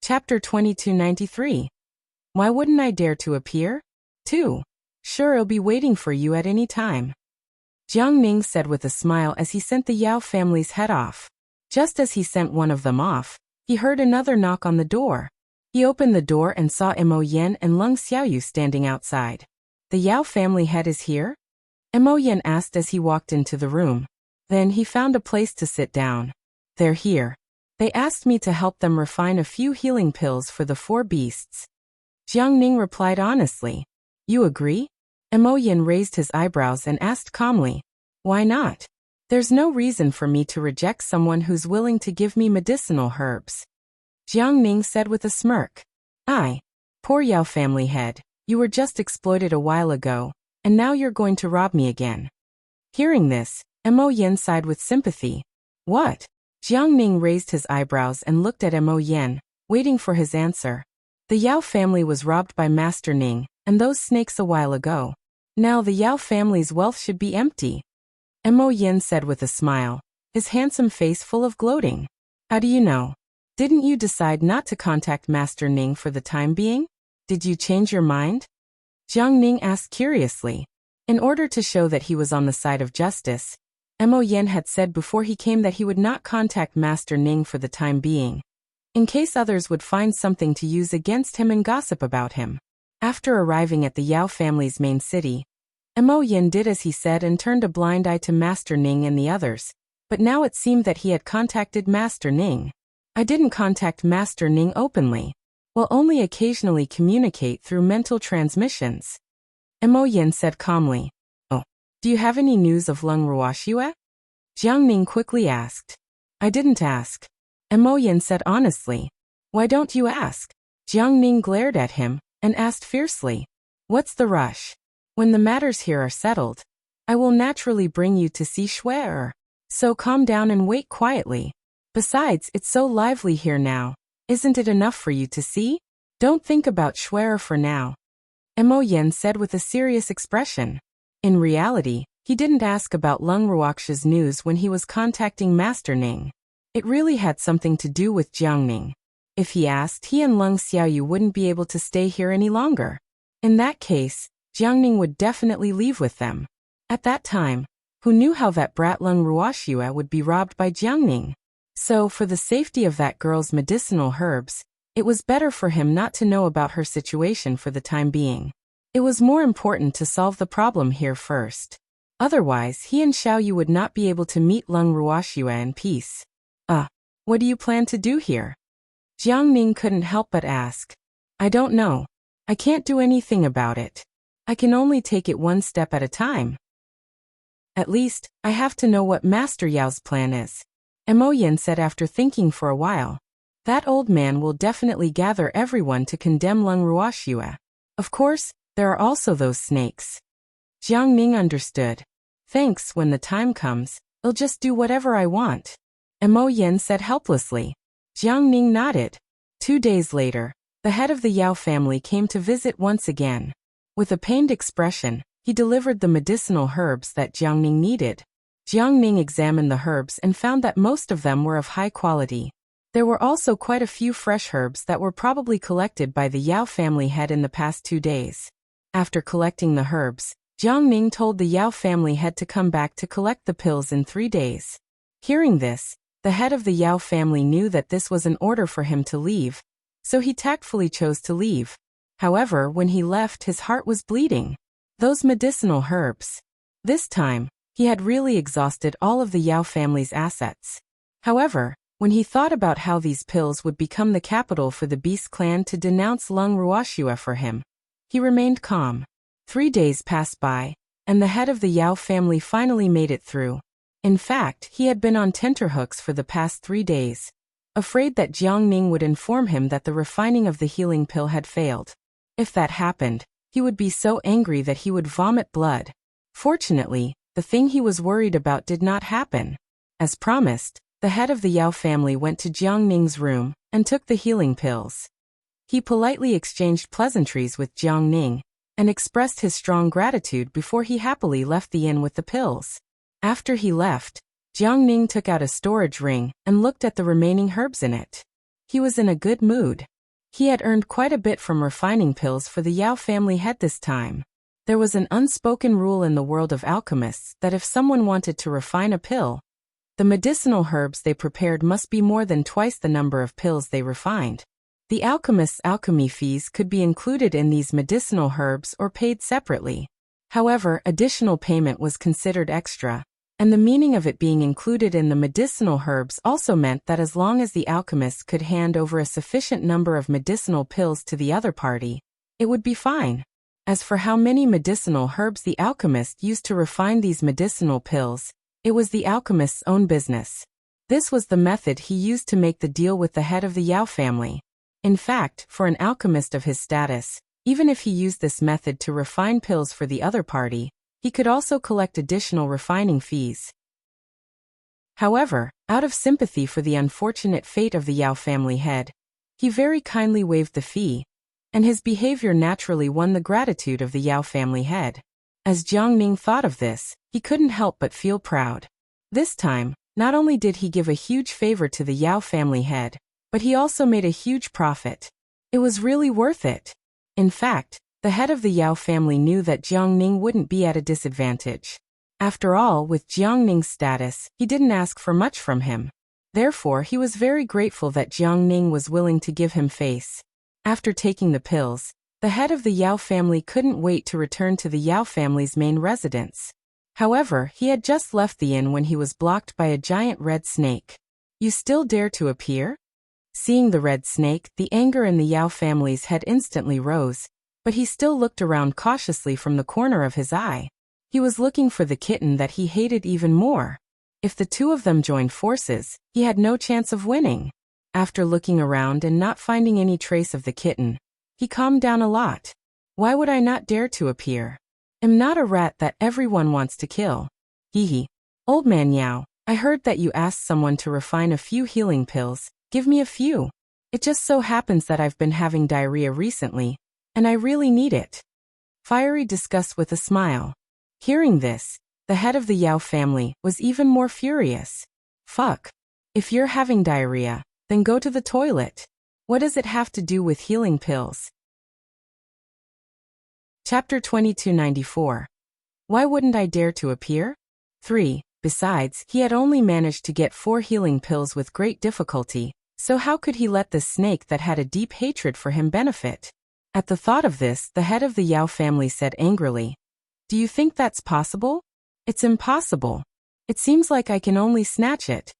Chapter 2293. Why wouldn't I dare to appear? 2. Sure, I'll be waiting for you at any time. Jiang Ning said with a smile as he sent the Yao family's head off. Just as he sent one of them off, he heard another knock on the door. He opened the door and saw Mo Yan and Leng Xiaoyu standing outside. The Yao family head is here? Mo Yan asked as he walked into the room. Then he found a place to sit down. They're here. They asked me to help them refine a few healing pills for the 4 beasts. Jiang Ning replied honestly. You agree? Mo Yan raised his eyebrows and asked calmly. Why not? There's no reason for me to reject someone who's willing to give me medicinal herbs. Jiang Ning said with a smirk. Poor Yao family head, you were just exploited a while ago, and now you're going to rob me again. Hearing this, Mo Yan sighed with sympathy. What? Jiang Ning raised his eyebrows and looked at Mo Yan, waiting for his answer. The Yao family was robbed by Master Ning and those snakes a while ago. Now the Yao family's wealth should be empty. Mo Yan said with a smile, his handsome face full of gloating. How do you know? Didn't you decide not to contact Master Ning for the time being? Did you change your mind? Jiang Ning asked curiously. In order to show that he was on the side of justice, Mo Yan had said before he came that he would not contact Master Ning for the time being, in case others would find something to use against him and gossip about him. After arriving at the Yao family's main city, Mo Yan did as he said and turned a blind eye to Master Ning and the others, but now it seemed that he had contacted Master Ning. I didn't contact Master Ning openly. Will only occasionally communicate through mental transmissions. Mo Yan said calmly. Oh, do you have any news of Leng Ruoxue? Jiang Ning quickly asked. I didn't ask. Mo Yan said honestly. Why don't you ask? Jiang Ning glared at him and asked fiercely. What's the rush? When the matters here are settled, I will naturally bring you to see Shui. So calm down and wait quietly. Besides, it's so lively here now. Isn't it enough for you to see? Don't think about Shui for now. Mo Yan said with a serious expression. In reality, he didn't ask about Leng Ruoxue's news when he was contacting Master Ning. It really had something to do with Jiang Ning. If he asked, he and Leng Xiaoyu wouldn't be able to stay here any longer. In that case, Jiang Ning would definitely leave with them. At that time, who knew how that brat Leng Ruoxue would be robbed by Jiang Ning? So, for the safety of that girl's medicinal herbs, it was better for him not to know about her situation for the time being. It was more important to solve the problem here first. Otherwise, he and Xiaoyu would not be able to meet Leng Ruoxue in peace. What do you plan to do here? Jiang Ning couldn't help but ask. I don't know. I can't do anything about it. I can only take it one step at a time. At least, I have to know what Master Yao's plan is. Mo Yan said after thinking for a while. That old man will definitely gather everyone to condemn Leng Ruoxue. Of course, there are also those snakes. Jiang Ning understood. Thanks, when the time comes, I'll just do whatever I want. Mo Yan said helplessly. Jiang Ning nodded. 2 days later, the head of the Yao family came to visit once again. With a pained expression, he delivered the medicinal herbs that Jiang Ning needed. Jiang Ning examined the herbs and found that most of them were of high quality. There were also quite a few fresh herbs that were probably collected by the Yao family head in the past 2 days. After collecting the herbs, Jiang Ning told the Yao family head to come back to collect the pills in 3 days. Hearing this, the head of the Yao family knew that this was an order for him to leave, so he tactfully chose to leave. However, when he left, his heart was bleeding. Those medicinal herbs. This time, he had really exhausted all of the Yao family's assets. However, when he thought about how these pills would become the capital for the Beast clan to denounce Leng Ruoxue for him, he remained calm. 3 days passed by, and the head of the Yao family finally made it through. In fact, he had been on tenterhooks for the past 3 days, afraid that Jiang Ning would inform him that the refining of the healing pill had failed. If that happened, he would be so angry that he would vomit blood. Fortunately, the thing he was worried about did not happen. As promised, the head of the Yao family went to Jiang Ning's room and took the healing pills. He politely exchanged pleasantries with Jiang Ning and expressed his strong gratitude before he happily left the inn with the pills. After he left, Jiang Ning took out a storage ring and looked at the remaining herbs in it. He was in a good mood. He had earned quite a bit from refining pills for the Yao family head this time. There was an unspoken rule in the world of alchemists that if someone wanted to refine a pill, the medicinal herbs they prepared must be more than twice the number of pills they refined. The alchemist's alchemy fees could be included in these medicinal herbs or paid separately. However, additional payment was considered extra, and the meaning of it being included in the medicinal herbs also meant that as long as the alchemist could hand over a sufficient number of medicinal pills to the other party, it would be fine. As for how many medicinal herbs the alchemist used to refine these medicinal pills, it was the alchemist's own business. This was the method he used to make the deal with the head of the Yao family. In fact, for an alchemist of his status, even if he used this method to refine pills for the other party, he could also collect additional refining fees. However, out of sympathy for the unfortunate fate of the Yao family head, he very kindly waived the fee, and his behavior naturally won the gratitude of the Yao family head. As Jiang Ning thought of this, he couldn't help but feel proud. This time, not only did he give a huge favor to the Yao family head, but he also made a huge profit. It was really worth it. In fact, the head of the Yao family knew that Jiang Ning wouldn't be at a disadvantage. After all, with Jiang Ning's status, he didn't ask for much from him. Therefore, he was very grateful that Jiang Ning was willing to give him face. After taking the pills, the head of the Yao family couldn't wait to return to the Yao family's main residence. However, he had just left the inn when he was blocked by a giant red snake. "You still dare to appear?" Seeing the red snake, the anger in the Yao family's head instantly rose, but he still looked around cautiously from the corner of his eye. He was looking for the kitten that he hated even more. If the two of them joined forces, he had no chance of winning. After looking around and not finding any trace of the kitten, he calmed down a lot. "Why would I not dare to appear? Am not a rat that everyone wants to kill. Hee. Old man Yao, I heard that you asked someone to refine a few healing pills. Give me a few. It just so happens that I've been having diarrhea recently, and I really need it." Fiery discussed with a smile. Hearing this, the head of the Yao family was even more furious. "Fuck. If you're having diarrhea, then go to the toilet. What does it have to do with healing pills?" Chapter 2294. Why wouldn't I dare to appear? 3. Besides, he had only managed to get 4 healing pills with great difficulty, so how could he let the snake that had a deep hatred for him benefit? At the thought of this, the head of the Yao family said angrily, "Do you think that's possible? It's impossible. It seems like I can only snatch it."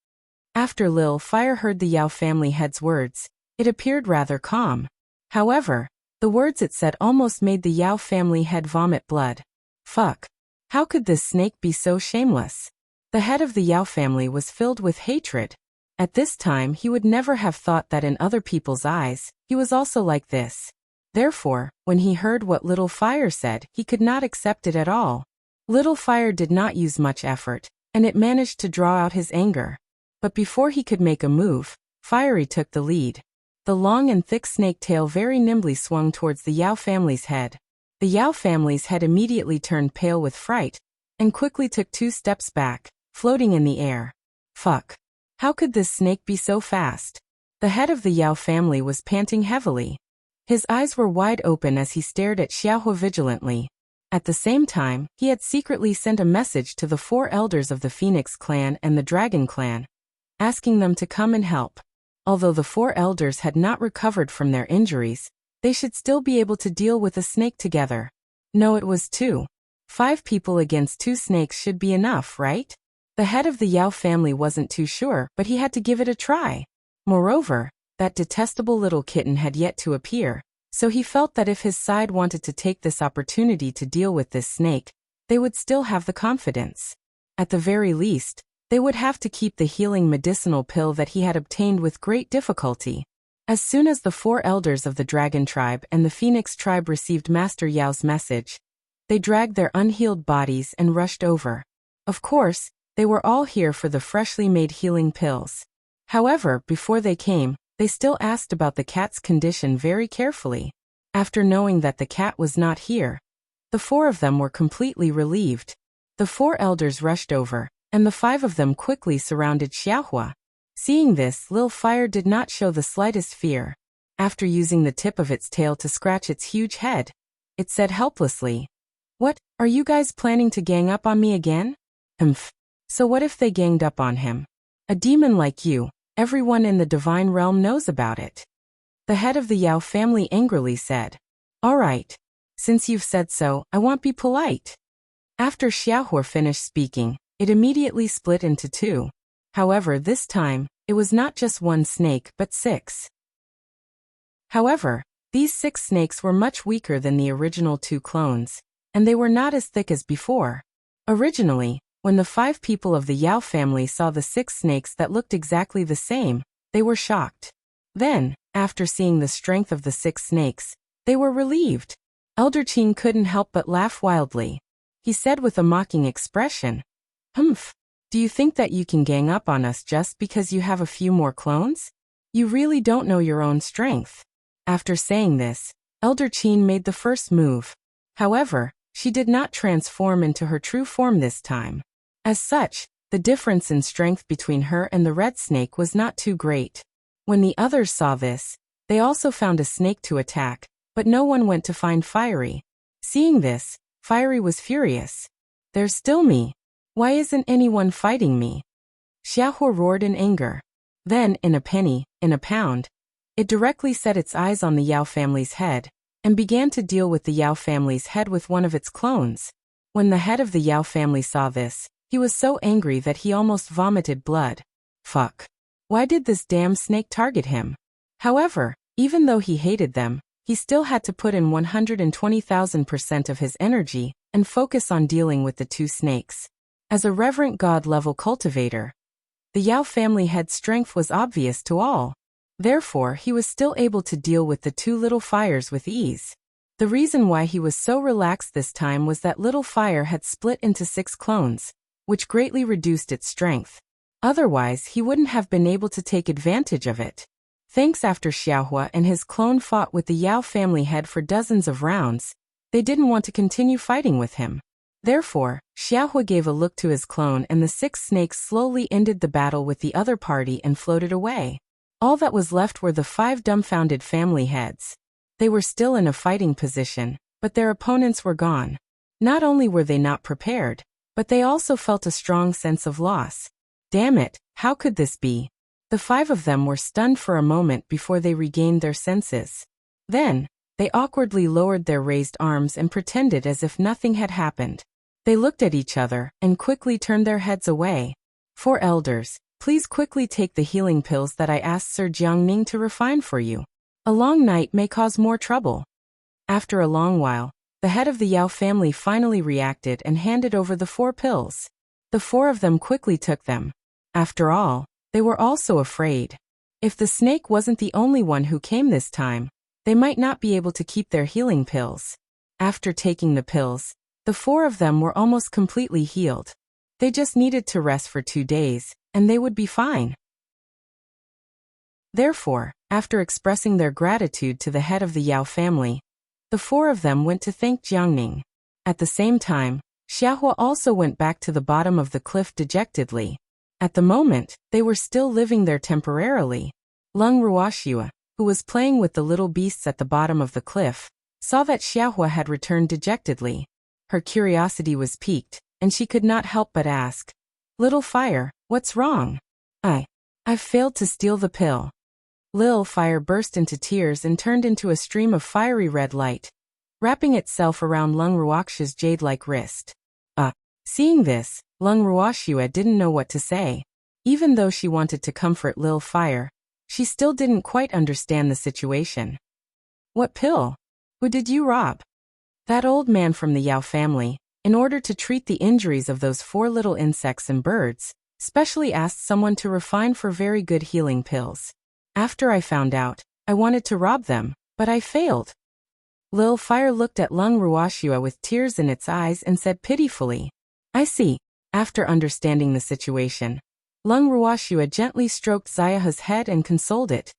After Lil Fire heard the Yao family head's words, it appeared rather calm. However, the words it said almost made the Yao family head vomit blood. Fuck. How could this snake be so shameless? The head of the Yao family was filled with hatred. At this time he would never have thought that in other people's eyes, he was also like this. Therefore, when he heard what Little Fire said, he could not accept it at all. Little Fire did not use much effort, and it managed to draw out his anger. But before he could make a move, Fiery took the lead. The long and thick snake tail very nimbly swung towards the Yao family's head. The Yao family's head immediately turned pale with fright, and quickly took 2 steps back, floating in the air. Fuck. How could this snake be so fast? The head of the Yao family was panting heavily. His eyes were wide open as he stared at Xiaohua vigilantly. At the same time, he had secretly sent a message to the 4 elders of the Phoenix clan and the Dragon clan, asking them to come and help. Although the 4 elders had not recovered from their injuries, they should still be able to deal with a snake together. No, it was 2. 5 people against 2 snakes should be enough, right? The head of the Yao family wasn't too sure, but he had to give it a try. Moreover, that detestable little kitten had yet to appear, so he felt that if his side wanted to take this opportunity to deal with this snake, they would still have the confidence. At the very least, they would have to keep the healing medicinal pill that he had obtained with great difficulty. As soon as the 4 elders of the Dragon tribe and the Phoenix tribe received Master Yao's message, they dragged their unhealed bodies and rushed over. Of course, they were all here for the freshly made healing pills. However, before they came, they still asked about the cat's condition very carefully. After knowing that the cat was not here, the 4 of them were completely relieved. The 4 elders rushed over, and the 5 of them quickly surrounded Xiaohua. Seeing this, Lil Fire did not show the slightest fear. After using the tip of its tail to scratch its huge head, it said helplessly, "What, are you guys planning to gang up on me again?" Humph. So what if they ganged up on him? A demon like you, everyone in the divine realm knows about it. The head of the Yao family angrily said, "All right. Since you've said so, I won't be polite." After Xiaohua finished speaking, it immediately split into two. However, this time, it was not just one snake but 6. However, these 6 snakes were much weaker than the original 2 clones, and they were not as thick as before. Originally, when the 5 people of the Yao family saw the 6 snakes that looked exactly the same, they were shocked. Then, after seeing the strength of the 6 snakes, they were relieved. Elder Qin couldn't help but laugh wildly. He said with a mocking expression, "Humph. Do you think that you can gang up on us just because you have a few more clones? You really don't know your own strength." After saying this, Elder Qin made the first move. However, she did not transform into her true form this time. As such, the difference in strength between her and the red snake was not too great. When the others saw this, they also found a snake to attack, but no one went to find Fiery. Seeing this, Fiery was furious. "There's still me. Why isn't anyone fighting me?" Xiaohua roared in anger. Then, in a penny, in a pound, it directly set its eyes on the Yao family's head, and began to deal with the Yao family's head with one of its clones. When the head of the Yao family saw this, he was so angry that he almost vomited blood. Fuck. Why did this damn snake target him? However, even though he hated them, he still had to put in 120,000% of his energy and focus on dealing with the 2 snakes. As a reverent god-level cultivator, the Yao family head's strength was obvious to all. Therefore, he was still able to deal with the 2 little fires with ease. The reason why he was so relaxed this time was that little fire had split into 6 clones, which greatly reduced its strength. Otherwise, he wouldn't have been able to take advantage of it. Thanks after Xiaohua and his clone fought with the Yao family head for dozens of rounds, they didn't want to continue fighting with him. Therefore, Xiaohua gave a look to his clone and the 6 snakes slowly ended the battle with the other party and floated away. All that was left were the 5 dumbfounded family heads. They were still in a fighting position, but their opponents were gone. Not only were they not prepared, but they also felt a strong sense of loss. Damn it, how could this be? The 5 of them were stunned for a moment before they regained their senses. Then, they awkwardly lowered their raised arms and pretended as if nothing had happened. They looked at each other and quickly turned their heads away. 4 elders, please quickly take the healing pills that I asked Sir Jiangning to refine for you. A long night may cause more trouble. After a long while, the head of the Yao family finally reacted and handed over the 4 pills. The 4 of them quickly took them. After all, they were also afraid. If the snake wasn't the only one who came this time, they might not be able to keep their healing pills. After taking the pills, the 4 of them were almost completely healed. They just needed to rest for 2 days, and they would be fine. Therefore, after expressing their gratitude to the head of the Yao family, the 4 of them went to thank Jiangning. At the same time, Xiaohua also went back to the bottom of the cliff dejectedly. At the moment, they were still living there temporarily. Lung Ruoxia, who was playing with the little beasts at the bottom of the cliff, saw that Xiaohua had returned dejectedly. Her curiosity was piqued, and she could not help but ask, "Little Fire, what's wrong?" I've failed to steal the pill." Lil Fire burst into tears and turned into a stream of fiery red light, wrapping itself around Lung Ruoxia's jade-like wrist. Seeing this, Lung Ruoxia didn't know what to say. Even though she wanted to comfort Lil Fire, she still didn't quite understand the situation. "What pill? Who did you rob?" That old man from the Yao family, in order to treat the injuries of those 4 little insects and birds, specially asked someone to refine for very good healing pills. After I found out, I wanted to rob them, but I failed. Lil Fire looked at Lung Ruoxia with tears in its eyes and said pitifully, "I see." After understanding the situation, Lung Ruoxia gently stroked Xiaohua's head and consoled it.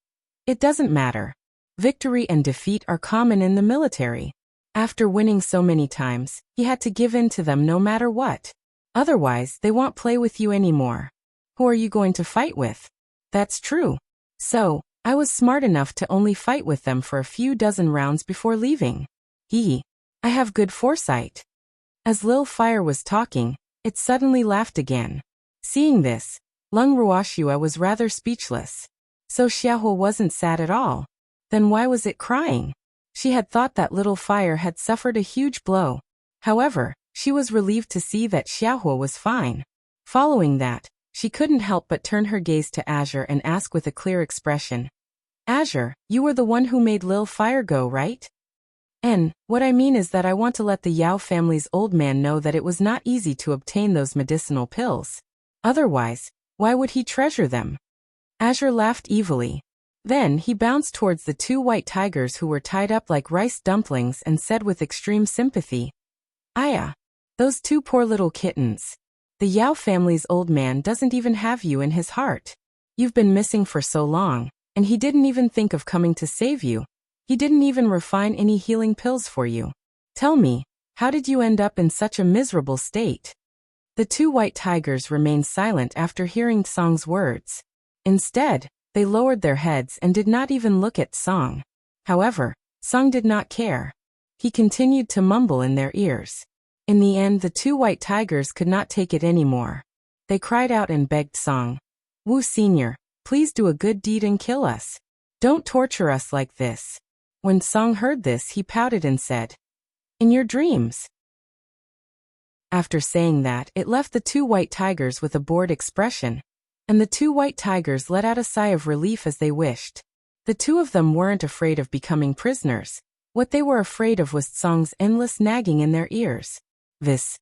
"It doesn't matter. Victory and defeat are common in the military. After winning so many times, he had to give in to them no matter what. Otherwise, they won't play with you anymore. Who are you going to fight with?" "That's true. So, I was smart enough to only fight with them for a few dozen rounds before leaving. I have good foresight. As Lil Fire was talking, it suddenly laughed again. Seeing this, Lung Ruoxua was rather speechless. So Xiaohua wasn't sad at all. Then why was it crying? She had thought that Little Fire had suffered a huge blow. However, she was relieved to see that Xiaohua was fine. Following that, she couldn't help but turn her gaze to Azure and ask with a clear expression. Azure, you were the one who made Lil Fire go, right? What I mean is that I want to let the Yao family's old man know that it was not easy to obtain those medicinal pills. Otherwise, why would he treasure them? Azure laughed evilly. Then he bounced towards the 2 white tigers who were tied up like rice dumplings and said with extreme sympathy, Aya, those 2 poor little kittens. The Yao family's old man doesn't even have you in his heart. You've been missing for so long, and he didn't even think of coming to save you. He didn't even refine any healing pills for you. Tell me, how did you end up in such a miserable state? The 2 white tigers remained silent after hearing Song's words. Instead, they lowered their heads and did not even look at Song. However, Song did not care. He continued to mumble in their ears. In the end, the 2 white tigers could not take it anymore. They cried out and begged Song, Wu Senior, please do a good deed and kill us. Don't torture us like this. When Song heard this, he pouted and said, In your dreams. After saying that, it left the 2 white tigers with a bored expression, and the 2 white tigers let out a sigh of relief as they wished. The 2 of them weren't afraid of becoming prisoners. What they were afraid of was Song's endless nagging in their ears. This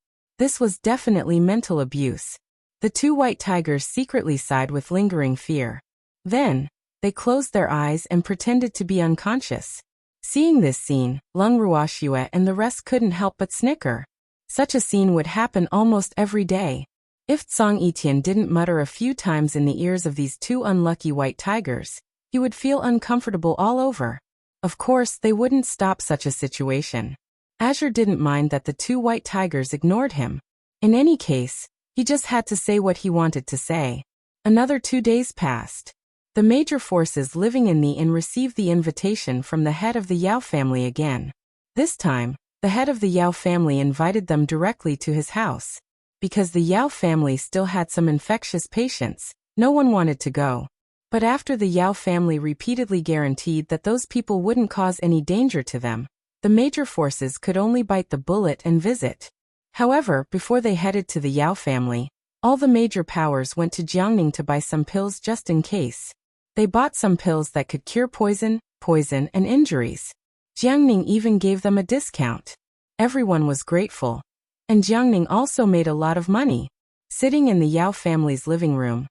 was definitely mental abuse. The 2 white tigers secretly sighed with lingering fear. Then, they closed their eyes and pretended to be unconscious. Seeing this scene, Lung Ruoxua and the rest couldn't help but snicker. Such a scene would happen almost every day. If Song Etian didn't mutter a few times in the ears of these 2 unlucky white tigers, he would feel uncomfortable all over. Of course, they wouldn't stop such a situation. Azure didn't mind that the 2 white tigers ignored him. In any case, he just had to say what he wanted to say. Another 2 days passed. The major forces living in the inn received the invitation from the head of the Yao family again. This time, the head of the Yao family invited them directly to his house. Because the Yao family still had some infectious patients, no one wanted to go. But after the Yao family repeatedly guaranteed that those people wouldn't cause any danger to them, the major forces could only bite the bullet and visit. However, before they headed to the Yao family, all the major powers went to Jiangning to buy some pills just in case. They bought some pills that could cure poison, and injuries. Jiangning even gave them a discount. Everyone was grateful. And Jiangning also made a lot of money. Sitting in the Yao family's living room,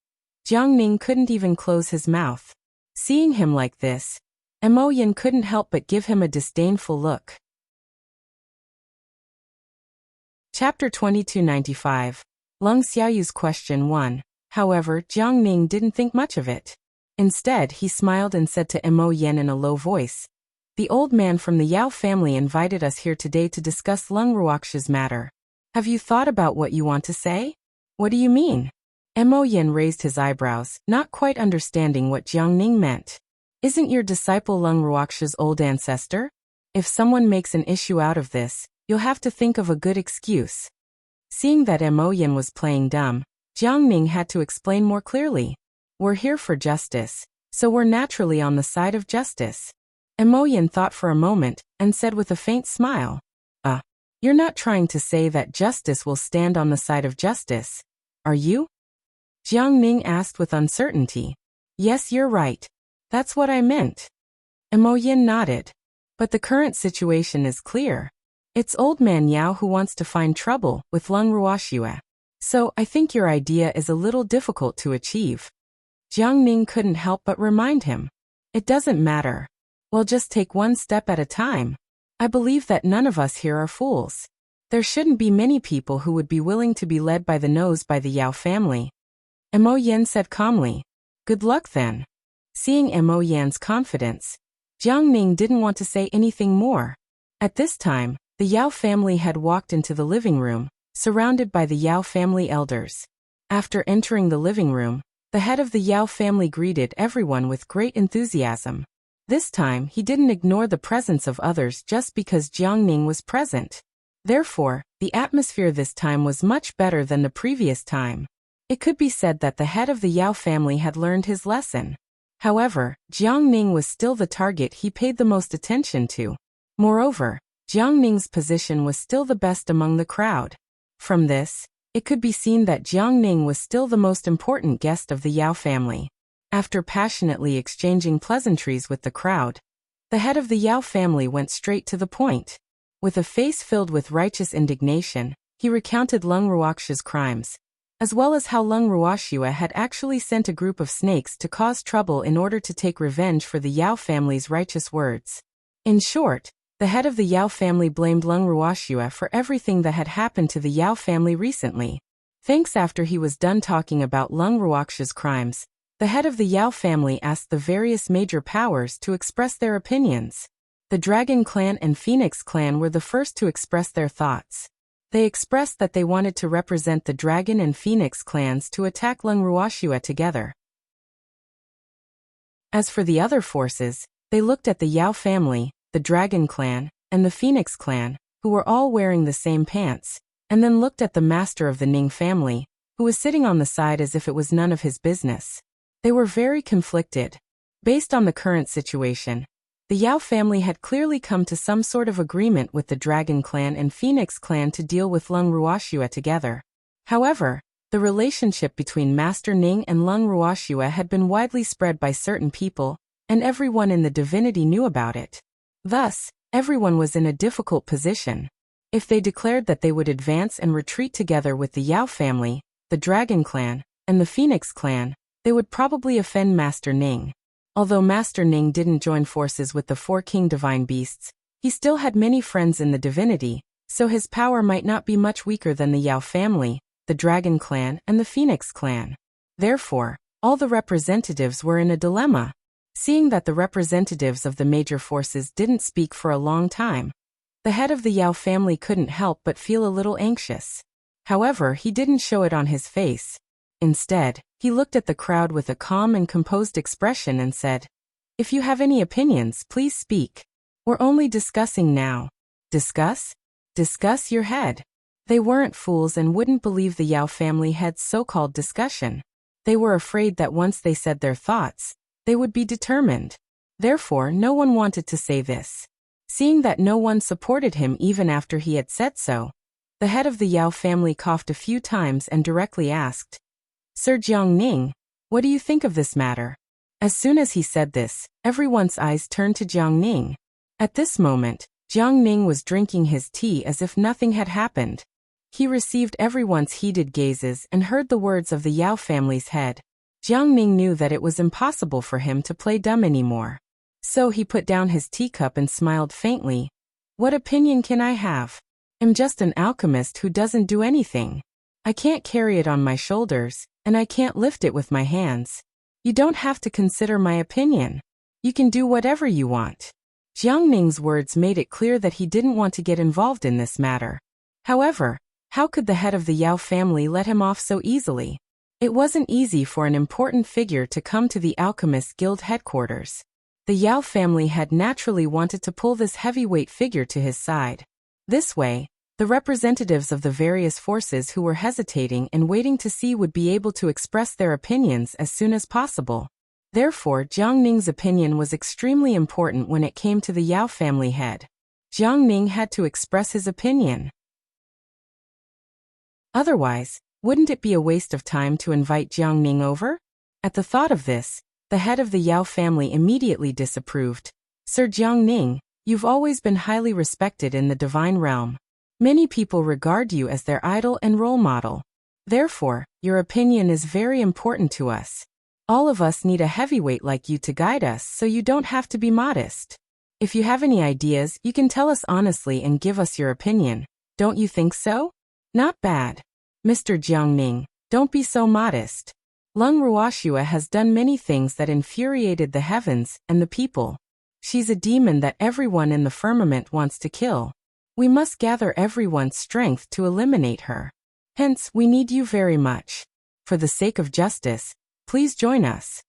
Jiangning couldn't even close his mouth. Seeing him like this, Mo Yin couldn't help but give him a disdainful look. Chapter 2295. Lung Xiaoyu's Question 1. However, Jiangning didn't think much of it. Instead, he smiled and said to Mo Yin in a low voice, The old man from the Yao family invited us here today to discuss Lung Ruoxua's matter. Have you thought about what you want to say? What do you mean? Mo Yin raised his eyebrows, not quite understanding what Jiangning meant. Isn't your disciple Lung Ruoxua's old ancestor? If someone makes an issue out of this, you'll have to think of a good excuse. Seeing that Mo Yin was playing dumb, Jiangning had to explain more clearly. We're here for justice, so we're naturally on the side of justice. Mo Yin thought for a moment, and said with a faint smile, You're not trying to say that justice will stand on the side of justice, are you? Jiangning asked with uncertainty. Yes, you're right. That's what I meant. Mo Yin nodded. But the current situation is clear. It's old man Yao who wants to find trouble with Lung Ruoxua. So I think your idea is a little difficult to achieve. Jiangning couldn't help but remind him. It doesn't matter. We'll just take one step at a time. I believe that none of us here are fools. There shouldn't be many people who would be willing to be led by the nose by the Yao family. Mo Yin said calmly. Good luck then. Seeing Mo Yin's confidence, Jiangning didn't want to say anything more. At this time, the Yao family had walked into the living room, surrounded by the Yao family elders. After entering the living room, The head of the Yao family greeted everyone with great enthusiasm. This time, he didn't ignore the presence of others just because Jiang Ning was present. Therefore, the atmosphere this time was much better than the previous time. It could be said that the head of the Yao family had learned his lesson. However, Jiang Ning was still the target he paid the most attention to. Moreover, Jiang Ning's position was still the best among the crowd. From this, it could be seen that Jiang Ning was still the most important guest of the Yao family. After passionately exchanging pleasantries with the crowd, the head of the Yao family went straight to the point. With a face filled with righteous indignation, he recounted Leng Ruoxia's crimes, as well as how Leng Ruoxia had actually sent a group of snakes to cause trouble in order to take revenge for the Yao family's righteous words. In short, the head of the Yao family blamed Leng Ruoxia for everything that had happened to the Yao family recently. Thanks after he was done talking about Leng Ruoxia's crimes, the head of the Yao family asked the various major powers to express their opinions. The Dragon Clan and Phoenix Clan were the first to express their thoughts. They expressed that they wanted to represent the Dragon and Phoenix clans to attack Leng Ruoxia together. As for the other forces, they looked at the Yao family, the Dragon Clan, and the Phoenix Clan, who were all wearing the same pants, and then looked at the master of the Ning family, who was sitting on the side as if it was none of his business. They were very conflicted. Based on the current situation, the Yao family had clearly come to some sort of agreement with the Dragon Clan and Phoenix Clan to deal with Leng Ruoxia together. However, the relationship between Master Ning and Leng Ruoxia had been widely spread by certain people, and everyone in the divinity knew about it. Thus, everyone was in a difficult position. If they declared that they would advance and retreat together with the Yao family, the Dragon Clan, and the Phoenix Clan, they would probably offend Master Ning. Although Master Ning didn't join forces with the four king divine beasts, he still had many friends in the divinity, so his power might not be much weaker than the Yao family, the Dragon Clan, and the Phoenix Clan. Therefore, all the representatives were in a dilemma. Seeing that the representatives of the major forces didn't speak for a long time, the head of the Yao family couldn't help but feel a little anxious. However, he didn't show it on his face. Instead, he looked at the crowd with a calm and composed expression and said, "If you have any opinions, please speak. We're only discussing now." Discuss? Discuss your head. They weren't fools and wouldn't believe the Yao family head's so-called discussion. They were afraid that once they said their thoughts, they would be determined. Therefore, no one wanted to say this. Seeing that no one supported him even after he had said so, the head of the Yao family coughed a few times and directly asked, "Sir Jiang Ning, what do you think of this matter?" As soon as he said this, everyone's eyes turned to Jiang Ning. At this moment, Jiang Ning was drinking his tea as if nothing had happened. He received everyone's heated gazes and heard the words of the Yao family's head. Jiang Ning knew that it was impossible for him to play dumb anymore. So he put down his teacup and smiled faintly. "What opinion can I have? I'm just an alchemist who doesn't do anything. I can't carry it on my shoulders, and I can't lift it with my hands. You don't have to consider my opinion. You can do whatever you want." Jiang Ning's words made it clear that he didn't want to get involved in this matter. However, how could the head of the Yao family let him off so easily? It wasn't easy for an important figure to come to the Alchemist Guild headquarters. The Yao family had naturally wanted to pull this heavyweight figure to his side. This way, the representatives of the various forces who were hesitating and waiting to see would be able to express their opinions as soon as possible. Therefore, Jiang Ning's opinion was extremely important when it came to the Yao family head. Jiang Ning had to express his opinion. Otherwise, wouldn't it be a waste of time to invite Jiang Ning over? At the thought of this, the head of the Yao family immediately disapproved. "Sir Jiang Ning, you've always been highly respected in the divine realm. Many people regard you as their idol and role model. Therefore, your opinion is very important to us. All of us need a heavyweight like you to guide us, so you don't have to be modest. If you have any ideas, you can tell us honestly and give us your opinion. Don't you think so?" "Not bad. Mr. Jiang Ning, don't be so modest. Leng Ruoxia has done many things that infuriated the heavens and the people. She's a demon that everyone in the firmament wants to kill. We must gather everyone's strength to eliminate her. Hence, we need you very much. For the sake of justice, Please join us.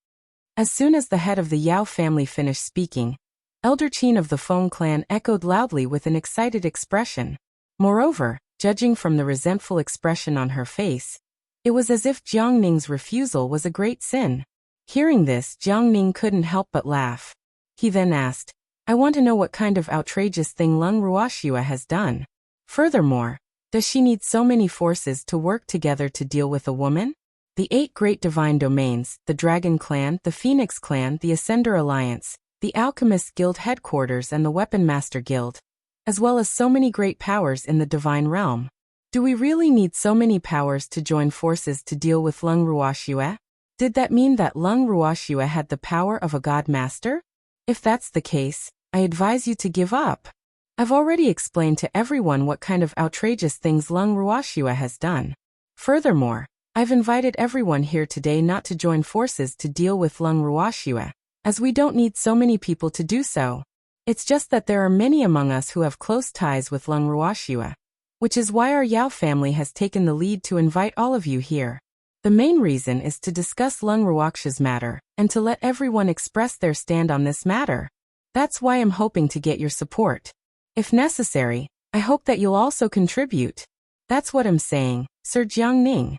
As soon as the head of the Yao family finished speaking, Elder Qin of the Feng clan echoed loudly with an excited expression. Moreover, judging from the resentful expression on her face, it was as if Jiang Ning's refusal was a great sin. Hearing this, Jiang Ning couldn't help but laugh. He then asked, I want to know what kind of outrageous thing Leng Ruoxua has done. Furthermore, does she need so many forces to work together to deal with a woman? The 8 great divine domains, the Dragon Clan, the Phoenix Clan, the Ascender Alliance, the Alchemist Guild Headquarters and the Weapon Master Guild, as well as so many great powers in the divine realm. Do we really need so many powers to join forces to deal with Leng Ruoxua? Did that mean that Leng Ruoxua had the power of a god master? If that's the case, I advise you to give up. I've already explained to everyone what kind of outrageous things Leng Ruoxua has done. Furthermore, I've invited everyone here today not to join forces to deal with Leng Ruoxua, as we don't need so many people to do so. It's just that there are many among us who have close ties with Leng Ruoxua, which is why our Yao family has taken the lead to invite all of you here. The main reason is to discuss Leng Ruoxua's matter, and to let everyone express their stand on this matter. That's why I'm hoping to get your support. If necessary, I hope that you'll also contribute. That's what I'm saying, Sir Jiang Ning.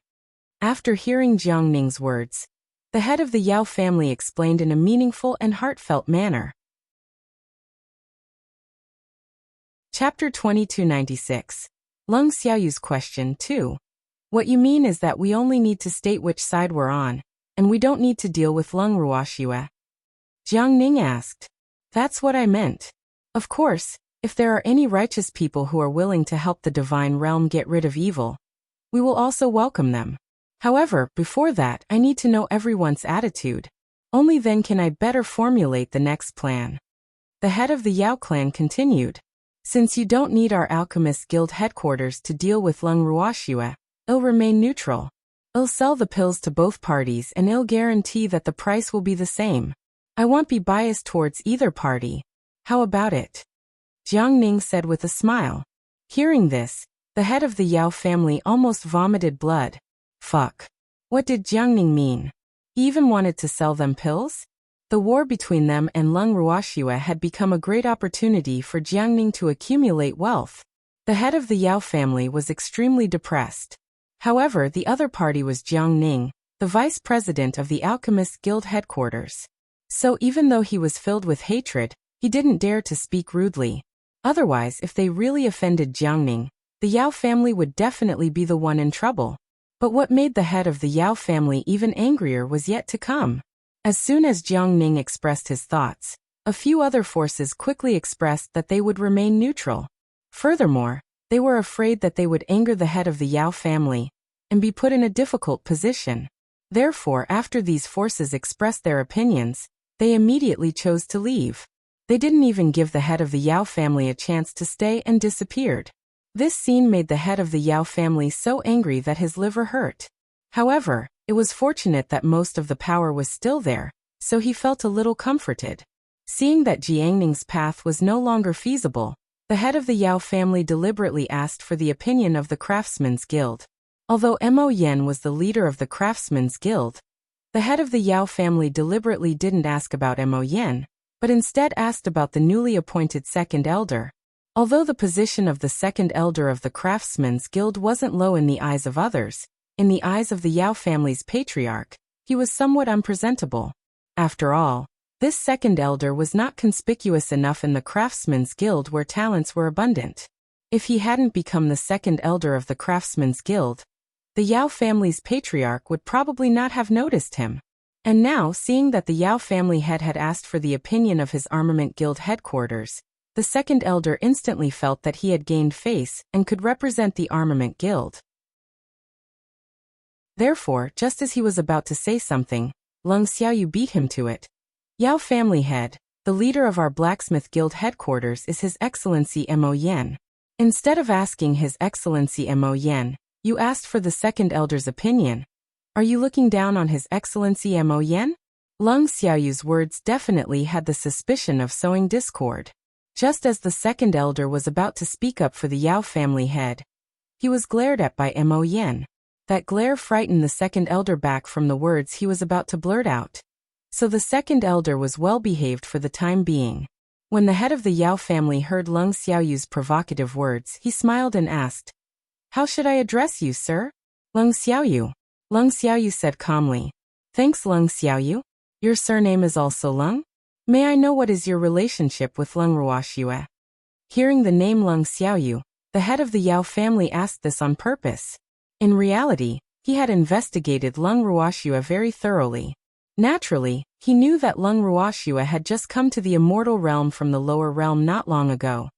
After hearing Jiang Ning's words, the head of the Yao family explained in a meaningful and heartfelt manner. Chapter 2296. Leng Xiaoyu's question 2. What you mean is that we only need to state which side we're on, and we don't need to deal with Leng Ruoxua? Jiang Ning asked. That's what I meant. Of course, if there are any righteous people who are willing to help the divine realm get rid of evil, we will also welcome them. However, before that, I need to know everyone's attitude. Only then can I better formulate the next plan. The head of the Yao clan continued. Since you don't need our Alchemist Guild headquarters to deal with Leng Ruoxua, it'll remain neutral. It'll sell the pills to both parties and it'll guarantee that the price will be the same. I won't be biased towards either party. How about it? Jiang Ning said with a smile. Hearing this, the head of the Yao family almost vomited blood. Fuck. What did Jiang Ning mean? He even wanted to sell them pills? The war between them and Leng Ruoxua had become a great opportunity for Jiang Ning to accumulate wealth. The head of the Yao family was extremely depressed. However, the other party was Jiang Ning, the vice president of the Alchemist Guild headquarters. So even though he was filled with hatred, he didn't dare to speak rudely. Otherwise, if they really offended Jiang Ning, the Yao family would definitely be the one in trouble. But what made the head of the Yao family even angrier was yet to come. As soon as Jiang Ning expressed his thoughts, a few other forces quickly expressed that they would remain neutral. Furthermore, they were afraid that they would anger the head of the Yao family and be put in a difficult position. Therefore, after these forces expressed their opinions, they immediately chose to leave. They didn't even give the head of the Yao family a chance to stay and disappeared. This scene made the head of the Yao family so angry that his liver hurt. However, it was fortunate that most of the power was still there, so he felt a little comforted. Seeing that Jiang Ning's path was no longer feasible, the head of the Yao family deliberately asked for the opinion of the Craftsmen's Guild. Although Mo Yen was the leader of the Craftsmen's Guild, the head of the Yao family deliberately didn't ask about Mo Yen, but instead asked about the newly appointed second elder. Although the position of the second elder of the Craftsmen's Guild wasn't low in the eyes of others, in the eyes of the Yao family's patriarch, he was somewhat unpresentable. After all, this second elder was not conspicuous enough in the Craftsmen's Guild where talents were abundant. If he hadn't become the second elder of the Craftsmen's Guild, the Yao family's patriarch would probably not have noticed him. And now, seeing that the Yao family head had asked for the opinion of his Armament Guild headquarters, the second elder instantly felt that he had gained face and could represent the Armament Guild. Therefore, just as he was about to say something, Leng Xiaoyu beat him to it. Yao family head, the leader of our Blacksmith Guild headquarters is His Excellency Mo Yen. Instead of asking His Excellency Mo Yen, you asked for the second elder's opinion. Are you looking down on His Excellency Mo Yen? Leng Xiaoyu's words definitely had the suspicion of sowing discord. Just as the second elder was about to speak up for the Yao family head, he was glared at by Mo Yen. That glare frightened the second elder back from the words he was about to blurt out. So the second elder was well behaved for the time being. When the head of the Yao family heard Leng Xiaoyu's provocative words, he smiled and asked, "How should I address you, sir?" "Leng Xiaoyu." Leng Xiaoyu said calmly. "Thanks, Leng Xiaoyu. Your surname is also Leng? May I know what is your relationship with Leng Ruoxue?" Hearing the name Leng Xiaoyu, the head of the Yao family asked this on purpose. In reality, he had investigated Leng Ruoxue very thoroughly. Naturally, he knew that Leng Ruoxue had just come to the immortal realm from the lower realm not long ago.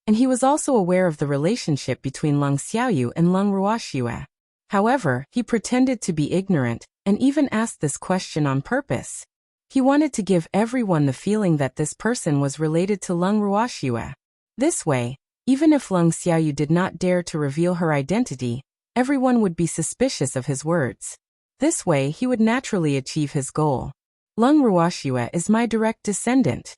And he was also aware of the relationship between Leng Xiaoyu and Leng Ruoxue. However, he pretended to be ignorant, and even asked this question on purpose. He wanted to give everyone the feeling that this person was related to Leng Ruoxue. This way, even if Leng Xiaoyu did not dare to reveal her identity, everyone would be suspicious of his words. This way he would naturally achieve his goal. "Leng Ruoxue is my direct descendant."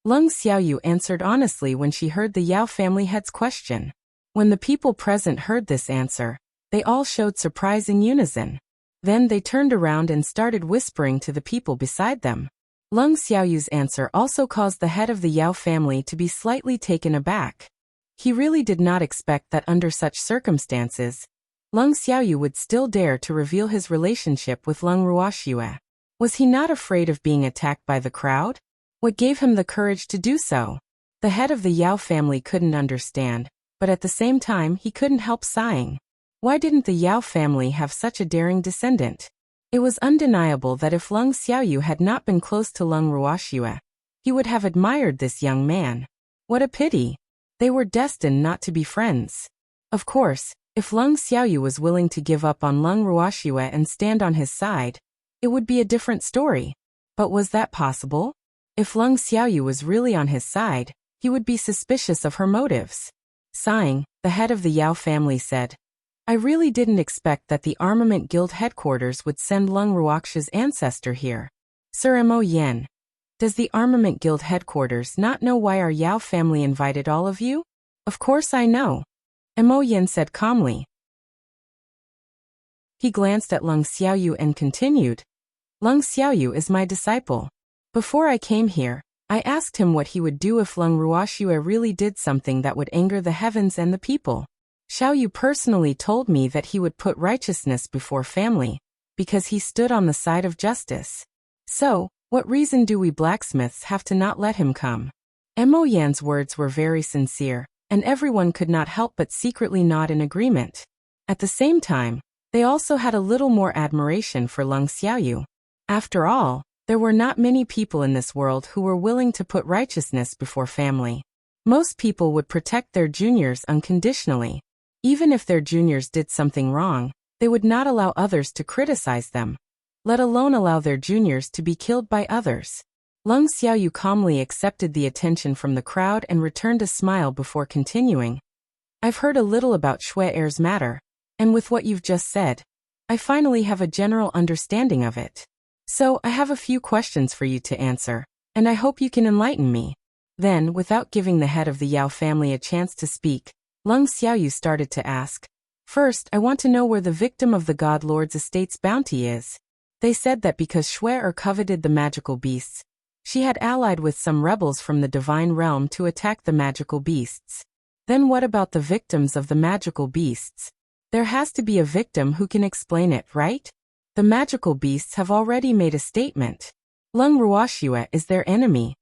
Leng Xiaoyu answered honestly when she heard the Yao family head's question. When the people present heard this answer, they all showed surprise in unison. Then they turned around and started whispering to the people beside them. Leng Xiaoyu's answer also caused the head of the Yao family to be slightly taken aback. He really did not expect that under such circumstances, Leng Xiaoyu would still dare to reveal his relationship with Leng Ruoxue. Was he not afraid of being attacked by the crowd? What gave him the courage to do so? The head of the Yao family couldn't understand, but at the same time he couldn't help sighing. Why didn't the Yao family have such a daring descendant? It was undeniable that if Leng Xiaoyu had not been close to Leng Ruoxue, he would have admired this young man. What a pity! They were destined not to be friends. Of course, if Leng Xiaoyu was willing to give up on Leng Ruoxue and stand on his side, it would be a different story. But was that possible? If Leng Xiaoyu was really on his side, he would be suspicious of her motives. Sighing, the head of the Yao family said, "I really didn't expect that the Armament Guild headquarters would send Leng Ruoxue's ancestor here. Sir Mo Yen, does the Armament Guild headquarters not know why our Yao family invited all of you?" "Of course I know," Mo Yen said calmly. He glanced at Leng Xiaoyu and continued, "Leng Xiaoyu is my disciple. Before I came here, I asked him what he would do if Leng Ruoxue really did something that would anger the heavens and the people. Xiaoyu personally told me that he would put righteousness before family, because he stood on the side of justice. So, what reason do we blacksmiths have to not let him come?" Mo Yan's words were very sincere, and everyone could not help but secretly nod in agreement. At the same time, they also had a little more admiration for Leng Xiaoyu. After all, there were not many people in this world who were willing to put righteousness before family. Most people would protect their juniors unconditionally. Even if their juniors did something wrong, they would not allow others to criticize them, let alone allow their juniors to be killed by others. Leng Xiaoyu calmly accepted the attention from the crowd and returned a smile before continuing. "I've heard a little about Shui Er's matter, and with what you've just said, I finally have a general understanding of it. So I have a few questions for you to answer, and I hope you can enlighten me." Then, without giving the head of the Yao family a chance to speak, Leng Xiaoyu started to ask, "First, I want to know where the victim of the God Lord's estate's bounty is. They said that because Shui Er coveted the magical beasts, she had allied with some rebels from the divine realm to attack the magical beasts. Then what about the victims of the magical beasts? There has to be a victim who can explain it, right? The magical beasts have already made a statement. Leng Ruoxue is their enemy."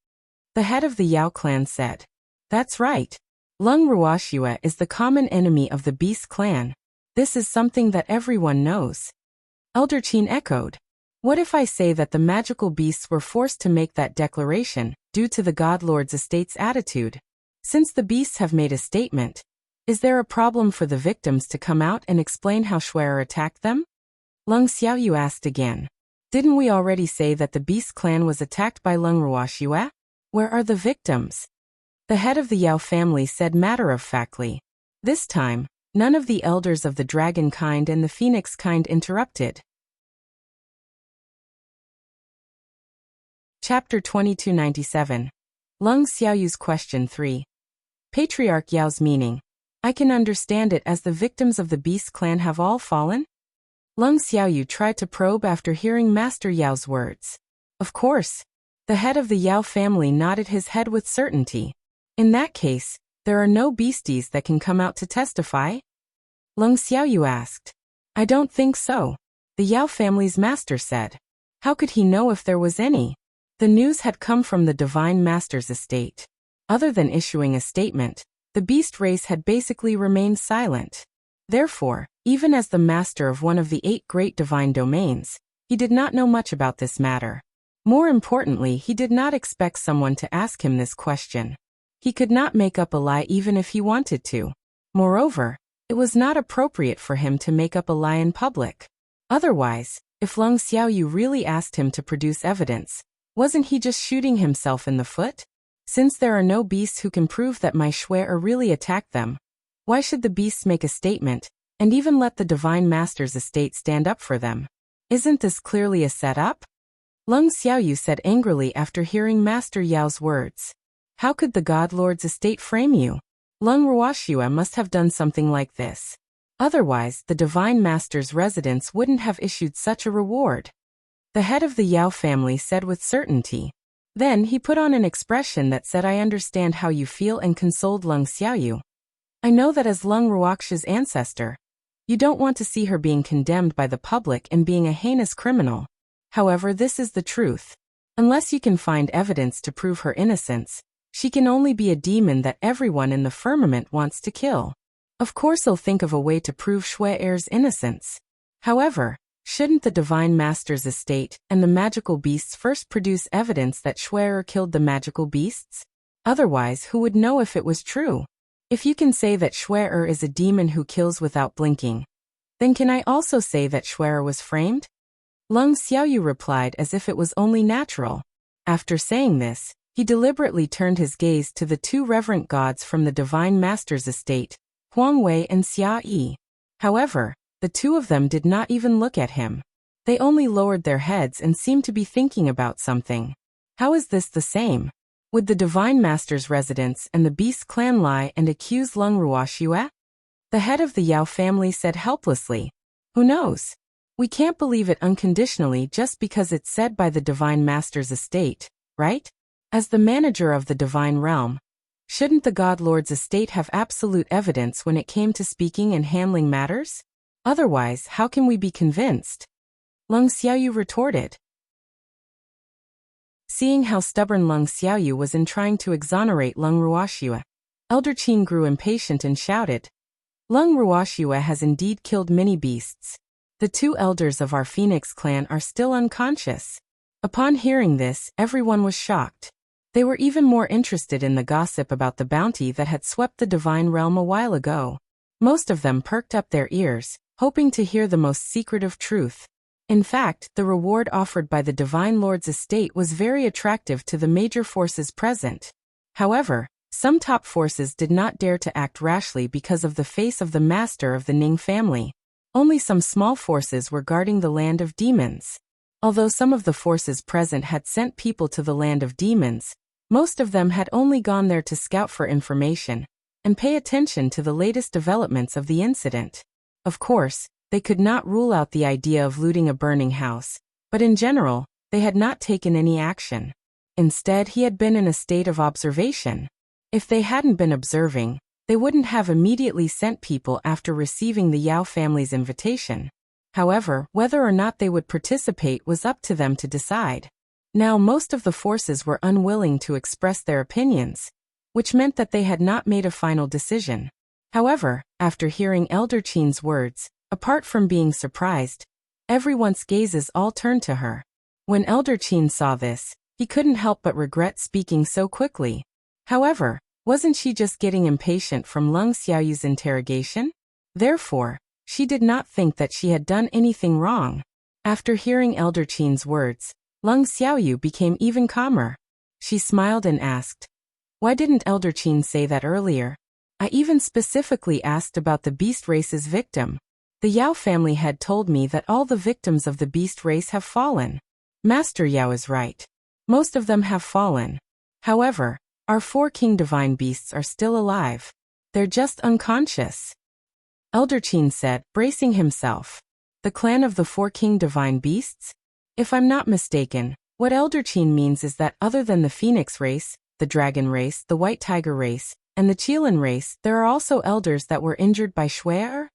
The head of the Yao clan said, "That's right. Leng Ruoxue is the common enemy of the beast clan. This is something that everyone knows." Elder Qin echoed, "What if I say that the magical beasts were forced to make that declaration, due to the God Lord's estate's attitude? Since the beasts have made a statement, is there a problem for the victims to come out and explain how Shui Er attacked them?" Leng Xiaoyu asked again, "Didn't we already say that the beast clan was attacked by Leng Ruoxue? Where are the victims?" The head of the Yao family said matter-of-factly. This time, none of the elders of the dragon kind and the phoenix kind interrupted. Chapter 2297. Leng Xiaoyu's Question 3. Patriarch Yao's meaning. I can understand it as the victims of the beast clan have all fallen? Lung Xiaoyu tried to probe after hearing Master Yao's words. Of course. The head of the Yao family nodded his head with certainty. In that case, there are no beasties that can come out to testify? Lung Xiaoyu asked. I don't think so. The Yao family's master said. How could he know if there was any? The news had come from the Divine Master's estate. Other than issuing a statement, the beast race had basically remained silent. Therefore, even as the master of one of the 8 great divine domains, he did not know much about this matter. More importantly, he did not expect someone to ask him this question. He could not make up a lie even if he wanted to. Moreover, it was not appropriate for him to make up a lie in public. Otherwise, if Lung Xiaoyu really asked him to produce evidence, wasn't he just shooting himself in the foot? Since there are no beasts who can prove that my Shuai really attacked them, why should the beasts make a statement, and even let the Divine Master's estate stand up for them? Isn't this clearly a setup? Lung Xiaoyu said angrily after hearing Master Yao's words. How could the God Lord's estate frame you? Lung Ruoxua must have done something like this. Otherwise, the Divine Master's residence wouldn't have issued such a reward. The head of the Yao family said with certainty. Then he put on an expression that said, I understand how you feel, and consoled Lung Xiaoyu. I know that as Lung Ruoxia's ancestor, you don't want to see her being condemned by the public and being a heinous criminal. However, this is the truth. Unless you can find evidence to prove her innocence, she can only be a demon that everyone in the firmament wants to kill. Of course he'll think of a way to prove Shuai's innocence. However, shouldn't the Divine Master's estate and the magical beasts first produce evidence that Shuai killed the magical beasts? Otherwise, who would know if it was true? If you can say that Shuai is a demon who kills without blinking, then can I also say that Shuai was framed? Lung Xiaoyu replied as if it was only natural. After saying this, he deliberately turned his gaze to the 2 reverent gods from the Divine Master's estate, Huang Wei and Xia Yi. However, the 2 of them did not even look at him. They only lowered their heads and seemed to be thinking about something. How is this the same? Would the Divine Master's residence and the Beast clan lie and accuse Lung Ruoxua? The head of the Yao family said helplessly. Who knows? We can't believe it unconditionally just because it's said by the Divine Master's estate, right? As the manager of the Divine Realm, shouldn't the God Lord's estate have absolute evidence when it came to speaking and handling matters? Otherwise, how can we be convinced? Lung Xiaoyu retorted. Seeing how stubborn Lung Xiaoyu was in trying to exonerate Lung Ruoxua, Elder Qin grew impatient and shouted. Lung Ruoxua has indeed killed many beasts. The 2 elders of our Phoenix clan are still unconscious. Upon hearing this, everyone was shocked. They were even more interested in the gossip about the bounty that had swept the Divine Realm a while ago. Most of them perked up their ears, hoping to hear the most secretive truth. In fact, the reward offered by the Divine Lord's estate was very attractive to the major forces present. However, some top forces did not dare to act rashly because of the face of the master of the Ning family. Only some small forces were guarding the land of demons. Although some of the forces present had sent people to the land of demons, most of them had only gone there to scout for information and pay attention to the latest developments of the incident. Of course, they could not rule out the idea of looting a burning house, but in general, they had not taken any action. Instead, he had been in a state of observation. If they hadn't been observing, they wouldn't have immediately sent people after receiving the Yao family's invitation. However, whether or not they would participate was up to them to decide. Now most of the forces were unwilling to express their opinions, which meant that they had not made a final decision. However, after hearing Elder Qin's words, apart from being surprised, everyone's gazes all turned to her. When Elder Qin saw this, he couldn't help but regret speaking so quickly. However, wasn't she just getting impatient from Lung Xiaoyu's interrogation? Therefore, she did not think that she had done anything wrong. After hearing Elder Qin's words, Lung Xiaoyu became even calmer. She smiled and asked, "Why didn't Elder Qin say that earlier? I even specifically asked about the beast race's victim. The Yao family had told me that all the victims of the beast race have fallen. Master Yao is right. Most of them have fallen. However, our 4 king divine beasts are still alive. They're just unconscious." Elder Qin said, bracing himself. The clan of the four king divine beasts? If I'm not mistaken, what Elder Qin means is that other than the phoenix race, the dragon race, the white tiger race, and the Qilin race, there are also elders that were injured by Shuai.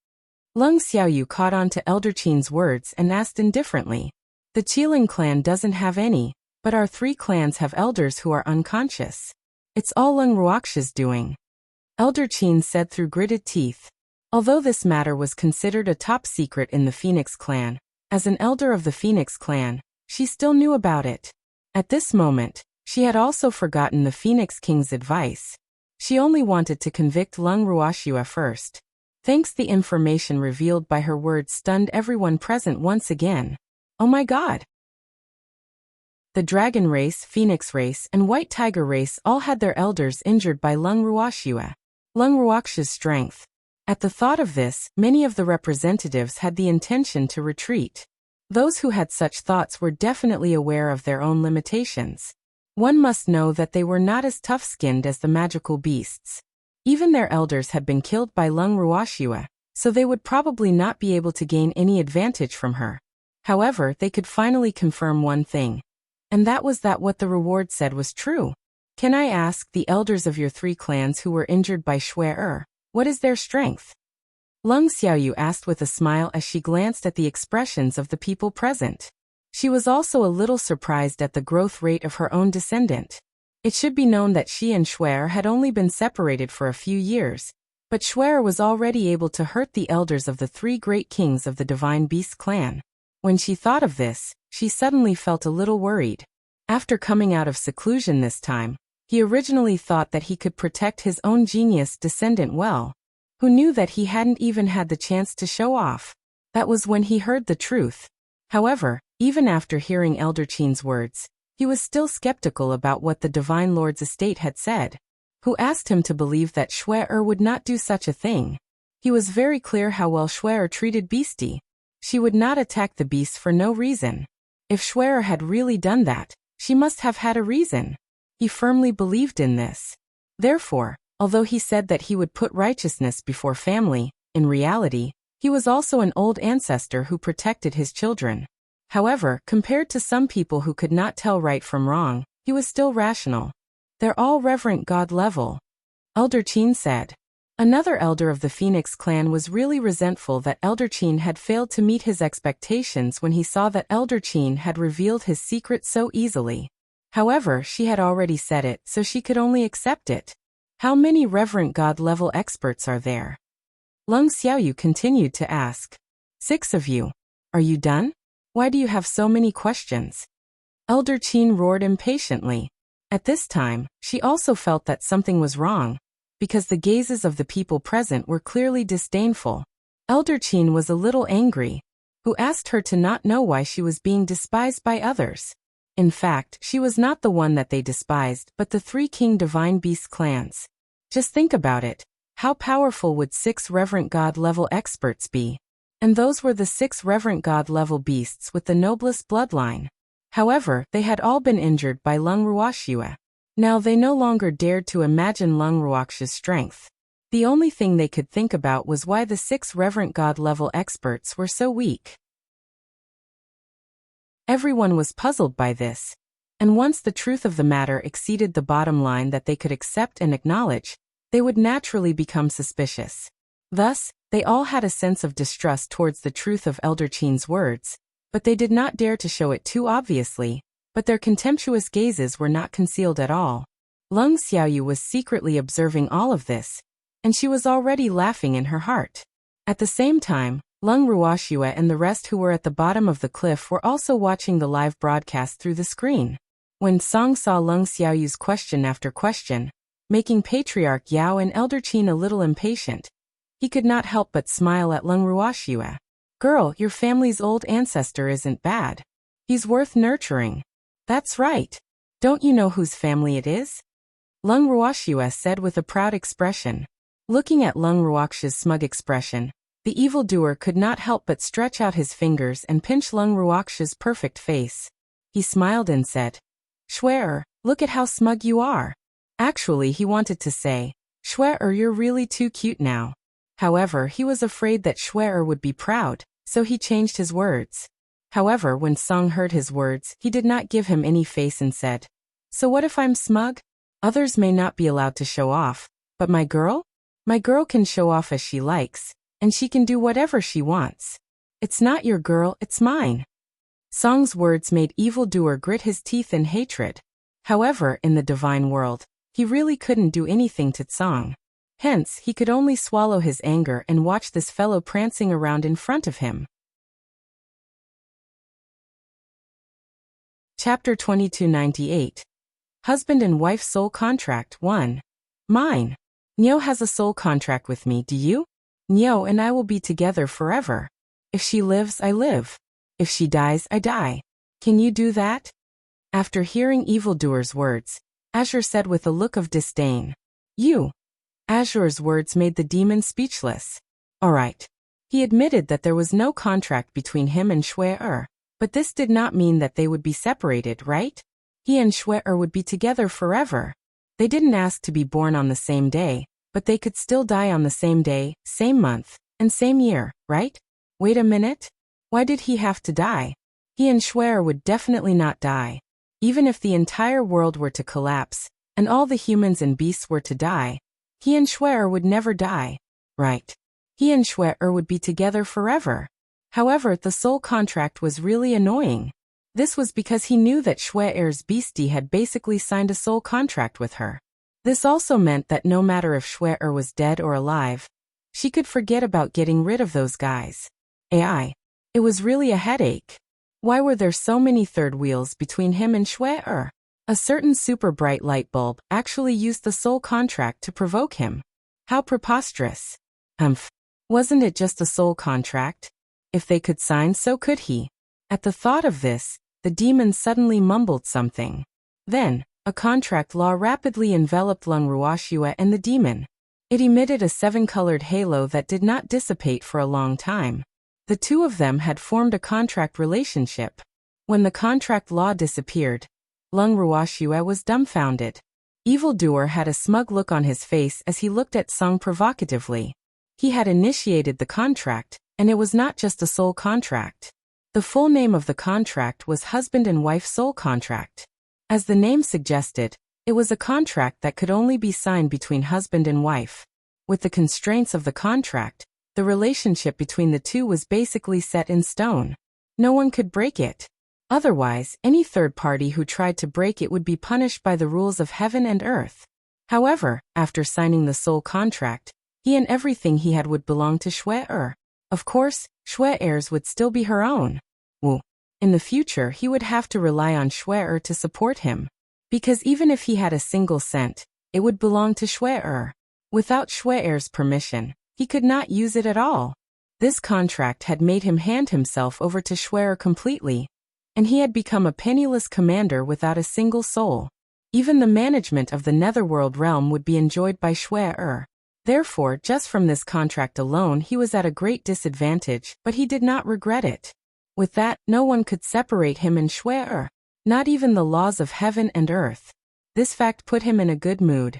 Leng Xiaoyu caught on to Elder Qin's words and asked indifferently. The Qilin clan doesn't have any, but our three clans have elders who are unconscious. It's all Leng Ruoxia's doing. Elder Qin said through gritted teeth. Although this matter was considered a top secret in the Phoenix clan, as an elder of the Phoenix clan, she still knew about it. At this moment, she had also forgotten the Phoenix King's advice. She only wanted to convict Leng Ruoxia first. Thanks, the information revealed by her words stunned everyone present once again. Oh my god! The dragon race, phoenix race, and white tiger race all had their elders injured by Leng Ruoxia. Leng Ruoxia's strength. At the thought of this, many of the representatives had the intention to retreat. Those who had such thoughts were definitely aware of their own limitations. One must know that they were not as tough-skinned as the magical beasts. Even their elders had been killed by Leng Ruoxia, so they would probably not be able to gain any advantage from her. However, they could finally confirm one thing. And that was that what the reward said was true. Can I ask the elders of your three clans who were injured by Shuai, what is their strength? Leng Xiaoyu asked with a smile as she glanced at the expressions of the people present. She was also a little surprised at the growth rate of her own descendant. It should be known that she and Shuai had only been separated for a few years, but Shuai was already able to hurt the elders of the three great kings of the Divine Beast clan. When she thought of this, she suddenly felt a little worried. After coming out of seclusion this time, he originally thought that he could protect his own genius descendant well. Who knew that he hadn't even had the chance to show off? That was when he heard the truth. However, even after hearing Elder Qin's words, he was still skeptical about what the Divine Lord's estate had said. Who asked him to believe that Shuai would not do such a thing? He was very clear how well Shuai treated Beastie. She would not attack the beast for no reason. If Shuai had really done that, she must have had a reason. He firmly believed in this. Therefore, although he said that he would put righteousness before family, in reality, he was also an old ancestor who protected his children. However, compared to some people who could not tell right from wrong, he was still rational. They're all reverent god level. Elder Qin said. Another elder of the Phoenix clan was really resentful that Elder Qin had failed to meet his expectations when he saw that Elder Qin had revealed his secret so easily. However, she had already said it, so she could only accept it. How many reverent god-level experts are there? Leng Xiaoyu continued to ask. 6 of you. Are you done? Why do you have so many questions? Elder Qin roared impatiently. At this time, she also felt that something was wrong, because the gazes of the people present were clearly disdainful. Elder Qin was a little angry. Who asked her to not know why she was being despised by others? In fact, she was not the one that they despised, but the 3 King Divine Beast clans. Just think about it. How powerful would 6 reverent god-level experts be? And those were the 6 reverent god-level beasts with the noblest bloodline. However, they had all been injured by Leng Ruoxia. Now they no longer dared to imagine Leng Ruoxia's strength. The only thing they could think about was why the 6 reverent god-level experts were so weak. Everyone was puzzled by this. And once the truth of the matter exceeded the bottom line that they could accept and acknowledge, they would naturally become suspicious. Thus, they all had a sense of distrust towards the truth of Elder Qin's words, but they did not dare to show it too obviously, but their contemptuous gazes were not concealed at all. Leng Xiaoyu was secretly observing all of this, and she was already laughing in her heart. At the same time, Leng Ruoxia and the rest who were at the bottom of the cliff were also watching the live broadcast through the screen. When Song saw Leng Xiaoyu's question after question, making Patriarch Yao and Elder Qin a little impatient, he could not help but smile at Leng Ruoxia. Girl, your family's old ancestor isn't bad. He's worth nurturing. That's right. Don't you know whose family it is? Leng Ruoxia said with a proud expression. Looking at Leng Ruoxia's smug expression, the evildoer could not help but stretch out his fingers and pinch Leng Ruoxia's perfect face. He smiled and said, Shuai, look at how smug you are. Actually, he wanted to say, Shuai, you're really too cute now. However, he was afraid that Shuai would be proud, so he changed his words. However, when Song heard his words, he did not give him any face and said, "So what if I'm smug? Others may not be allowed to show off, but my girl? My girl can show off as she likes, and she can do whatever she wants. It's not your girl, it's mine." Song's words made evildoer grit his teeth in hatred. However, in the divine world, he really couldn't do anything to Song. Hence, he could only swallow his anger and watch this fellow prancing around in front of him. Chapter 2298. Husband and Wife Soul Contract 1. Mine. Nyo has a soul contract with me, do you? Nyo and I will be together forever. If she lives, I live. If she dies, I die. Can you do that? After hearing evildoer's words, Azure said with a look of disdain. You. Azure's words made the demon speechless. All right. He admitted that there was no contract between him and Shui-Er, but this did not mean that they would be separated, right? He and Shui-Er would be together forever. They didn't ask to be born on the same day, but they could still die on the same day, same month, and same year, right? Wait a minute. Why did he have to die? He and Shui-Er would definitely not die. Even if the entire world were to collapse, and all the humans and beasts were to die, he and Shui-Er would never die. Right. He and Shui-Er would be together forever. However, the soul contract was really annoying. This was because he knew that Shui-Er's beastie had basically signed a soul contract with her. This also meant that no matter if Shui-Er was dead or alive, she could forget about getting rid of those guys. AI. It was really a headache. Why were there so many third wheels between him and Shui-Er? A certain super bright light bulb actually used the soul contract to provoke him. How preposterous. Wasn't it just a soul contract? If they could sign, so could he. At the thought of this, the demon suddenly mumbled something. Then, a contract law rapidly enveloped Lung Ruoxue and the demon. It emitted a 7-colored halo that did not dissipate for a long time. The two of them had formed a contract relationship. When the contract law disappeared, Lung Ruoxue was dumbfounded. Evildoer had a smug look on his face as he looked at Song provocatively. He had initiated the contract, and it was not just a soul contract. The full name of the contract was Husband and Wife Soul Contract. As the name suggested, it was a contract that could only be signed between husband and wife. With the constraints of the contract, the relationship between the two was basically set in stone. No one could break it. Otherwise, any third party who tried to break it would be punished by the rules of heaven and earth. However, after signing the soul contract, he and everything he had would belong to Shui-Er. Of course, Shui-Er's would still be her own. In the future, he would have to rely on Shui-Er to support him. Because even if he had a single cent, it would belong to Shui-Er. Without Shui-Er's permission, he could not use it at all. This contract had made him hand himself over to Shui-Er completely, and he had become a penniless commander without a single soul. Even the management of the Netherworld realm would be enjoyed by Shui-Er. Therefore, just from this contract alone he was at a great disadvantage, but he did not regret it. With that, no one could separate him and Shui-Er, not even the laws of heaven and earth. This fact put him in a good mood.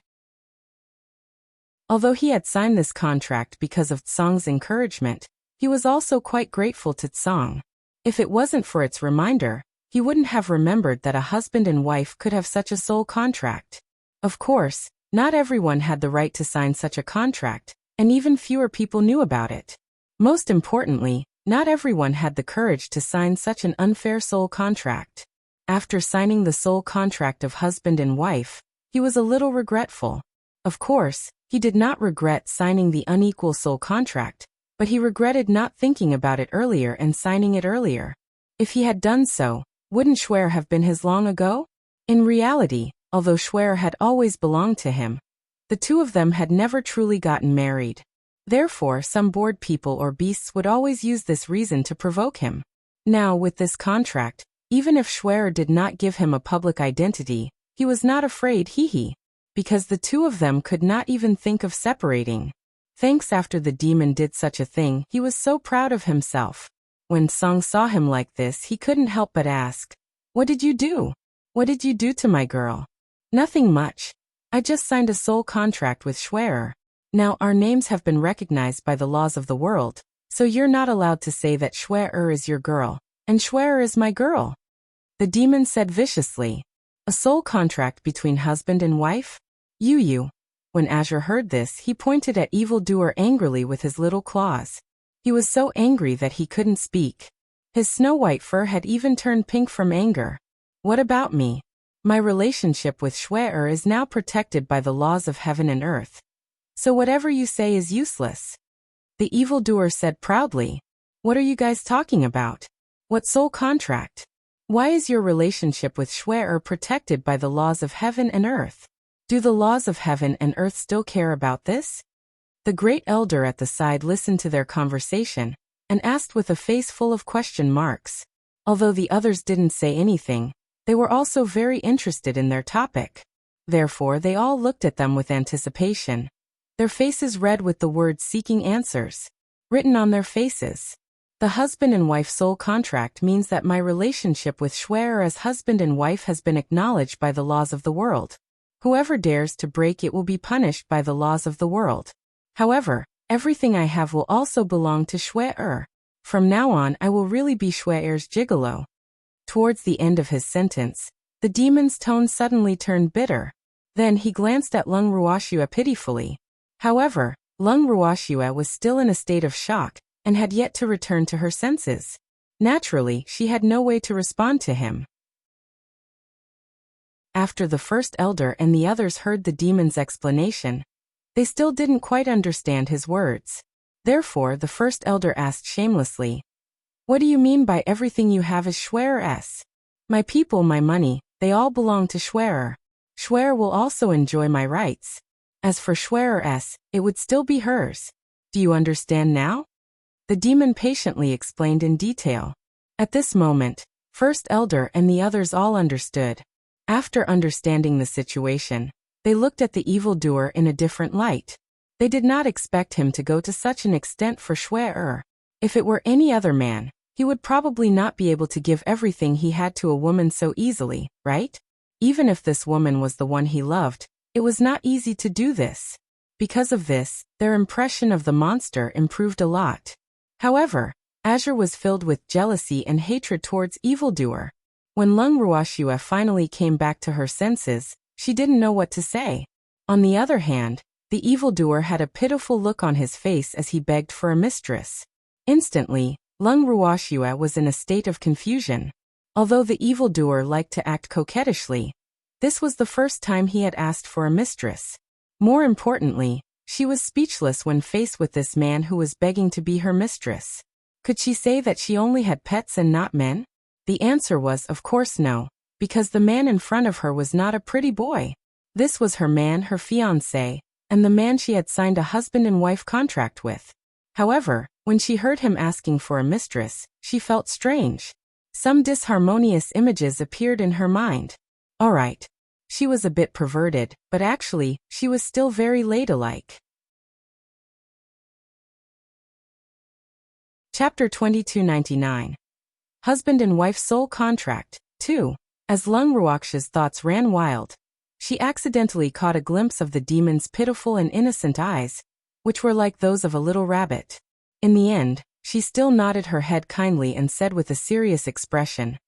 Although he had signed this contract because of Tsong's encouragement, he was also quite grateful to Tsong. If it wasn't for its reminder, he wouldn't have remembered that a husband and wife could have such a soul contract. Of course, not everyone had the right to sign such a contract, and even fewer people knew about it. Most importantly, not everyone had the courage to sign such an unfair soul contract. After signing the soul contract of husband and wife, he was a little regretful. Of course, he did not regret signing the unequal soul contract, but he regretted not thinking about it earlier and signing it earlier. If he had done so, wouldn't Shui-Er have been his long ago? In reality, although Shui-Er had always belonged to him, the two of them had never truly gotten married. Therefore, some bored people or beasts would always use this reason to provoke him. Now, with this contract, even if Shui-Er did not give him a public identity, he was not afraid, because the two of them could not even think of separating. Thanks after the demon did such a thing, he was so proud of himself. When Song saw him like this, he couldn't help but ask, "What did you do? What did you do to my girl?" "Nothing much. I just signed a soul contract with Shui-Er. Now our names have been recognized by the laws of the world, So you're not allowed to say that Shui is your girl, and Shui is my girl? The demon said viciously. A soul contract between husband and wife? You. When Azure heard this, he pointed at evildoer angrily with his little claws. He was so angry that he couldn't speak. His snow-white fur had even turned pink from anger. What about me? My relationship with Shui is now protected by the laws of heaven and earth. So whatever you say is useless. The evildoer said proudly. What are you guys talking about? What soul contract? Why is your relationship with Shui protected by the laws of heaven and earth? Do the laws of heaven and earth still care about this? The great elder at the side listened to their conversation and asked with a face full of question marks. Although the others didn't say anything, they were also very interested in their topic. Therefore, they all looked at them with anticipation. Their faces read with the words seeking answers written on their faces. The husband and wife soul contract means that my relationship with Shui as husband and wife has been acknowledged by the laws of the world. Whoever dares to break it will be punished by the laws of the world. However, everything I have will also belong to Shui. From now on, I will really be Shui's gigolo. Towards the end of his sentence, the demon's tone suddenly turned bitter. Then he glanced at Lung Ruoxue pitifully. However, Lung Ruoxue was still in a state of shock and had yet to return to her senses. Naturally, she had no way to respond to him. After the first elder and the others heard the demon's explanation, they still didn't quite understand his words. Therefore, the first elder asked shamelessly, "What do you mean by everything you have is Shui's? My people, my money, they all belong to Shui. Shui will also enjoy my rights. As for Shui's, it would still be hers. Do you understand now?" The demon patiently explained in detail. At this moment, first elder and the others all understood. After understanding the situation, they looked at the evildoer in a different light. They did not expect him to go to such an extent for Shui. If it were any other man, he would probably not be able to give everything he had to a woman so easily, right? Even if this woman was the one he loved, it was not easy to do this. Because of this, their impression of the monster improved a lot. However, Azure was filled with jealousy and hatred towards evildoer. When Lung Ruoxue finally came back to her senses, she didn't know what to say. On the other hand, the evildoer had a pitiful look on his face as he begged for a mistress. Instantly, Lung Ruoxue was in a state of confusion. Although the evildoer liked to act coquettishly, this was the first time he had asked for a mistress. More importantly, she was speechless when faced with this man who was begging to be her mistress. Could she say that she only had pets and not men? The answer was, of course no, because the man in front of her was not a pretty boy. This was her man, her fiancé, and the man she had signed a husband and wife contract with. However, when she heard him asking for a mistress, she felt strange. Some disharmonious images appeared in her mind. Alright. She was a bit perverted, but actually, she was still very ladylike. Chapter 2299. Husband and Wife Soul Contract, 2. As Lung Ruoxue's thoughts ran wild, she accidentally caught a glimpse of the demon's pitiful and innocent eyes, which were like those of a little rabbit. In the end, she still nodded her head kindly and said with a serious expression,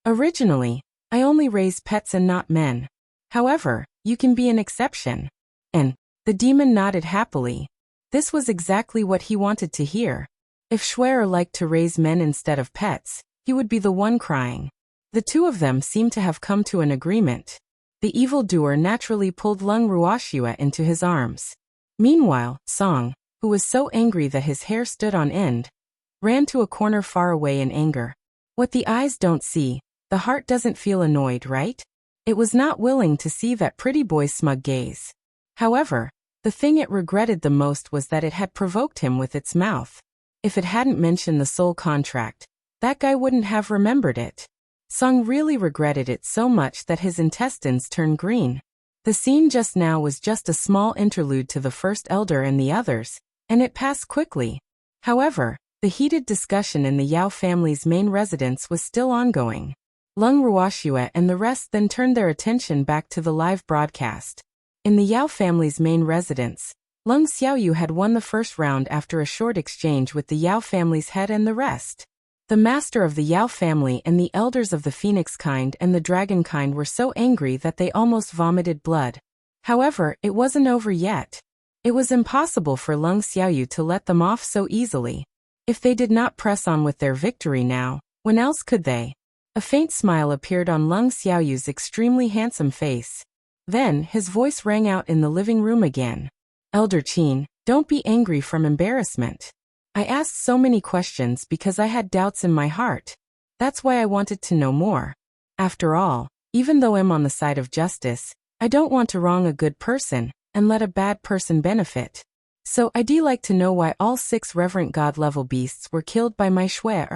"Originally, I only raise pets and not men. However, you can be an exception." And the demon nodded happily. This was exactly what he wanted to hear. If Shui liked to raise men instead of pets, he would be the one crying. The two of them seemed to have come to an agreement. The evildoer naturally pulled Lung Ruoxue into his arms. Meanwhile, Song, who was so angry that his hair stood on end, ran to a corner far away in anger. What the eyes don't see, the heart doesn't feel annoyed, right? It was not willing to see that pretty boy's smug gaze. However, the thing it regretted the most was that it had provoked him with its mouth. If it hadn't mentioned the soul contract, that guy wouldn't have remembered it. Sung really regretted it so much that his intestines turned green. The scene just now was just a small interlude to the first elder and the others, and it passed quickly. However, the heated discussion in the Yao family's main residence was still ongoing. Lung Ruoxue and the rest then turned their attention back to the live broadcast. In the Yao family's main residence, Lung Xiaoyu had won the first round after a short exchange with the Yao family's head and the rest. The master of the Yao family and the elders of the phoenix kind and the dragon kind were so angry that they almost vomited blood. However, it wasn't over yet. It was impossible for Lung Xiaoyu to let them off so easily. If they did not press on with their victory now, when else could they? A faint smile appeared on Lung Xiaoyu's extremely handsome face. Then, his voice rang out in the living room again. Elder Qin, don't be angry from embarrassment. I asked so many questions because I had doubts in my heart. That's why I wanted to know more. After all, even though I'm on the side of justice, I don't want to wrong a good person and let a bad person benefit. So I'd like to know why all 6 reverent god-level beasts were killed by my shui.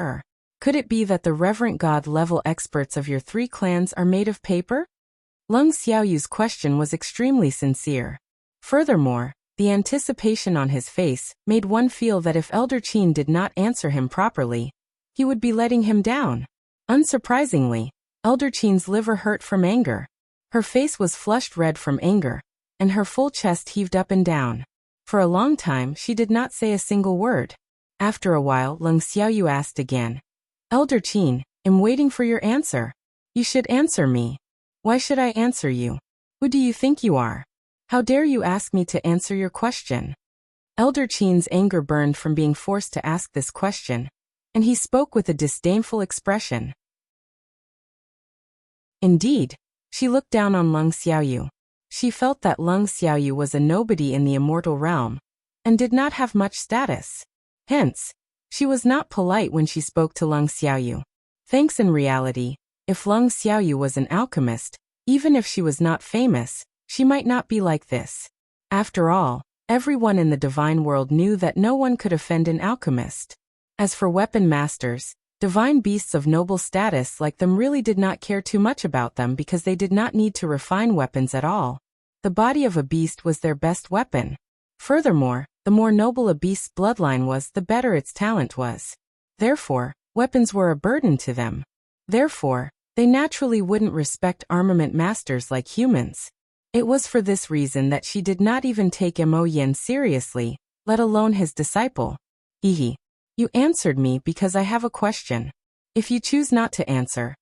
Could it be that the reverent god-level experts of your 3 clans are made of paper? Lung Xiaoyu's question was extremely sincere. Furthermore, the anticipation on his face made one feel that if Elder Qin did not answer him properly, he would be letting him down. Unsurprisingly, Elder Qin's liver hurt from anger. Her face was flushed red from anger, and her full chest heaved up and down. For a long time she did not say a single word. After a while Lung Xiaoyu asked again, Elder Qin, I'm waiting for your answer. You should answer me. Why should I answer you? Who do you think you are? How dare you ask me to answer your question? Elder Qin's anger burned from being forced to ask this question, and he spoke with a disdainful expression. Indeed, she looked down on Lung Xiaoyu. She felt that Lung Xiaoyu was a nobody in the immortal realm, and did not have much status. Hence, she was not polite when she spoke to Lung Xiaoyu. Thanks in reality, if Lung Xiaoyu was an alchemist, even if she was not famous, she might not be like this. After all, everyone in the divine world knew that no one could offend an alchemist. As for weapon masters, divine beasts of noble status like them really did not care too much about them because they did not need to refine weapons at all. The body of a beast was their best weapon. Furthermore, the more noble a beast's bloodline was, the better its talent was. Therefore, weapons were a burden to them. Therefore, they naturally wouldn't respect armament masters like humans. It was for this reason that she did not even take Mo Yin seriously, let alone his disciple. Hehe. You answered me because I have a question. If you choose not to answer,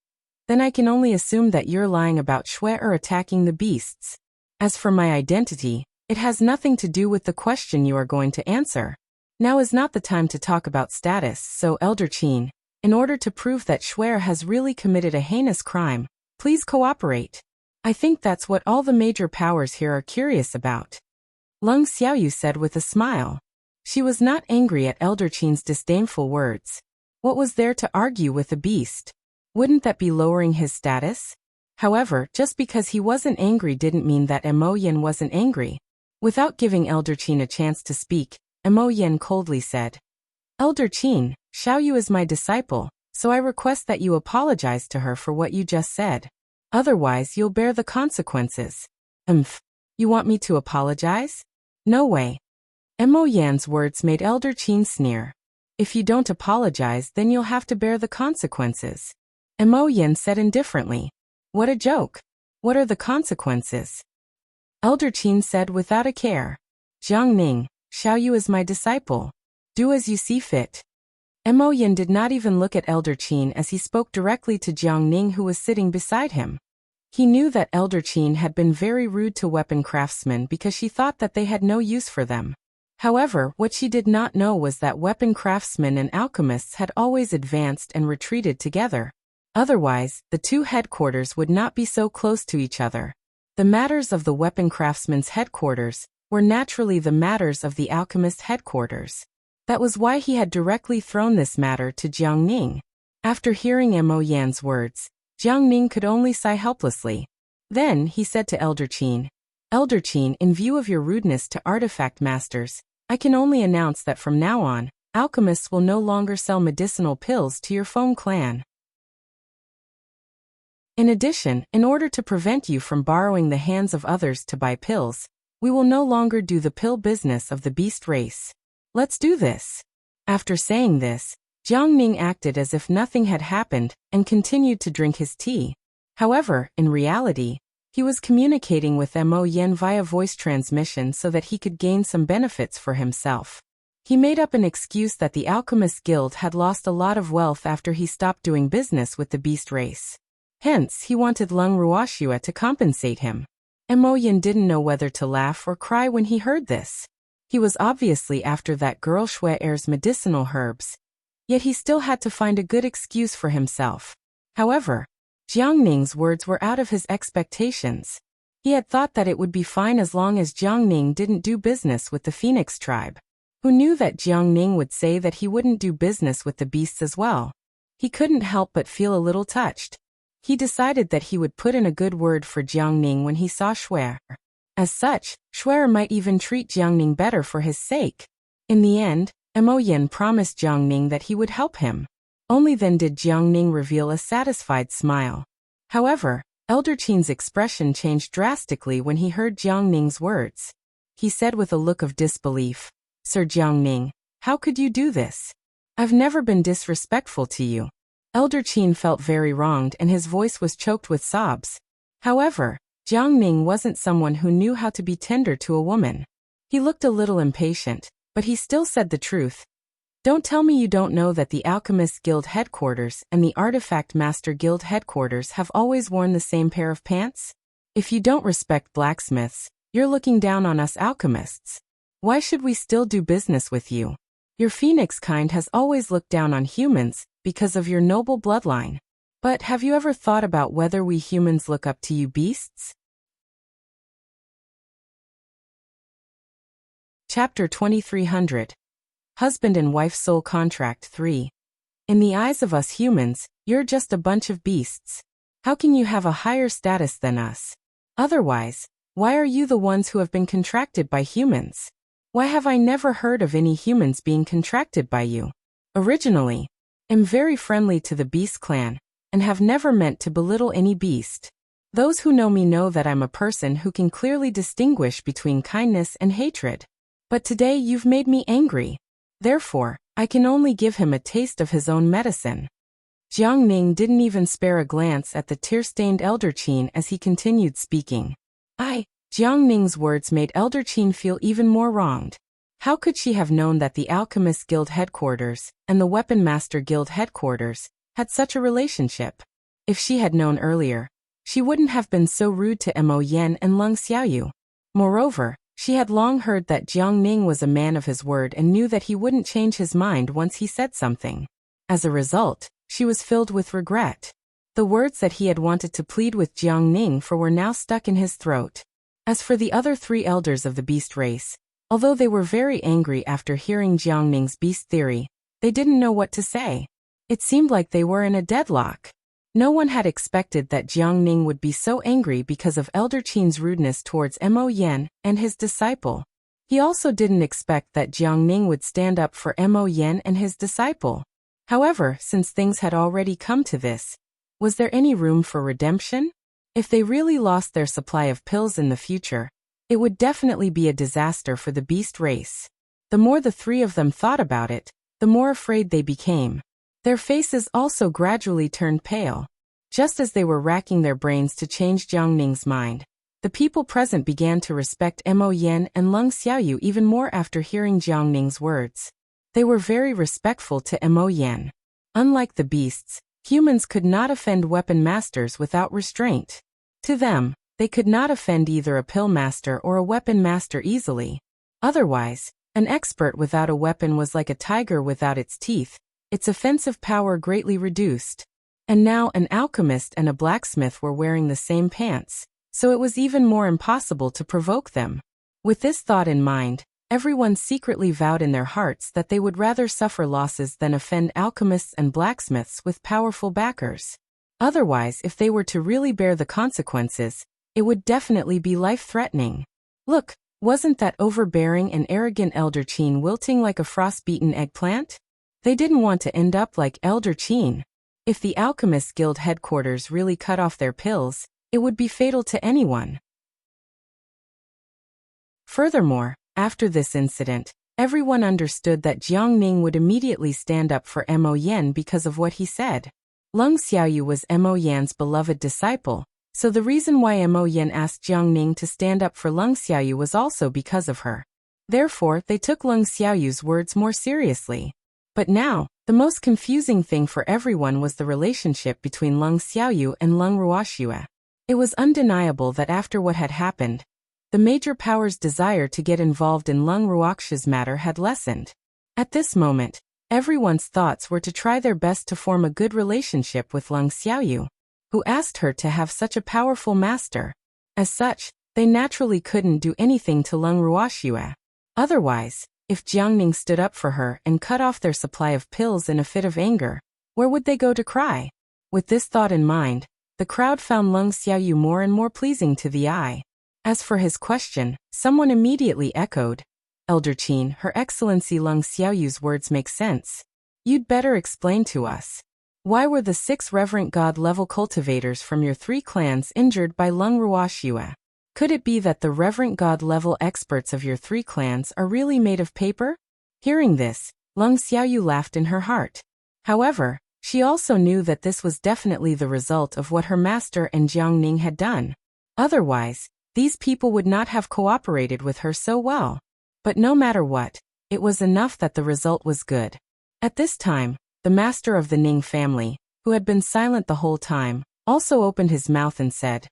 then I can only assume that you're lying about Shui or attacking the beasts. As for my identity, it has nothing to do with the question you are going to answer. Now is not the time to talk about status, so Elder Qin, in order to prove that Shui has really committed a heinous crime, please cooperate. I think that's what all the major powers here are curious about. Lung Xiaoyu said with a smile. She was not angry at Elder Qin's disdainful words. What was there to argue with the beast? Wouldn't that be lowering his status? However, just because he wasn't angry didn't mean that Mo Yin wasn't angry. Without giving Elder Qin a chance to speak, Mo Yin coldly said, Elder Qin, Xiaoyu is my disciple, so I request that you apologize to her for what you just said. Otherwise you'll bear the consequences. You want me to apologize? No way. Mo Yan's words made Elder Qin sneer. If you don't apologize, then you'll have to bear the consequences. Mo Yan said indifferently. What a joke. What are the consequences? Elder Qin said without a care. Jiang Ning, Xiaoyu is my disciple. Do as you see fit. Mo Yan did not even look at Elder Qin as he spoke directly to Jiang Ning, who was sitting beside him. He knew that Elder Qin had been very rude to weapon craftsmen because she thought that they had no use for them. However, what she did not know was that weapon craftsmen and alchemists had always advanced and retreated together. Otherwise, the two headquarters would not be so close to each other. The matters of the weapon craftsman's headquarters were naturally the matters of the alchemist's headquarters. That was why he had directly thrown this matter to Jiang Ning. After hearing Mo Yan's words, Jiang Ning could only sigh helplessly. Then he said to Elder Qin, Elder Qin, in view of your rudeness to artifact masters, I can only announce that from now on, alchemists will no longer sell medicinal pills to your Feng clan. In addition, in order to prevent you from borrowing the hands of others to buy pills, we will no longer do the pill business of the beast race. Let's do this. After saying this, Jiang Ning acted as if nothing had happened and continued to drink his tea. However, in reality, He was communicating with Mo Yen via voice transmission so that he could gain some benefits for himself. He made up an excuse that the Alchemist Guild had lost a lot of wealth after he stopped doing business with the beast race. Hence, he wanted Lung Ruoxua to compensate him. Mo Yen didn't know whether to laugh or cry when he heard this. He was obviously after that girl Shui Er's medicinal herbs, yet he still had to find a good excuse for himself. However, Jiang Ning's words were out of his expectations. He had thought that it would be fine as long as Jiang Ning didn't do business with the Phoenix tribe. Who knew that Jiang Ning would say that he wouldn't do business with the beasts as well? He couldn't help but feel a little touched. He decided that he would put in a good word for Jiang Ning when he saw Shui. As such, Shui might even treat Jiang Ning better for his sake. In the end, Mo Yen promised Jiang Ning that he would help him. Only then did Jiang Ning reveal a satisfied smile. However, Elder Qin's expression changed drastically when he heard Jiang Ning's words. He said with a look of disbelief, "Sir Jiang Ning, how could you do this? I've never been disrespectful to you." Elder Qin felt very wronged and his voice was choked with sobs. However, Jiang Ning wasn't someone who knew how to be tender to a woman. He looked a little impatient, but he still said the truth. "Don't tell me you don't know that the Alchemist Guild headquarters and the Artifact Master Guild headquarters have always worn the same pair of pants? If you don't respect blacksmiths, you're looking down on us alchemists. Why should we still do business with you? Your phoenix kind has always looked down on humans because of your noble bloodline. But have you ever thought about whether we humans look up to you beasts?" Chapter 2300. Husband and Wife Soul Contract 3. In the eyes of us humans, you're just a bunch of beasts. How can you have a higher status than us? Otherwise, why are you the ones who have been contracted by humans? Why have I never heard of any humans being contracted by you? Originally, I'm very friendly to the Beast clan, and have never meant to belittle any beast. Those who know me know that I'm a person who can clearly distinguish between kindness and hatred. But today you've made me angry. Therefore, I can only give him a taste of his own medicine. Jiang Ning didn't even spare a glance at the tear-stained Elder Qin as he continued speaking. Jiang Ning's words made Elder Qin feel even more wronged. How could she have known that the Alchemist Guild headquarters and the Weapon Master Guild headquarters had such a relationship? If she had known earlier, she wouldn't have been so rude to Mo Yen and Lung Xiaoyu. Moreover, she had long heard that Jiang Ning was a man of his word and knew that he wouldn't change his mind once he said something. As a result, she was filled with regret. The words that he had wanted to plead with Jiang Ning for were now stuck in his throat. As for the other three elders of the beast race, although they were very angry after hearing Jiang Ning's beast theory, they didn't know what to say. It seemed like they were in a deadlock. No one had expected that Jiang Ning would be so angry because of Elder Qin's rudeness towards Mo Yen and his disciple. He also didn't expect that Jiang Ning would stand up for Mo Yen and his disciple. However, since things had already come to this, was there any room for redemption? If they really lost their supply of pills in the future, it would definitely be a disaster for the beast race. The more the three of them thought about it, the more afraid they became. Their faces also gradually turned pale. Just as they were racking their brains to change Jiang Ning's mind, the people present began to respect Mo Yen and Lung Xiaoyu even more after hearing Jiang Ning's words. They were very respectful to Mo Yen. Unlike the beasts, humans could not offend weapon masters without restraint. To them, they could not offend either a pill master or a weapon master easily. Otherwise, an expert without a weapon was like a tiger without its teeth, its offensive power greatly reduced. And now an alchemist and a blacksmith were wearing the same pants, so it was even more impossible to provoke them. With this thought in mind, everyone secretly vowed in their hearts that they would rather suffer losses than offend alchemists and blacksmiths with powerful backers. Otherwise, if they were to really bear the consequences, it would definitely be life-threatening. Look, wasn't that overbearing and arrogant Elder Qin wilting like a frost-beaten eggplant? They didn't want to end up like Elder Qin. If the Alchemist Guild headquarters really cut off their pills, it would be fatal to anyone. Furthermore, after this incident, everyone understood that Jiang Ning would immediately stand up for Mo Yen because of what he said. Lung Xiaoyu was Mo Yan's beloved disciple, So the reason why Mo Yin asked Jiang Ning to stand up for Leng Xiaoyu was also because of her. Therefore, they took Leng Xiaoyu's words more seriously. But now, the most confusing thing for everyone was the relationship between Leng Xiaoyu and Leng Ruoxue. It was undeniable that after what had happened, the major power's desire to get involved in Leng Ruoxue's matter had lessened. At this moment, everyone's thoughts were to try their best to form a good relationship with Leng Xiaoyu, who asked her to have such a powerful master. As such, they naturally couldn't do anything to Leng Ruoxue. Otherwise, if Jiang Ning stood up for her and cut off their supply of pills in a fit of anger, where would they go to cry? With this thought in mind, the crowd found Leng Xiaoyu more and more pleasing to the eye. As for his question, someone immediately echoed, Elder Qin, Her Excellency Leng Xiaoyu's words make sense. You'd better explain to us. Why were the 6 reverent god-level cultivators from your 3 clans injured by Leng Ruoxue? Could it be that the reverent god-level experts of your 3 clans are really made of paper? Hearing this, Leng Xiaoyu laughed in her heart. However, she also knew that this was definitely the result of what her master and Jiang Ning had done. Otherwise, these people would not have cooperated with her so well. But no matter what, it was enough that the result was good. At this time, the master of the Ning family, who had been silent the whole time, also opened his mouth and said,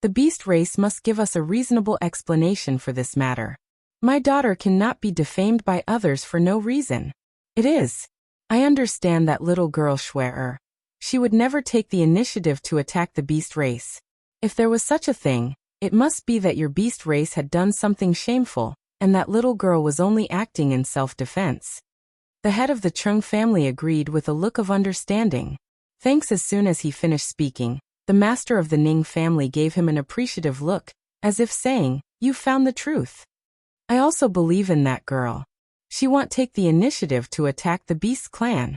The beast race must give us a reasonable explanation for this matter. My daughter cannot be defamed by others for no reason. It is. I understand that little girl Shui. She would never take the initiative to attack the beast race. If there was such a thing, it must be that your beast race had done something shameful, and that little girl was only acting in self-defense. The head of the Chung family agreed with a look of understanding. Thanks. As soon as he finished speaking, the master of the Ning family gave him an appreciative look, as if saying, You found the truth. I also believe in that girl. She won't take the initiative to attack the Beast clan.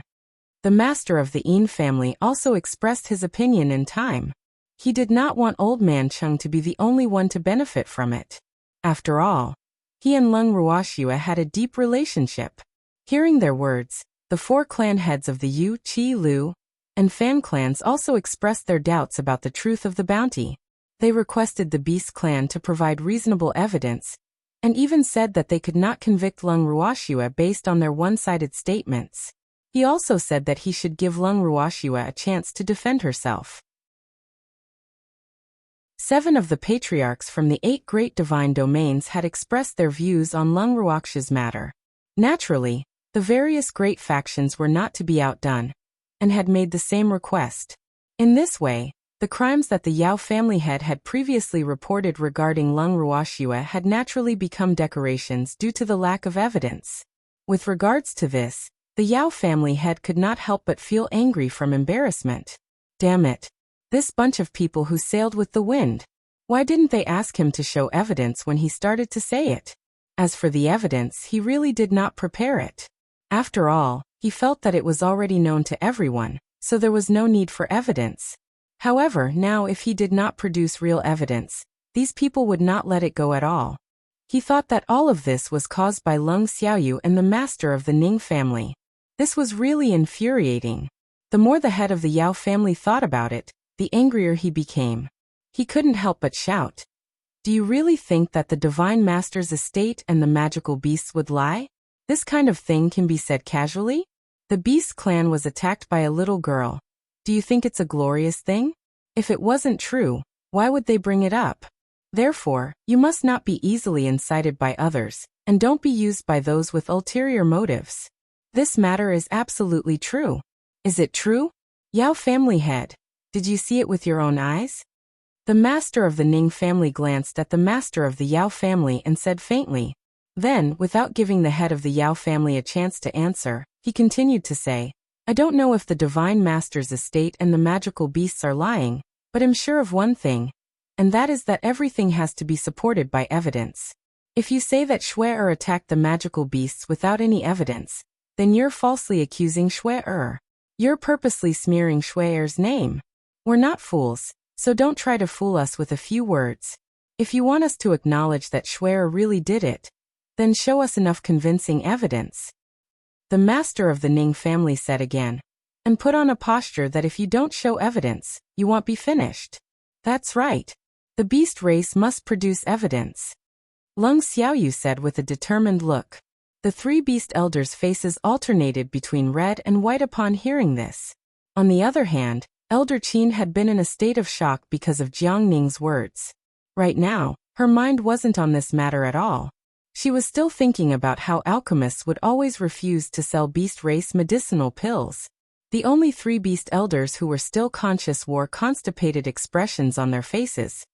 The master of the Yin family also expressed his opinion in time. He did not want Old Man Chung to be the only one to benefit from it. After all, he and Leng Ruoxue had a deep relationship. Hearing their words, the 4 clan heads of the Yu, Qi, Lu, and Fan clans also expressed their doubts about the truth of the bounty. They requested the Beast clan to provide reasonable evidence, and even said that they could not convict Leng Ruoxue based on their one-sided statements. He also said that he should give Leng Ruoxue a chance to defend herself. 7 of the patriarchs from the 8 great divine domains had expressed their views on Leng Ruoxue's matter. Naturally, the various great factions were not to be outdone, and had made the same request. In this way, the crimes that the Yao family head had previously reported regarding Leng Ruoxue had naturally become decorations due to the lack of evidence. With regards to this, the Yao family head could not help but feel angry from embarrassment. Damn it. This bunch of people who sailed with the wind. Why didn't they ask him to show evidence when he started to say it? As for the evidence, he really did not prepare it. After all, he felt that it was already known to everyone, so there was no need for evidence. However, now if he did not produce real evidence, these people would not let it go at all. He thought that all of this was caused by Leng Xiaoyu and the master of the Ning family. This was really infuriating. The more the head of the Yao family thought about it, the angrier he became. He couldn't help but shout. Do you really think that the Divine Master's estate and the magical beasts would lie? This kind of thing can be said casually? The Beast clan was attacked by a little girl. Do you think it's a glorious thing? If it wasn't true, why would they bring it up? Therefore, you must not be easily incited by others, and don't be used by those with ulterior motives. This matter is absolutely true. Is it true? Yao family head, did you see it with your own eyes? The master of the Ning family glanced at the master of the Yao family and said faintly. Then, without giving the head of the Yao family a chance to answer, he continued to say, I don't know if the Divine Master's estate and the magical beasts are lying, but I'm sure of one thing, and that is that everything has to be supported by evidence. If you say that Shui attacked the magical beasts without any evidence, then you're falsely accusing Shui. You're purposely smearing Shui's name. We're not fools, so don't try to fool us with a few words. If you want us to acknowledge that Shui really did it, then show us enough convincing evidence. The master of the Ning family said again, and put on a posture that if you don't show evidence, you won't be finished. That's right. The beast race must produce evidence. Lung Xiaoyu said with a determined look. The three beast elders' faces alternated between red and white upon hearing this. On the other hand, Elder Qin had been in a state of shock because of Jiang Ning's words. Right now, her mind wasn't on this matter at all. She was still thinking about how alchemists would always refuse to sell beast race medicinal pills. The only three beast elders who were still conscious wore constipated expressions on their faces,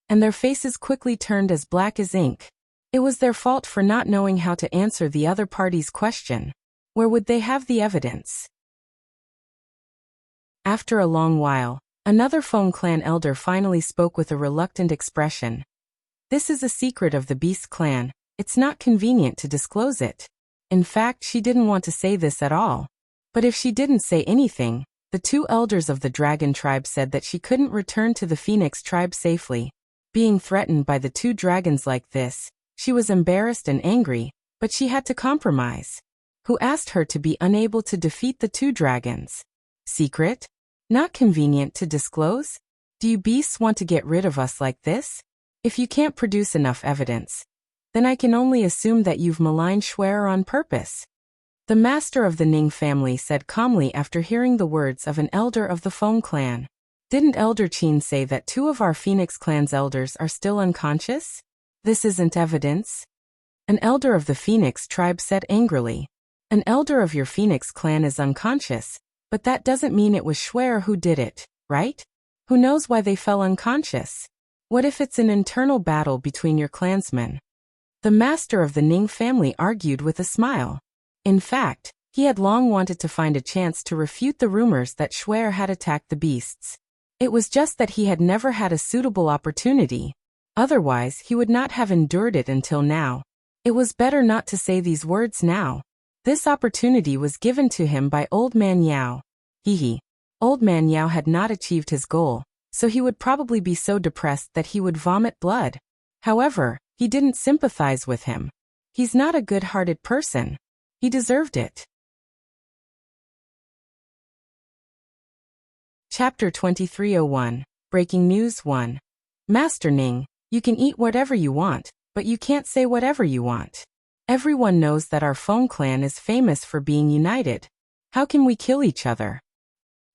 and their faces quickly turned as black as ink. It was their fault for not knowing how to answer the other party's question. Where would they have the evidence? After a long while, another Feng clan elder finally spoke with a reluctant expression. This is a secret of the Beast clan. It's not convenient to disclose it. In fact, she didn't want to say this at all. But if she didn't say anything, the two elders of the dragon tribe said that she couldn't return to the Phoenix tribe safely. Being threatened by the two dragons like this, she was embarrassed and angry, but she had to compromise. Who asked her to be unable to defeat the two dragons? Secret? Not convenient to disclose? Do you beasts want to get rid of us like this? If you can't produce enough evidence, then I can only assume that you've maligned Schwer on purpose. The master of the Ning family said calmly after hearing the words of an elder of the Feng clan. Didn't Elder Qin say that two of our Phoenix clan's elders are still unconscious? This isn't evidence. An elder of the Phoenix tribe said angrily. An elder of your Phoenix clan is unconscious, but that doesn't mean it was Schwer who did it, right? Who knows why they fell unconscious? What if it's an internal battle between your clansmen? The master of the Ning family argued with a smile. In fact, he had long wanted to find a chance to refute the rumors that Schwer had attacked the beasts. It was just that he had never had a suitable opportunity. Otherwise, he would not have endured it until now. It was better not to say these words now. This opportunity was given to him by Old Man Yao. Old Man Yao had not achieved his goal, so he would probably be so depressed that he would vomit blood. However, he didn't sympathize with him. He's not a good-hearted person. He deserved it. Chapter 2301. Breaking News 1. Master Ning, you can eat whatever you want, but you can't say whatever you want. Everyone knows that our Feng clan is famous for being united. How can we kill each other?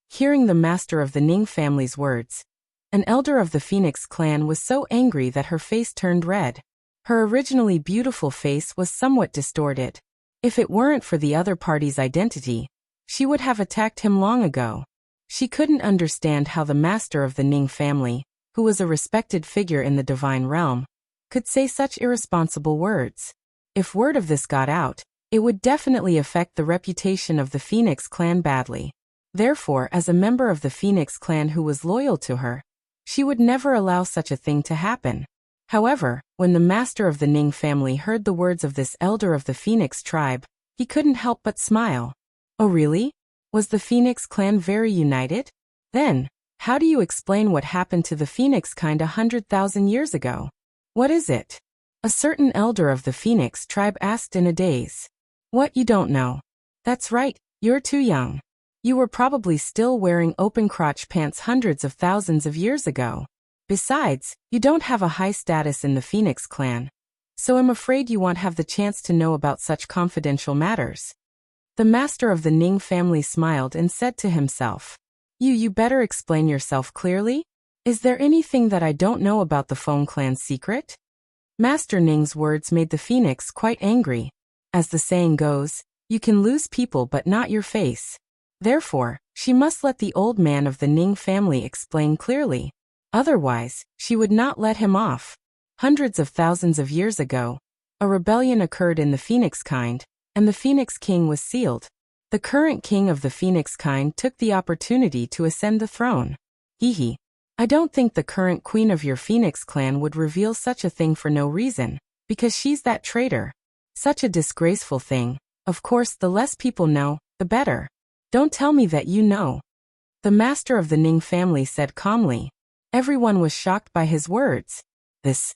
Hearing the master of the Ning family's words, an elder of the Phoenix clan was so angry that her face turned red. Her originally beautiful face was somewhat distorted. If it weren't for the other party's identity, she would have attacked him long ago. She couldn't understand how the master of the Ning family, who was a respected figure in the divine realm, could say such irresponsible words. If word of this got out, it would definitely affect the reputation of the Phoenix clan badly. Therefore, as a member of the Phoenix clan who was loyal to her, she would never allow such a thing to happen. However, when the master of the Ning family heard the words of this elder of the Phoenix tribe, he couldn't help but smile. Oh really? Was the Phoenix clan very united? Then, how do you explain what happened to the Phoenix kind 100,000 years ago? What is it? A certain elder of the Phoenix tribe asked in a daze. What, you don't know? That's right, you're too young. You were probably still wearing open-crotch pants hundreds of thousands of years ago. Besides, you don't have a high status in the Phoenix clan, so I'm afraid you won't have the chance to know about such confidential matters. The master of the Ning family smiled and said to himself, You better explain yourself clearly? Is there anything that I don't know about the Feng clan's secret? Master Ning's words made the Phoenix quite angry. As the saying goes, you can lose people but not your face. Therefore, she must let the old man of the Ning family explain clearly. Otherwise, she would not let him off. Hundreds of thousands of years ago, a rebellion occurred in the Phoenix kind, and the Phoenix king was sealed. The current king of the Phoenix kind took the opportunity to ascend the throne. I don't think the current queen of your Phoenix clan would reveal such a thing for no reason, because she's that traitor. Such a disgraceful thing. Of course, the less people know, the better. Don't tell me that you know. The master of the Ning family said calmly. Everyone was shocked by his words. This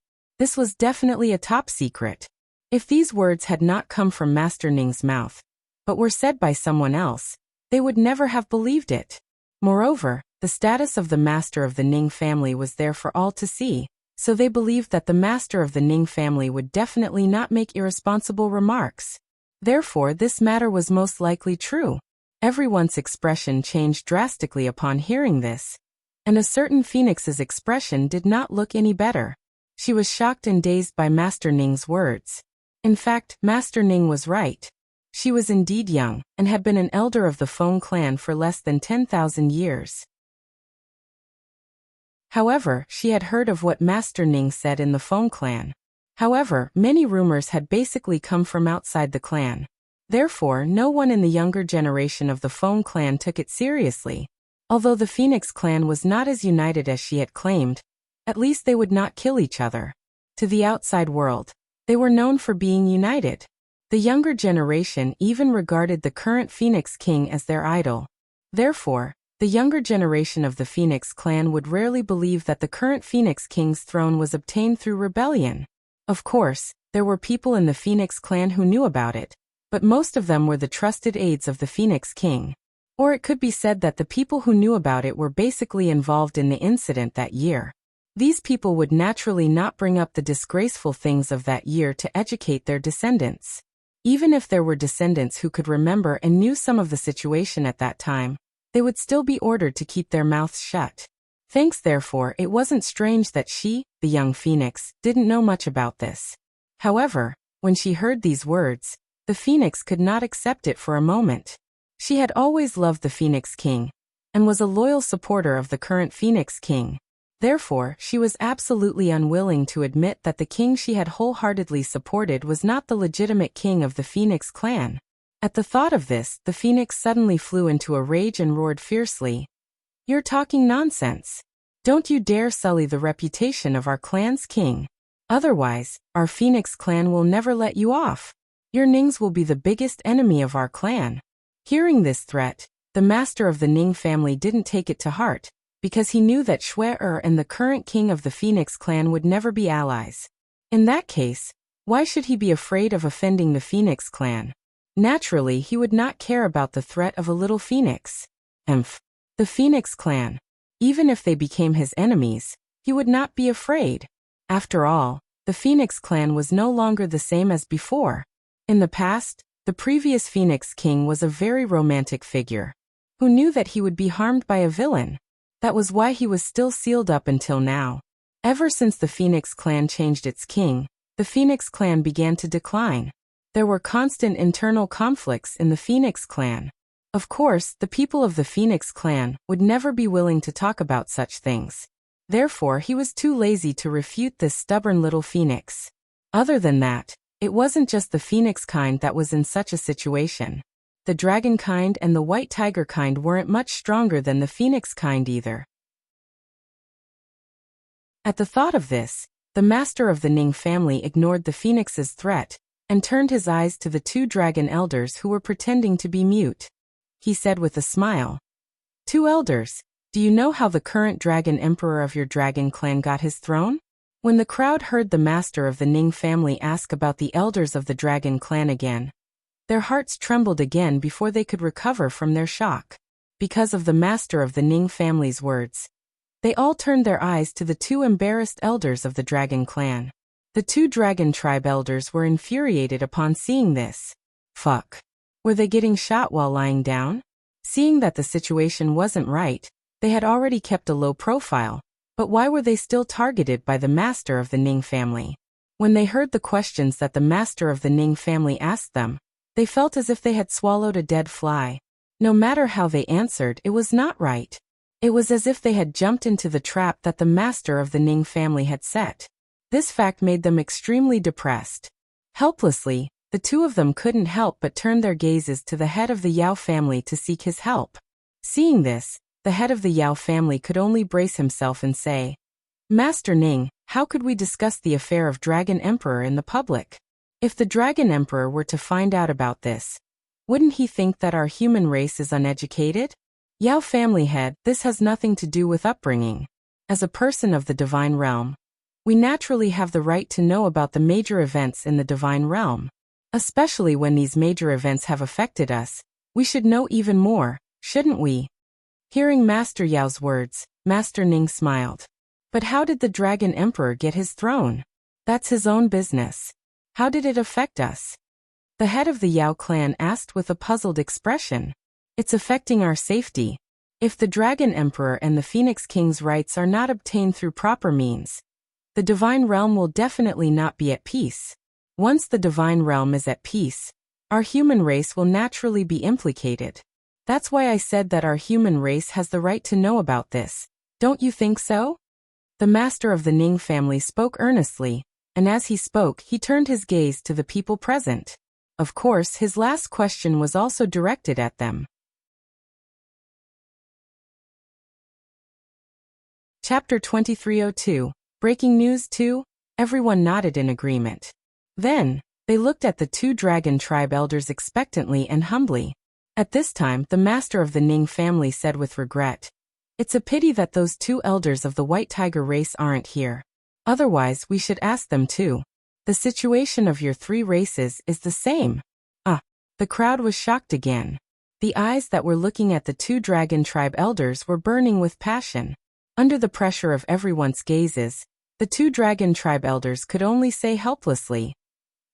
was definitely a top secret. If these words had not come from Master Ning's mouth, but were said by someone else, they would never have believed it. Moreover, The status of the master of the Ning family was there for all to see, so they believed that the master of the Ning family would definitely not make irresponsible remarks. Therefore, this matter was most likely true. Everyone's expression changed drastically upon hearing this, and a certain phoenix's expression did not look any better. She was shocked and dazed by Master Ning's words. In fact, Master Ning was right. She was indeed young, and had been an elder of the Feng clan for less than 10,000 years. However, she had heard of what Master Ning said in the Feng clan. However, many rumors had basically come from outside the clan. Therefore, no one in the younger generation of the Feng clan took it seriously. Although the Phoenix clan was not as united as she had claimed, at least they would not kill each other. To the outside world, they were known for being united. The younger generation even regarded the current Phoenix king as their idol. Therefore, the younger generation of the Phoenix clan would rarely believe that the current Phoenix king's throne was obtained through rebellion. Of course, there were people in the Phoenix clan who knew about it, but most of them were the trusted aides of the Phoenix king. Or it could be said that the people who knew about it were basically involved in the incident that year. These people would naturally not bring up the disgraceful things of that year to educate their descendants. Even if there were descendants who could remember and knew some of the situation at that time, they would still be ordered to keep their mouths shut. Therefore, it wasn't strange that she, the young Phoenix, didn't know much about this. However, when she heard these words, the Phoenix could not accept it for a moment. She had always loved the Phoenix king, and was a loyal supporter of the current Phoenix king. Therefore, she was absolutely unwilling to admit that the king she had wholeheartedly supported was not the legitimate king of the Phoenix clan. At the thought of this, the Phoenix suddenly flew into a rage and roared fiercely. "You're talking nonsense. Don't you dare sully the reputation of our clan's king. Otherwise, our Phoenix clan will never let you off. Your Nings will be the biggest enemy of our clan." Hearing this threat, the master of the Ning family didn't take it to heart, because he knew that Shui and the current king of the Phoenix clan would never be allies. In that case, why should he be afraid of offending the Phoenix clan? Naturally, he would not care about the threat of a little phoenix. The Phoenix clan. Even if they became his enemies, he would not be afraid. After all, the Phoenix clan was no longer the same as before. In the past, the previous Phoenix king was a very romantic figure, who knew that he would be harmed by a villain. That was why he was still sealed up until now. Ever since the Phoenix clan changed its king, the Phoenix clan began to decline. There were constant internal conflicts in the Phoenix clan. Of course, the people of the Phoenix clan would never be willing to talk about such things. Therefore, he was too lazy to refute this stubborn little phoenix. Other than that, it wasn't just the phoenix kind that was in such a situation. The dragon kind and the white tiger kind weren't much stronger than the phoenix kind either. At the thought of this, the master of the Ning family ignored the phoenix's threat, and turned his eyes to the two dragon elders who were pretending to be mute. He said with a smile, "Two elders, do you know how the current dragon emperor of your dragon clan got his throne?" When the crowd heard the master of the Ning family ask about the elders of the dragon clan again, their hearts trembled again before they could recover from their shock. Because of the master of the Ning family's words, they all turned their eyes to the two embarrassed elders of the dragon clan. The two dragon tribe elders were infuriated upon seeing this. Fuck. Were they getting shot while lying down? Seeing that the situation wasn't right, they had already kept a low profile, but why were they still targeted by the master of the Ning family? When they heard the questions that the master of the Ning family asked them, they felt as if they had swallowed a dead fly. No matter how they answered, it was not right. It was as if they had jumped into the trap that the master of the Ning family had set. This fact made them extremely depressed. Helplessly, the two of them couldn't help but turn their gazes to the head of the Yao family to seek his help. Seeing this, the head of the Yao family could only brace himself and say, "Master Ning, how could we discuss the affair of Dragon Emperor in the public? If the Dragon Emperor were to find out about this, wouldn't he think that our human race is uneducated?" Yao family head, this has nothing to do with upbringing. As a person of the divine realm, we naturally have the right to know about the major events in the divine realm. Especially when these major events have affected us, we should know even more, shouldn't we? Hearing Master Yao's words, Master Ning smiled. But how did the Dragon Emperor get his throne? That's his own business. How did it affect us? The head of the Yao clan asked with a puzzled expression. It's affecting our safety. If the Dragon Emperor and the Phoenix King's rights are not obtained through proper means, the Divine Realm will definitely not be at peace. Once the Divine Realm is at peace, our human race will naturally be implicated. That's why I said that our human race has the right to know about this. Don't you think so? The master of the Ning family spoke earnestly, and as he spoke, he turned his gaze to the people present. Of course, his last question was also directed at them. Chapter 2302. Breaking News 2. Everyone nodded in agreement. Then, they looked at the two dragon tribe elders expectantly and humbly. At this time, the master of the Ning family said with regret, "It's a pity that those two elders of the White Tiger race aren't here. Otherwise, we should ask them too. The situation of your three races is the same." The crowd was shocked again. The eyes that were looking at the two dragon tribe elders were burning with passion. Under the pressure of everyone's gazes, the two dragon tribe elders could only say helplessly,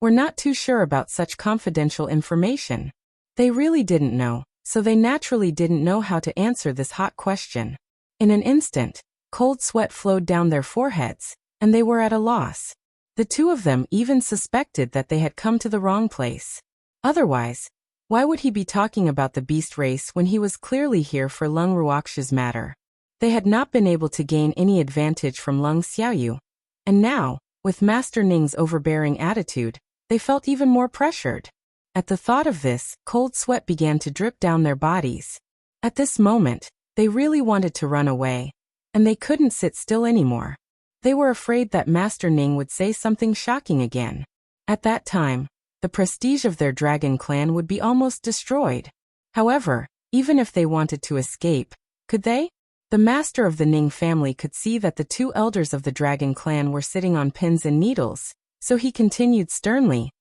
"We're not too sure about such confidential information." They really didn't know, so they naturally didn't know how to answer this hot question. In an instant, cold sweat flowed down their foreheads, and they were at a loss. The two of them even suspected that they had come to the wrong place. Otherwise, why would he be talking about the beast race when he was clearly here for Lung Ruoxia's matter? They had not been able to gain any advantage from Lung Xiaoyu. And now, with Master Ning's overbearing attitude, they felt even more pressured. At the thought of this, cold sweat began to drip down their bodies. At this moment, they really wanted to run away, and they couldn't sit still anymore. They were afraid that Master Ning would say something shocking again. At that time, the prestige of their dragon clan would be almost destroyed. However, even if they wanted to escape, could they? The master of the Ning family could see that the two elders of the dragon clan were sitting on pins and needles, so he continued sternly,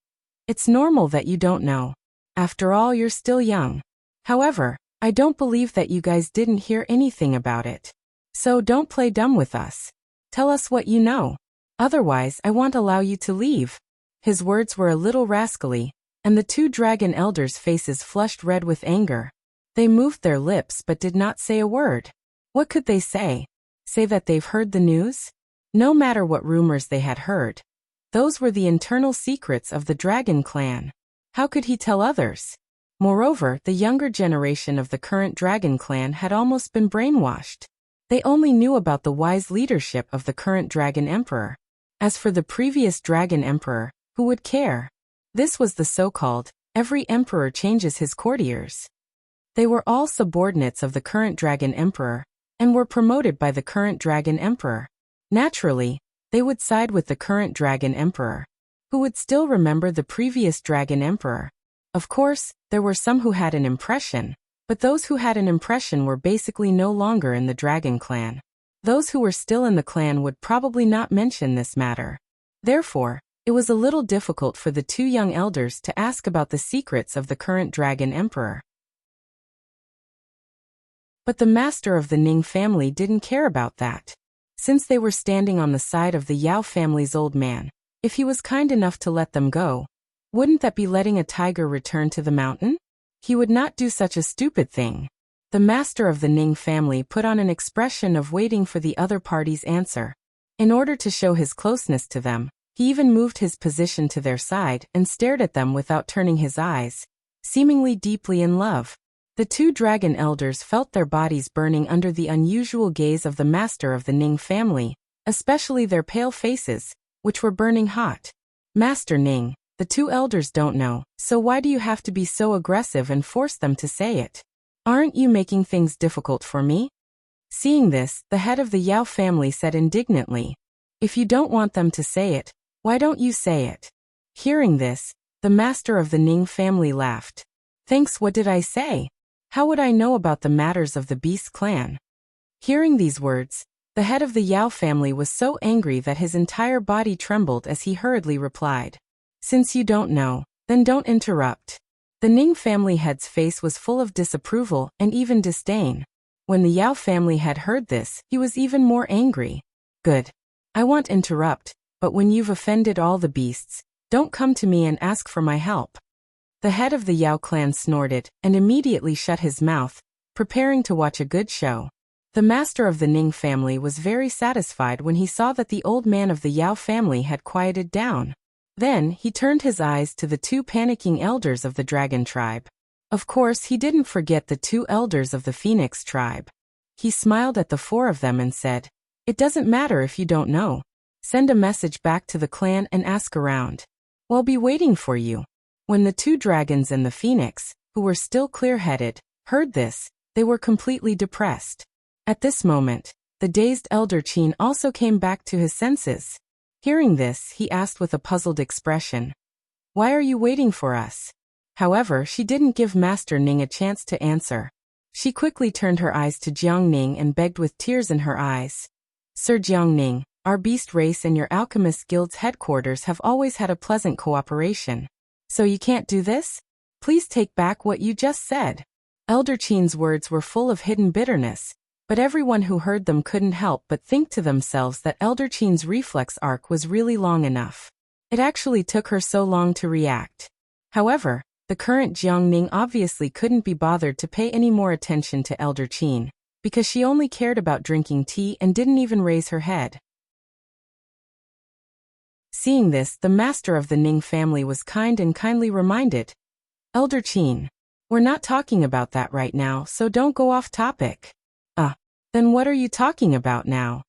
"It's normal that you don't know. After all, you're still young. However, I don't believe that you guys didn't hear anything about it. So don't play dumb with us. Tell us what you know. Otherwise, I won't allow you to leave." His words were a little rascally, and the two dragon elders' faces flushed red with anger. They moved their lips but did not say a word. What could they say? Say that they've heard the news? No matter what rumors they had heard, those were the internal secrets of the dragon clan. How could he tell others? Moreover, the younger generation of the current dragon clan had almost been brainwashed. They only knew about the wise leadership of the current dragon emperor. As for the previous dragon emperor, who would care? This was the so-called, every emperor changes his courtiers. They were all subordinates of the current dragon emperor, and were promoted by the current dragon emperor. Naturally, they would side with the current dragon emperor, who would still remember the previous dragon emperor. Of course, there were some who had an impression, but those who had an impression were basically no longer in the dragon clan. Those who were still in the clan would probably not mention this matter. Therefore, it was a little difficult for the two young elders to ask about the secrets of the current dragon emperor. But the master of the Ning family didn't care about that. Since they were standing on the side of the Yao family's old man, if he was kind enough to let them go, wouldn't that be letting a tiger return to the mountain? He would not do such a stupid thing. The master of the Ning family put on an expression of waiting for the other party's answer. In order to show his closeness to them, he even moved his position to their side and stared at them without turning his eyes, seemingly deeply in love. The two dragon elders felt their bodies burning under the unusual gaze of the master of the Ning family, especially their pale faces, which were burning hot. "Master Ning, the two elders don't know, so why do you have to be so aggressive and force them to say it? Aren't you making things difficult for me?" Seeing this, the head of the Yao family said indignantly, "If you don't want them to say it, why don't you say it?" Hearing this, the master of the Ning family laughed. "Thanks, what did I say? How would I know about the matters of the Beast clan?" Hearing these words, the head of the Yao family was so angry that his entire body trembled as he hurriedly replied, "Since you don't know, then don't interrupt." The Ning family head's face was full of disapproval and even disdain. When the Yao family had heard this, he was even more angry. Good. I won't interrupt, but when you've offended all the beasts, don't come to me and ask for my help. The head of the Yao clan snorted and immediately shut his mouth, preparing to watch a good show. The master of the Ning family was very satisfied when he saw that the old man of the Yao family had quieted down. Then, he turned his eyes to the two panicking elders of the dragon tribe. Of course, he didn't forget the two elders of the phoenix tribe. He smiled at the four of them and said, "It doesn't matter if you don't know. Send a message back to the clan and ask around. We'll be waiting for you." When the two dragons and the phoenix, who were still clear-headed, heard this, they were completely depressed. At this moment, the dazed elder Qin also came back to his senses. Hearing this, he asked with a puzzled expression, "Why are you waiting for us?" However, she didn't give Master Ning a chance to answer. She quickly turned her eyes to Jiang Ning and begged with tears in her eyes. "Sir Jiang Ning, our beast race and your alchemist guild's headquarters have always had a pleasant cooperation. So you can't do this? Please take back what you just said." Elder Qin's words were full of hidden bitterness, but everyone who heard them couldn't help but think to themselves that Elder Qin's reflex arc was really long enough. It actually took her so long to react. However, the current Jiang Ning obviously couldn't be bothered to pay any more attention to Elder Qin, because she only cared about drinking tea and didn't even raise her head. Seeing this, the master of the Ning family was kind and kindly reminded, "Elder Qin, we're not talking about that right now, so don't go off topic." Then what are you talking about now?"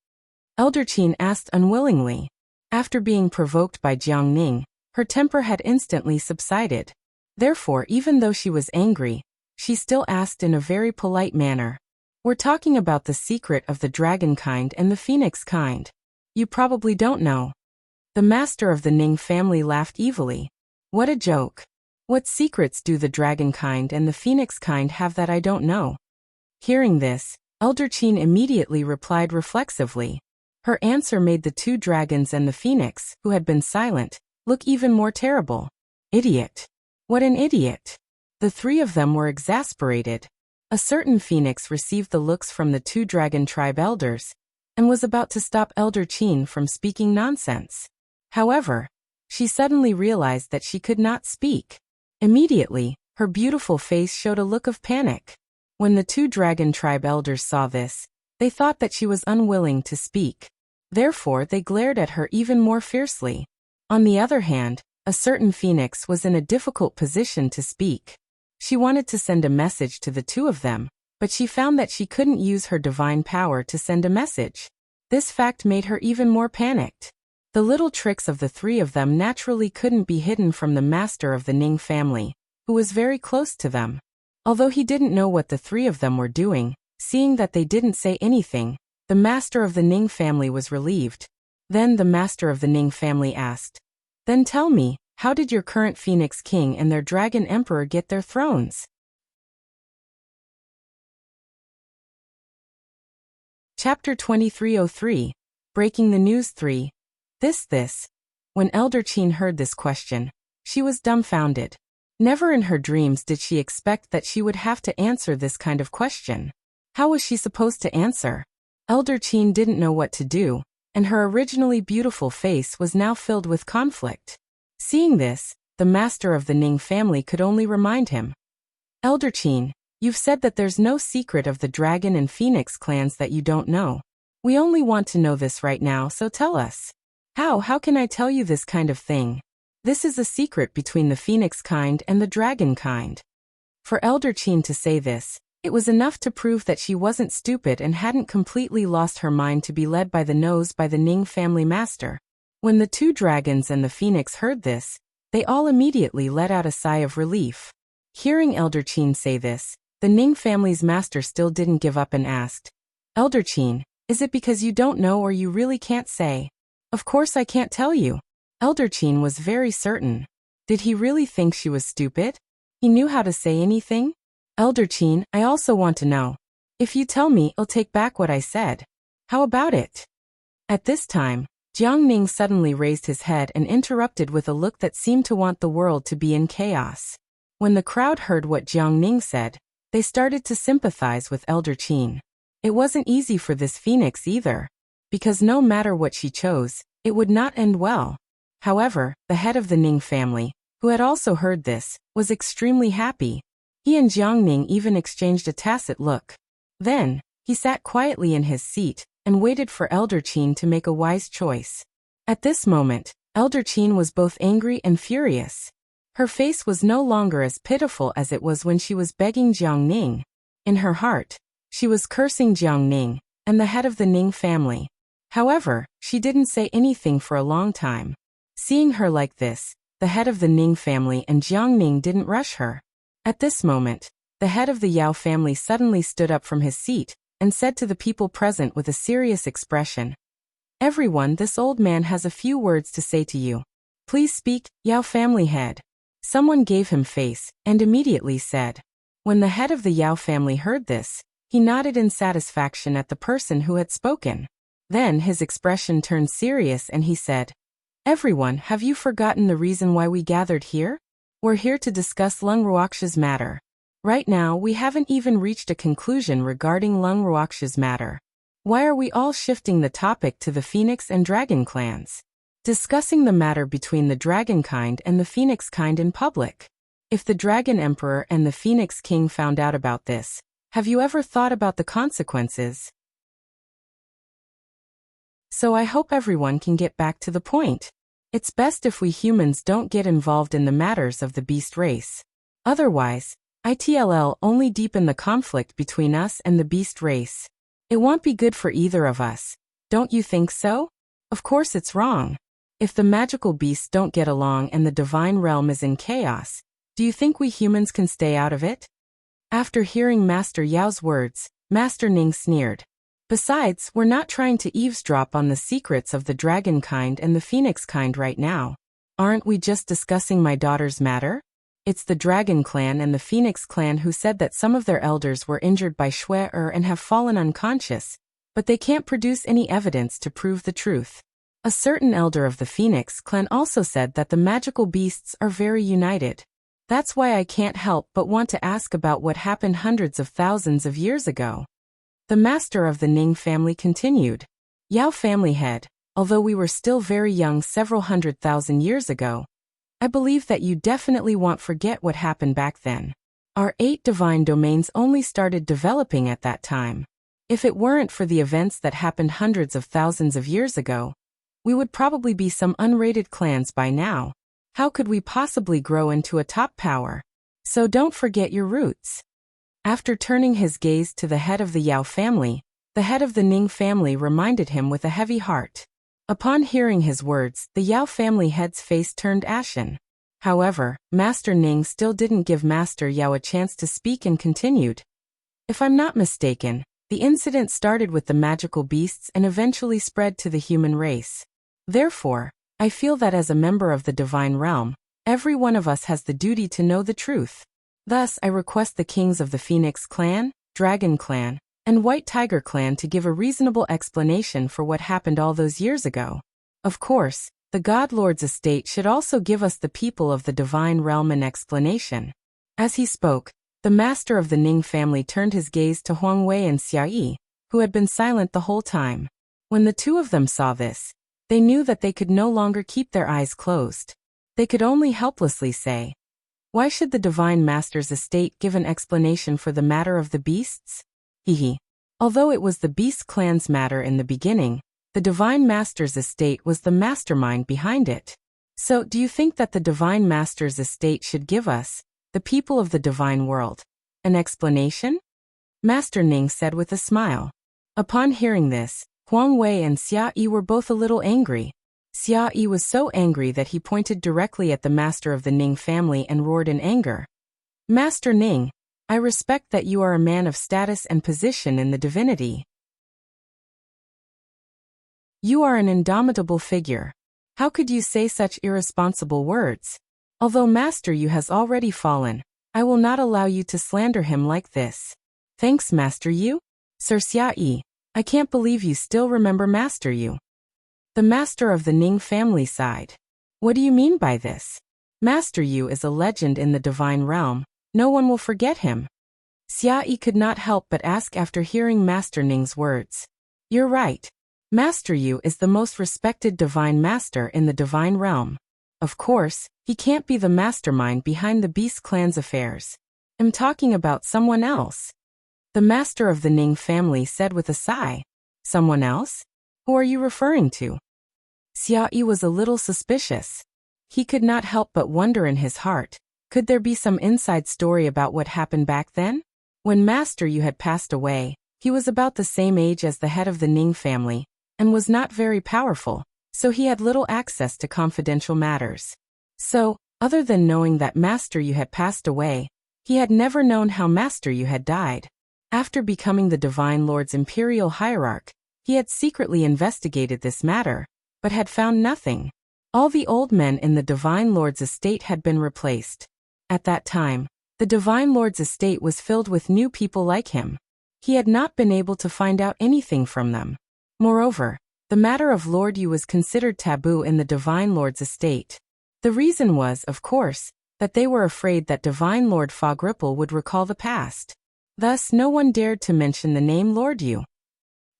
Elder Qin asked unwillingly. After being provoked by Jiang Ning, her temper had instantly subsided. Therefore, even though she was angry, she still asked in a very polite manner, "We're talking about the secret of the dragon kind and the phoenix kind. You probably don't know." The master of the Ning family laughed evilly. "What a joke. What secrets do the dragon kind and the phoenix kind have that I don't know?" Hearing this, Elder Qin immediately replied reflexively. Her answer made the two dragons and the phoenix, who had been silent, look even more terrible. Idiot. What an idiot. The three of them were exasperated. A certain phoenix received the looks from the two dragon tribe elders, and was about to stop Elder Qin from speaking nonsense. However, she suddenly realized that she could not speak. Immediately, her beautiful face showed a look of panic. When the two dragon tribe elders saw this, they thought that she was unwilling to speak. Therefore, they glared at her even more fiercely. On the other hand, a certain phoenix was in a difficult position to speak. She wanted to send a message to the two of them, but she found that she couldn't use her divine power to send a message. This fact made her even more panicked. The little tricks of the three of them naturally couldn't be hidden from the master of the Ning family, who was very close to them. Although he didn't know what the three of them were doing, seeing that they didn't say anything, the master of the Ning family was relieved. Then the master of the Ning family asked, "Then tell me, how did your current Phoenix King and their Dragon Emperor get their thrones?" Chapter 2303, Breaking the News 3. This. When Elder Qin heard this question, she was dumbfounded. Never in her dreams did she expect that she would have to answer this kind of question. How was she supposed to answer? Elder Qin didn't know what to do, and her originally beautiful face was now filled with conflict. Seeing this, the master of the Ning family could only remind him. "Elder Qin, you've said that there's no secret of the dragon and phoenix clans that you don't know. We only want to know this right now, so tell us." How can I tell you this kind of thing? This is a secret between the phoenix kind and the dragon kind." For Elder Qin to say this, it was enough to prove that she wasn't stupid and hadn't completely lost her mind to be led by the nose by the Ning family master. When the two dragons and the phoenix heard this, they all immediately let out a sigh of relief. Hearing Elder Qin say this, the Ning family's master still didn't give up and asked, "Elder Qin, is it because you don't know or you really can't say?" "Of course I can't tell you." Elder Qin was very certain. Did he really think she was stupid? He knew how to say anything? "Elder Qin, I also want to know. If you tell me, I'll take back what I said. How about it?" At this time, Jiang Ning suddenly raised his head and interrupted with a look that seemed to want the world to be in chaos. When the crowd heard what Jiang Ning said, they started to sympathize with Elder Qin. It wasn't easy for this phoenix either, because no matter what she chose, it would not end well. However, the head of the Ning family, who had also heard this, was extremely happy. He and Jiang Ning even exchanged a tacit look. Then, he sat quietly in his seat and waited for Elder Qin to make a wise choice. At this moment, Elder Qin was both angry and furious. Her face was no longer as pitiful as it was when she was begging Jiang Ning. In her heart, she was cursing Jiang Ning and the head of the Ning family. However, she didn't say anything for a long time. Seeing her like this, the head of the Ning family and Jiang Ning didn't rush her. At this moment, the head of the Yao family suddenly stood up from his seat and said to the people present with a serious expression, "Everyone, this old man has a few words to say to you. Please speak, Yao family head." Someone gave him face and immediately said. When the head of the Yao family heard this, he nodded in satisfaction at the person who had spoken. Then his expression turned serious and he said, "Everyone, have you forgotten the reason why we gathered here? We're here to discuss Lung Ruoxia's matter. Right now, we haven't even reached a conclusion regarding Lung Ruoxia's matter. Why are we all shifting the topic to the Phoenix and Dragon clans? Discussing the matter between the Dragon kind and the Phoenix kind in public. If the Dragon Emperor and the Phoenix King found out about this, have you ever thought about the consequences? So I hope everyone can get back to the point. It's best if we humans don't get involved in the matters of the beast race. Otherwise, it'll only deepen the conflict between us and the beast race. It won't be good for either of us. Don't you think so? Of course it's wrong. If the magical beasts don't get along and the divine realm is in chaos, do you think we humans can stay out of it? After hearing Master Yao's words, Master Ning sneered. Besides, we're not trying to eavesdrop on the secrets of the dragon kind and the phoenix kind right now. Aren't we just discussing my daughter's matter? It's the dragon clan and the phoenix clan who said that some of their elders were injured by Shui and have fallen unconscious, but they can't produce any evidence to prove the truth. A certain elder of the phoenix clan also said that the magical beasts are very united. That's why I can't help but want to ask about what happened hundreds of thousands of years ago. The master of the Ning family continued. Yao family head, although we were still very young several 100,000 years ago, I believe that you definitely won't forget what happened back then. Our 8 divine domains only started developing at that time. If it weren't for the events that happened hundreds of thousands of years ago, we would probably be some unrated clans by now. How could we possibly grow into a top power? So don't forget your roots. After turning his gaze to the head of the Yao family, the head of the Ning family reminded him with a heavy heart. Upon hearing his words, the Yao family head's face turned ashen. However, Master Ning still didn't give Master Yao a chance to speak and continued. If I'm not mistaken, the incident started with the magical beasts and eventually spread to the human race. Therefore, I feel that as a member of the divine realm, every one of us has the duty to know the truth. Thus, I request the kings of the Phoenix clan, Dragon clan, and White Tiger clan to give a reasonable explanation for what happened all those years ago. Of course, the God Lord's estate should also give us the people of the divine realm an explanation. As he spoke, the master of the Ning family turned his gaze to Huang Wei and Xia Yi, who had been silent the whole time. When the two of them saw this, they knew that they could no longer keep their eyes closed. They could only helplessly say, "Why should the divine master's estate give an explanation for the matter of the beasts?" Hehe. Although it was the beast clan's matter in the beginning, the divine master's estate was the mastermind behind it. So, do you think that the divine master's estate should give us, the people of the divine world, an explanation? Master Ning said with a smile. Upon hearing this, Huang Wei and Xia Yi were both a little angry. Xia Yi was so angry that he pointed directly at the master of the Ning family and roared in anger. "Master Ning, I respect that you are a man of status and position in the divinity. You are an indomitable figure. How could you say such irresponsible words? Although Master Yu has already fallen, I will not allow you to slander him like this." "Thanks, Master Yu." "Sir Xia Yi, I can't believe you still remember Master Yu." The master of the Ning family sighed. "What do you mean by this? Master Yu is a legend in the divine realm. No one will forget him." Xia Yi could not help but ask after hearing Master Ning's words. You're right. Master Yu is the most respected divine master in the divine realm. Of course, he can't be the mastermind behind the Beast Clan's affairs. I'm talking about someone else. The master of the Ning family said with a sigh. Someone else? Who are you referring to? Xia Yi was a little suspicious. He could not help but wonder in his heart, could there be some inside story about what happened back then? When Master Yu had passed away, he was about the same age as the head of the Ning family, and was not very powerful, so he had little access to confidential matters. So, other than knowing that Master Yu had passed away, he had never known how Master Yu had died. After becoming the Divine Lord's imperial hierarch, he had secretly investigated this matter, but had found nothing. All the old men in the Divine Lord's estate had been replaced. At that time, the Divine Lord's estate was filled with new people like him. He had not been able to find out anything from them. Moreover, the matter of Lord Yu was considered taboo in the Divine Lord's estate. The reason was, of course, that they were afraid that Divine Lord Fog Ripple would recall the past. Thus no one dared to mention the name Lord Yu.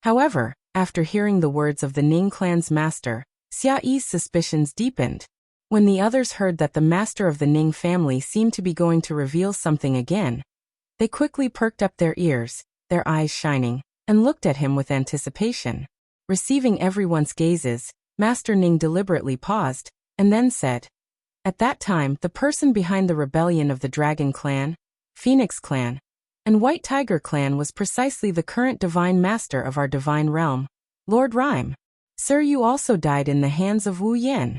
However, after hearing the words of the Ning clan's master, Xia Yi's suspicions deepened. When the others heard that the master of the Ning family seemed to be going to reveal something again, they quickly perked up their ears, their eyes shining, and looked at him with anticipation. Receiving everyone's gazes, Master Ning deliberately paused, and then said, At that time, the person behind the rebellion of the Dragon Clan, Phoenix Clan, and White Tiger Clan was precisely the current divine master of our divine realm, Lord Rhyme. Sir, you also died in the hands of Wu Yan.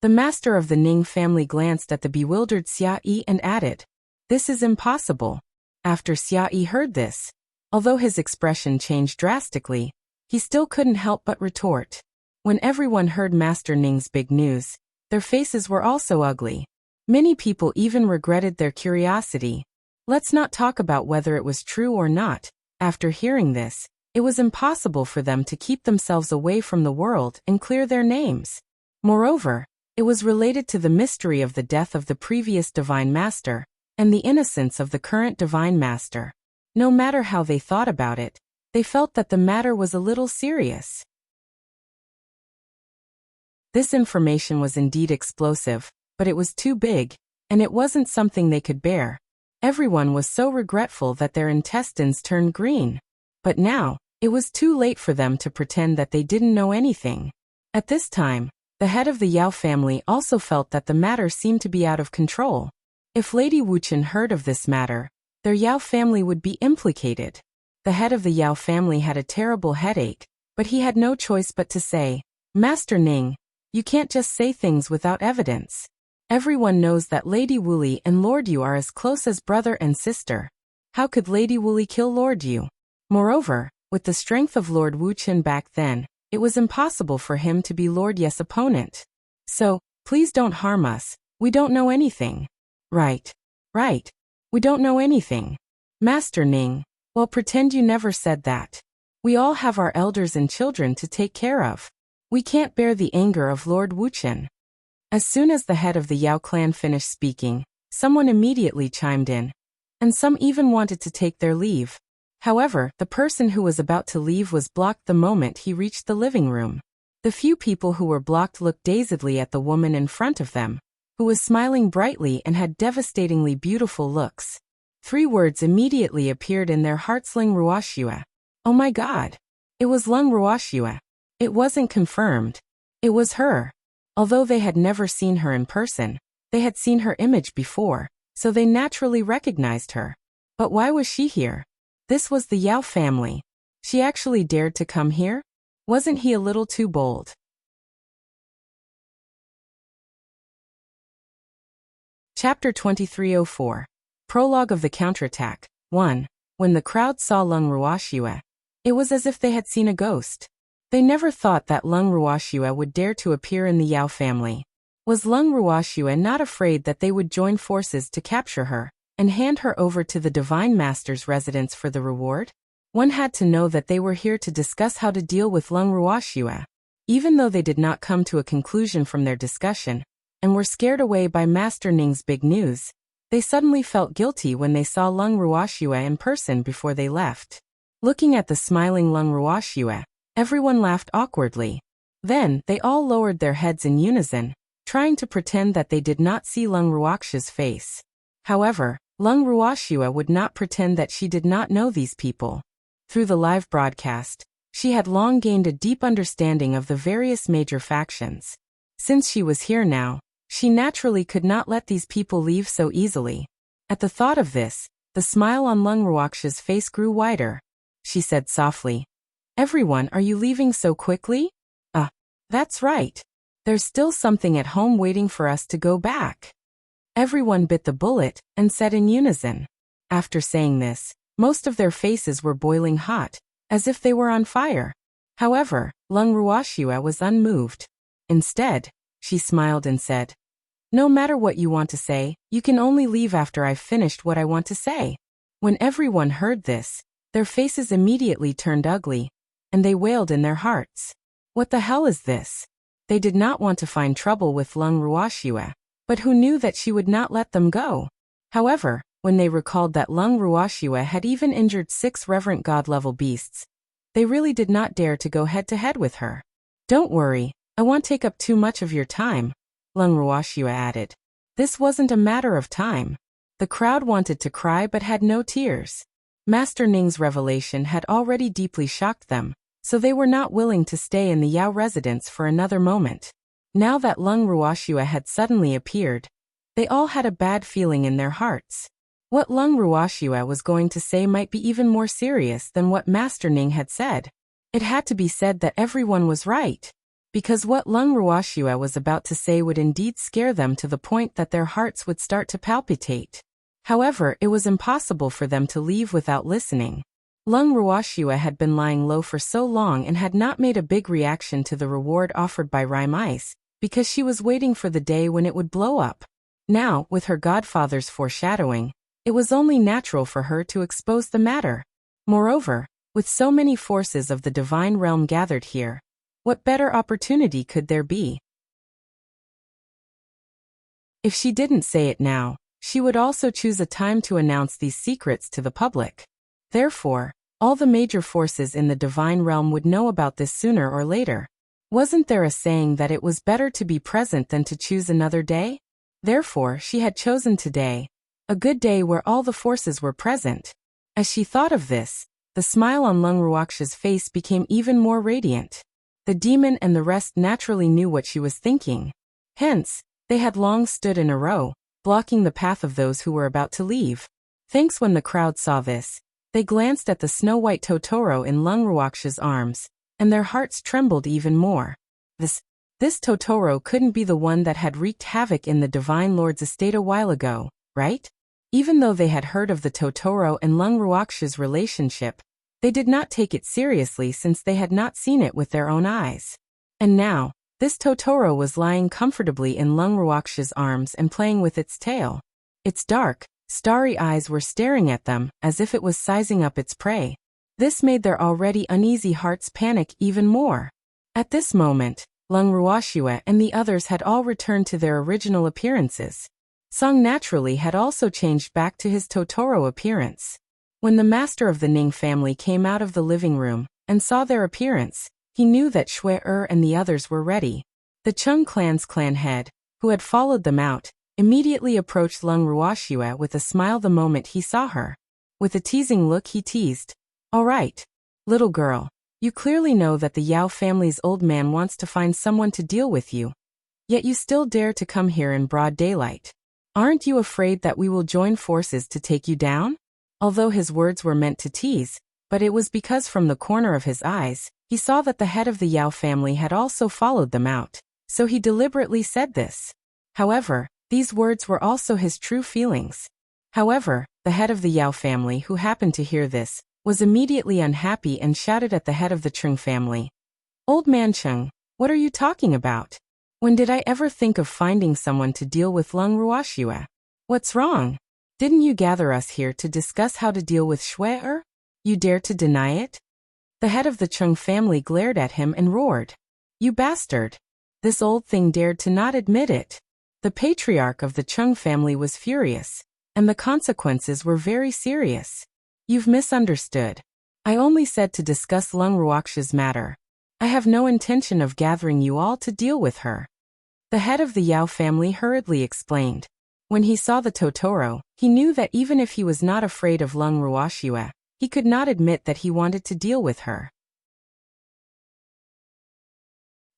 The master of the Ning family glanced at the bewildered Xia Yi and added, This is impossible. After Xia Yi heard this, although his expression changed drastically, he still couldn't help but retort. When everyone heard Master Ning's big news, their faces were also ugly. Many people even regretted their curiosity. Let's not talk about whether it was true or not. After hearing this, it was impossible for them to keep themselves away from the world and clear their names. Moreover, it was related to the mystery of the death of the previous Divine Master, and the innocence of the current Divine Master. No matter how they thought about it, they felt that the matter was a little serious. This information was indeed explosive, but it was too big, and it wasn't something they could bear. Everyone was so regretful that their intestines turned green. But now, it was too late for them to pretend that they didn't know anything. At this time, the head of the Yao family also felt that the matter seemed to be out of control. If Lady Wuchen heard of this matter, their Yao family would be implicated. The head of the Yao family had a terrible headache, but he had no choice but to say, Master Ning, you can't just say things without evidence. Everyone knows that Lady Wuli and Lord Yu are as close as brother and sister. How could Lady Wuli kill Lord Yu? Moreover, with the strength of Lord Wuchen back then, it was impossible for him to be Lord Ye's opponent. So, please don't harm us, we don't know anything. Right. We don't know anything. Master Ning, well, pretend you never said that. We all have our elders and children to take care of. We can't bear the anger of Lord Wuchen. As soon as the head of the Yao clan finished speaking, someone immediately chimed in, and some even wanted to take their leave. However, the person who was about to leave was blocked the moment he reached the living room. The few people who were blocked looked dazedly at the woman in front of them, who was smiling brightly and had devastatingly beautiful looks. 3 words immediately appeared in their hearts: Lung Ruoxue. Oh my God! It was Lung Ruoxue. It wasn't confirmed. It was her. Although they had never seen her in person, they had seen her image before, so they naturally recognized her. But why was she here? This was the Yao family. She actually dared to come here? Wasn't he a little too bold? Chapter 2304. Prologue of the Counterattack. 1. When the crowd saw Lung Ruoxue, it was as if they had seen a ghost. They never thought that Lung Ruoxue would dare to appear in the Yao family. Was Lung Ruoxue not afraid that they would join forces to capture her and hand her over to the Divine Master's residence for the reward? One had to know that they were here to discuss how to deal with Lung Ruoxue. Even though they did not come to a conclusion from their discussion, and were scared away by Master Ning's big news, They suddenly felt guilty when they saw Lung Ruoxue in person before they left. Looking at the smiling Lung Ruoxue, everyone laughed awkwardly. Then, they all lowered their heads in unison, trying to pretend that they did not see Lung Ruoxue's face. However, Lung Ruoxue would not pretend that she did not know these people. Through the live broadcast, she had long gained a deep understanding of the various major factions. Since she was here now, she naturally could not let these people leave so easily. At the thought of this, the smile on Lung Ruoxue's face grew wider. She said softly, "Everyone, are you leaving so quickly?" That's right. There's still something at home waiting for us to go back." Everyone bit the bullet and said in unison. After saying this, most of their faces were boiling hot, as if they were on fire. However, Lung Ruoxue was unmoved. Instead, she smiled and said, "No matter what you want to say, you can only leave after I've finished what I want to say." When everyone heard this, their faces immediately turned ugly, and they wailed in their hearts. What the hell is this? They did not want to find trouble with Lung Ruoxue, but who knew that she would not let them go? However, when they recalled that Lung Ruoxue had even injured 6 reverent god-level beasts, they really did not dare to go head-to-head with her. "Don't worry, I won't take up too much of your time," Lung Ruoxue added. This wasn't a matter of time. The crowd wanted to cry but had no tears. Master Ning's revelation had already deeply shocked them, so they were not willing to stay in the Yao residence for another moment. Now that Lung Ruoxue had suddenly appeared, they all had a bad feeling in their hearts. What Lung Ruoxue was going to say might be even more serious than what Master Ning had said. It had to be said that everyone was right, because what Lung Ruoxue was about to say would indeed scare them to the point that their hearts would start to palpitate. However, it was impossible for them to leave without listening. Lung Ruoxue had been lying low for so long and had not made a big reaction to the reward offered by Rime Ice, because she was waiting for the day when it would blow up. Now, with her godfather's foreshadowing, it was only natural for her to expose the matter. Moreover, with so many forces of the divine realm gathered here, what better opportunity could there be? If she didn't say it now, she would also choose a time to announce these secrets to the public. Therefore, all the major forces in the divine realm would know about this sooner or later. Wasn't there a saying that it was better to be present than to choose another day? Therefore, she had chosen today, a good day where all the forces were present. As she thought of this, the smile on Lung Ruoxue's face became even more radiant. The demon and the rest naturally knew what she was thinking. Hence, they had long stood in a row, blocking the path of those who were about to leave. Thanks when the crowd saw this, they glanced at the snow-white Totoro in Lung Ruoxue's arms, and their hearts trembled even more. This Totoro couldn't be the one that had wreaked havoc in the Divine Lord's estate a while ago, right? Even though they had heard of the Totoro and Lung Ruoxue's relationship, they did not take it seriously since they had not seen it with their own eyes. And now, this Totoro was lying comfortably in Lung Ruoxue's arms and playing with its tail. Its dark, starry eyes were staring at them as if it was sizing up its prey. This made their already uneasy hearts panic even more. At this moment, Lung Ruoxue and the others had all returned to their original appearances. Song naturally had also changed back to his Totoro appearance. When the master of the Ning family came out of the living room and saw their appearance, he knew that Shui and the others were ready. The Chung clan's clan head, who had followed them out, immediately approached Lung Ruoxue with a smile the moment he saw her. With a teasing look he teased, "All right, little girl, you clearly know that the Yao family's old man wants to find someone to deal with you. Yet you still dare to come here in broad daylight. Aren't you afraid that we will join forces to take you down?" Although his words were meant to tease, but it was because from the corner of his eyes, he saw that the head of the Yao family had also followed them out, so he deliberately said this. However, these words were also his true feelings. However, the head of the Yao family who happened to hear this, was immediately unhappy and shouted at the head of the Chung family. "Old man Chung, what are you talking about? When did I ever think of finding someone to deal with Lung Ruoxue? What's wrong? Didn't you gather us here to discuss how to deal with Shui? You dare to deny it?" The head of the Chung family glared at him and roared, "You bastard! This old thing dared to not admit it." The patriarch of the Chung family was furious. and the consequences were very serious. You've misunderstood. I only said to discuss Lung Ruoxia's matter. I have no intention of gathering you all to deal with her. The head of the Yao family hurriedly explained. When he saw the Totoro, he knew that even if he was not afraid of Lung Ruoxia, he could not admit that he wanted to deal with her.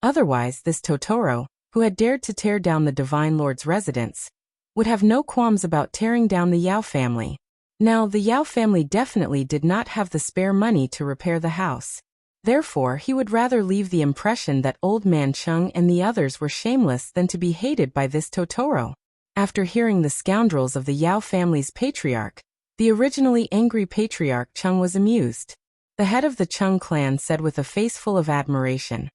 Otherwise, this Totoro, who had dared to tear down the Divine Lord's residence, would have no qualms about tearing down the Yao family. Now, the Yao family definitely did not have the spare money to repair the house. Therefore, he would rather leave the impression that Old Man Chung and the others were shameless than to be hated by this Totoro. After hearing the scoundrels of the Yao family's patriarch, the originally angry patriarch Chung was amused. The head of the Chung clan said with a face full of admiration,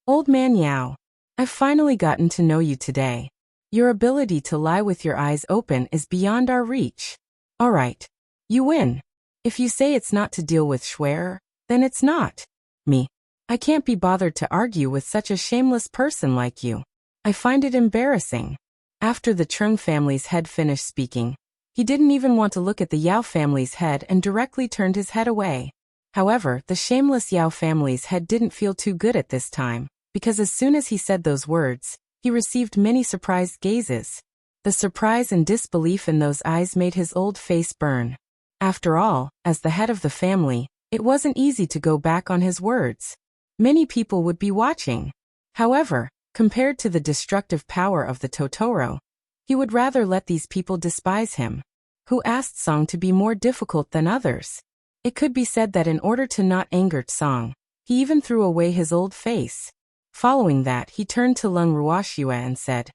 "Old Man Yao, I've finally gotten to know you today. Your ability to lie with your eyes open is beyond our reach. All right. You win. If you say it's not to deal with Schwer, then it's not. Me. I can't be bothered to argue with such a shameless person like you. I find it embarrassing." After the Chung family's head finished speaking, he didn't even want to look at the Yao family's head and directly turned his head away. However, the shameless Yao family's head didn't feel too good at this time, because as soon as he said those words, he received many surprised gazes. The surprise and disbelief in those eyes made his old face burn. After all, as the head of the family, it wasn't easy to go back on his words. Many people would be watching. However, compared to the destructive power of the Totoro, he would rather let these people despise him. Who asked Song to be more difficult than others? It could be said that in order to not anger Song, he even threw away his old face. Following that, he turned to Lung Ruoxia and said,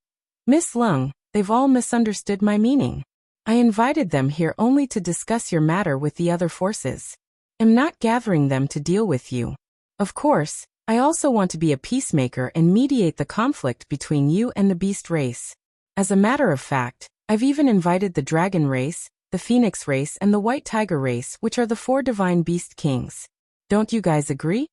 "Miss Lung, they've all misunderstood my meaning. I invited them here only to discuss your matter with the other forces. I'm not gathering them to deal with you. Of course, I also want to be a peacemaker and mediate the conflict between you and the beast race. As a matter of fact, I've even invited the dragon race, the phoenix race and the white tiger race, which are the 4 divine beast kings. Don't you guys agree?"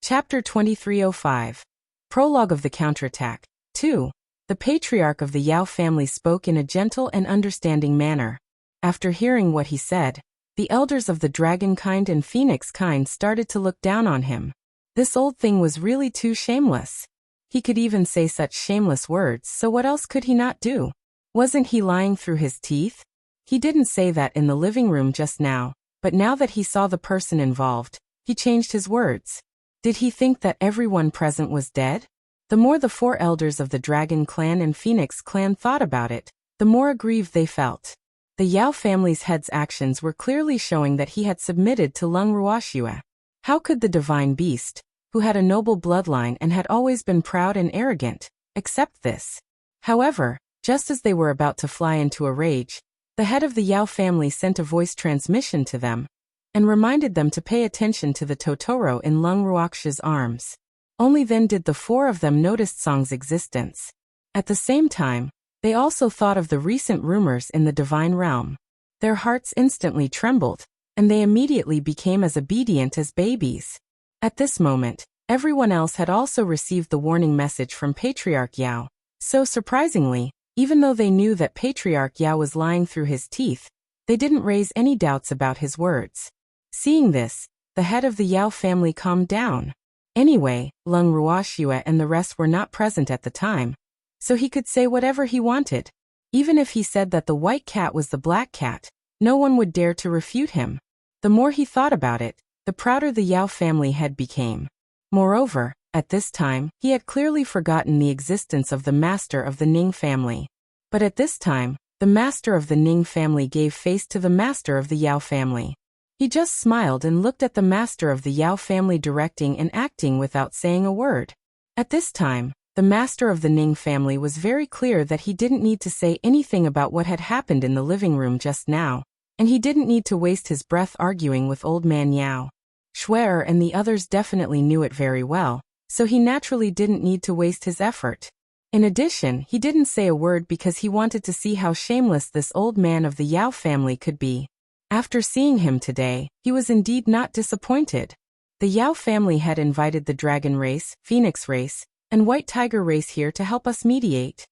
Chapter 2305. Prologue of the Counterattack. 2. The patriarch of the Yao family spoke in a gentle and understanding manner. After hearing what he said, the elders of the dragon kind and phoenix kind started to look down on him. This old thing was really too shameless. He could even say such shameless words, so what else could he not do? Wasn't he lying through his teeth? He didn't say that in the living room just now, but now that he saw the person involved, he changed his words. Did he think that everyone present was dead? The more the 4 elders of the Dragon clan and Phoenix clan thought about it, the more aggrieved they felt. The Yao family's head's actions were clearly showing that he had submitted to Lung Ruoxia. How could the divine beast, who had a noble bloodline and had always been proud and arrogant, accept this? However, just as they were about to fly into a rage, the head of the Yao family sent a voice transmission to them and reminded them to pay attention to the Totoro in Lung Ruoxia's arms. Only then did the 4 of them notice Song's existence. At the same time, they also thought of the recent rumors in the divine realm. Their hearts instantly trembled, and they immediately became as obedient as babies. At this moment, everyone else had also received the warning message from Patriarch Yao. So surprisingly, even though they knew that Patriarch Yao was lying through his teeth, they didn't raise any doubts about his words. Seeing this, the head of the Yao family calmed down. Anyway, Lung Ruoxia and the rest were not present at the time, so he could say whatever he wanted. Even if he said that the white cat was the black cat, no one would dare to refute him. The more he thought about it, the prouder the Yao family head became. Moreover, at this time, he had clearly forgotten the existence of the master of the Ning family. But at this time, the master of the Ning family gave face to the master of the Yao family. He just smiled and looked at the master of the Yao family directing and acting without saying a word. At this time, the master of the Ning family was very clear that he didn't need to say anything about what had happened in the living room just now, and he didn't need to waste his breath arguing with Old Man Yao. Schwer and the others definitely knew it very well, so he naturally didn't need to waste his effort. In addition, he didn't say a word because he wanted to see how shameless this old man of the Yao family could be. After seeing him today, he was indeed not disappointed. The Yao family had invited the dragon race, phoenix race, and White Tiger race here to help us mediate.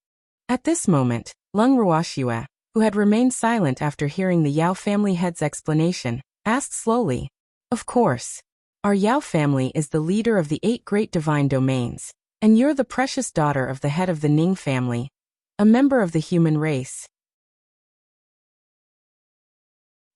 At this moment, Lung Ruoxue, who had remained silent after hearing the Yao family head's explanation, asked slowly, "Of course. Our Yao family is the leader of the 8 great divine domains, and you're the precious daughter of the head of the Ning family, a member of the human race.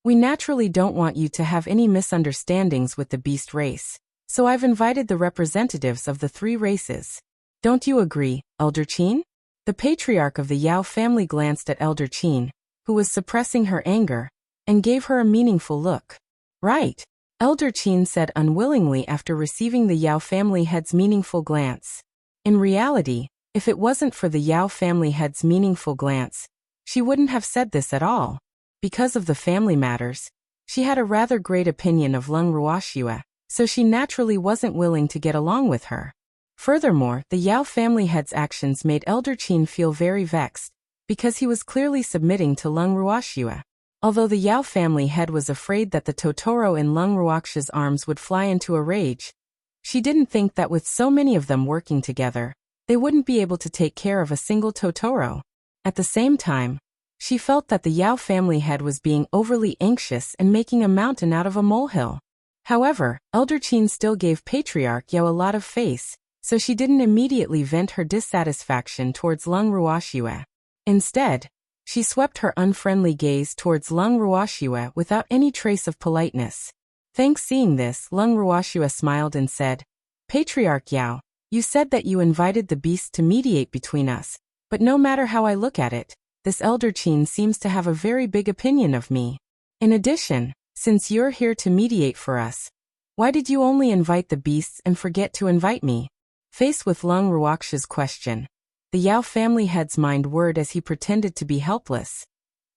We naturally don't want you to have any misunderstandings with the beast race, so I've invited the representatives of the 3 races. Don't you agree, Elder Qin?" The patriarch of the Yao family glanced at Elder Qin, who was suppressing her anger, and gave her a meaningful look. "Right," Elder Qin said unwillingly after receiving the Yao family head's meaningful glance. In reality, if it wasn't for the Yao family head's meaningful glance, she wouldn't have said this at all. Because of the family matters, she had a rather great opinion of Lung Ruoxue, so she naturally wasn't willing to get along with her. Furthermore, the Yao family head's actions made Elder Qin feel very vexed, because he was clearly submitting to Lung Ruoxue. Although the Yao family head was afraid that the Totoro in Lung Ruoxue's arms would fly into a rage, she didn't think that with so many of them working together, they wouldn't be able to take care of a single Totoro. At the same time, she felt that the Yao family head was being overly anxious and making a mountain out of a molehill. However, Elder Qin still gave Patriarch Yao a lot of face, so she didn't immediately vent her dissatisfaction towards Lung Ruoxue. Instead, she swept her unfriendly gaze towards Lung Ruoxue without any trace of politeness. Thanks. Seeing this, Lung Ruoxue smiled and said, "Patriarch Yao, you said that you invited the beast to mediate between us, but no matter how I look at it, this Elder Qin seems to have a very big opinion of me. In addition, since you're here to mediate for us, why did you only invite the beasts and forget to invite me?" Faced with Lung Ruoxue's question, the Yao family head's mind whirred as he pretended to be helpless.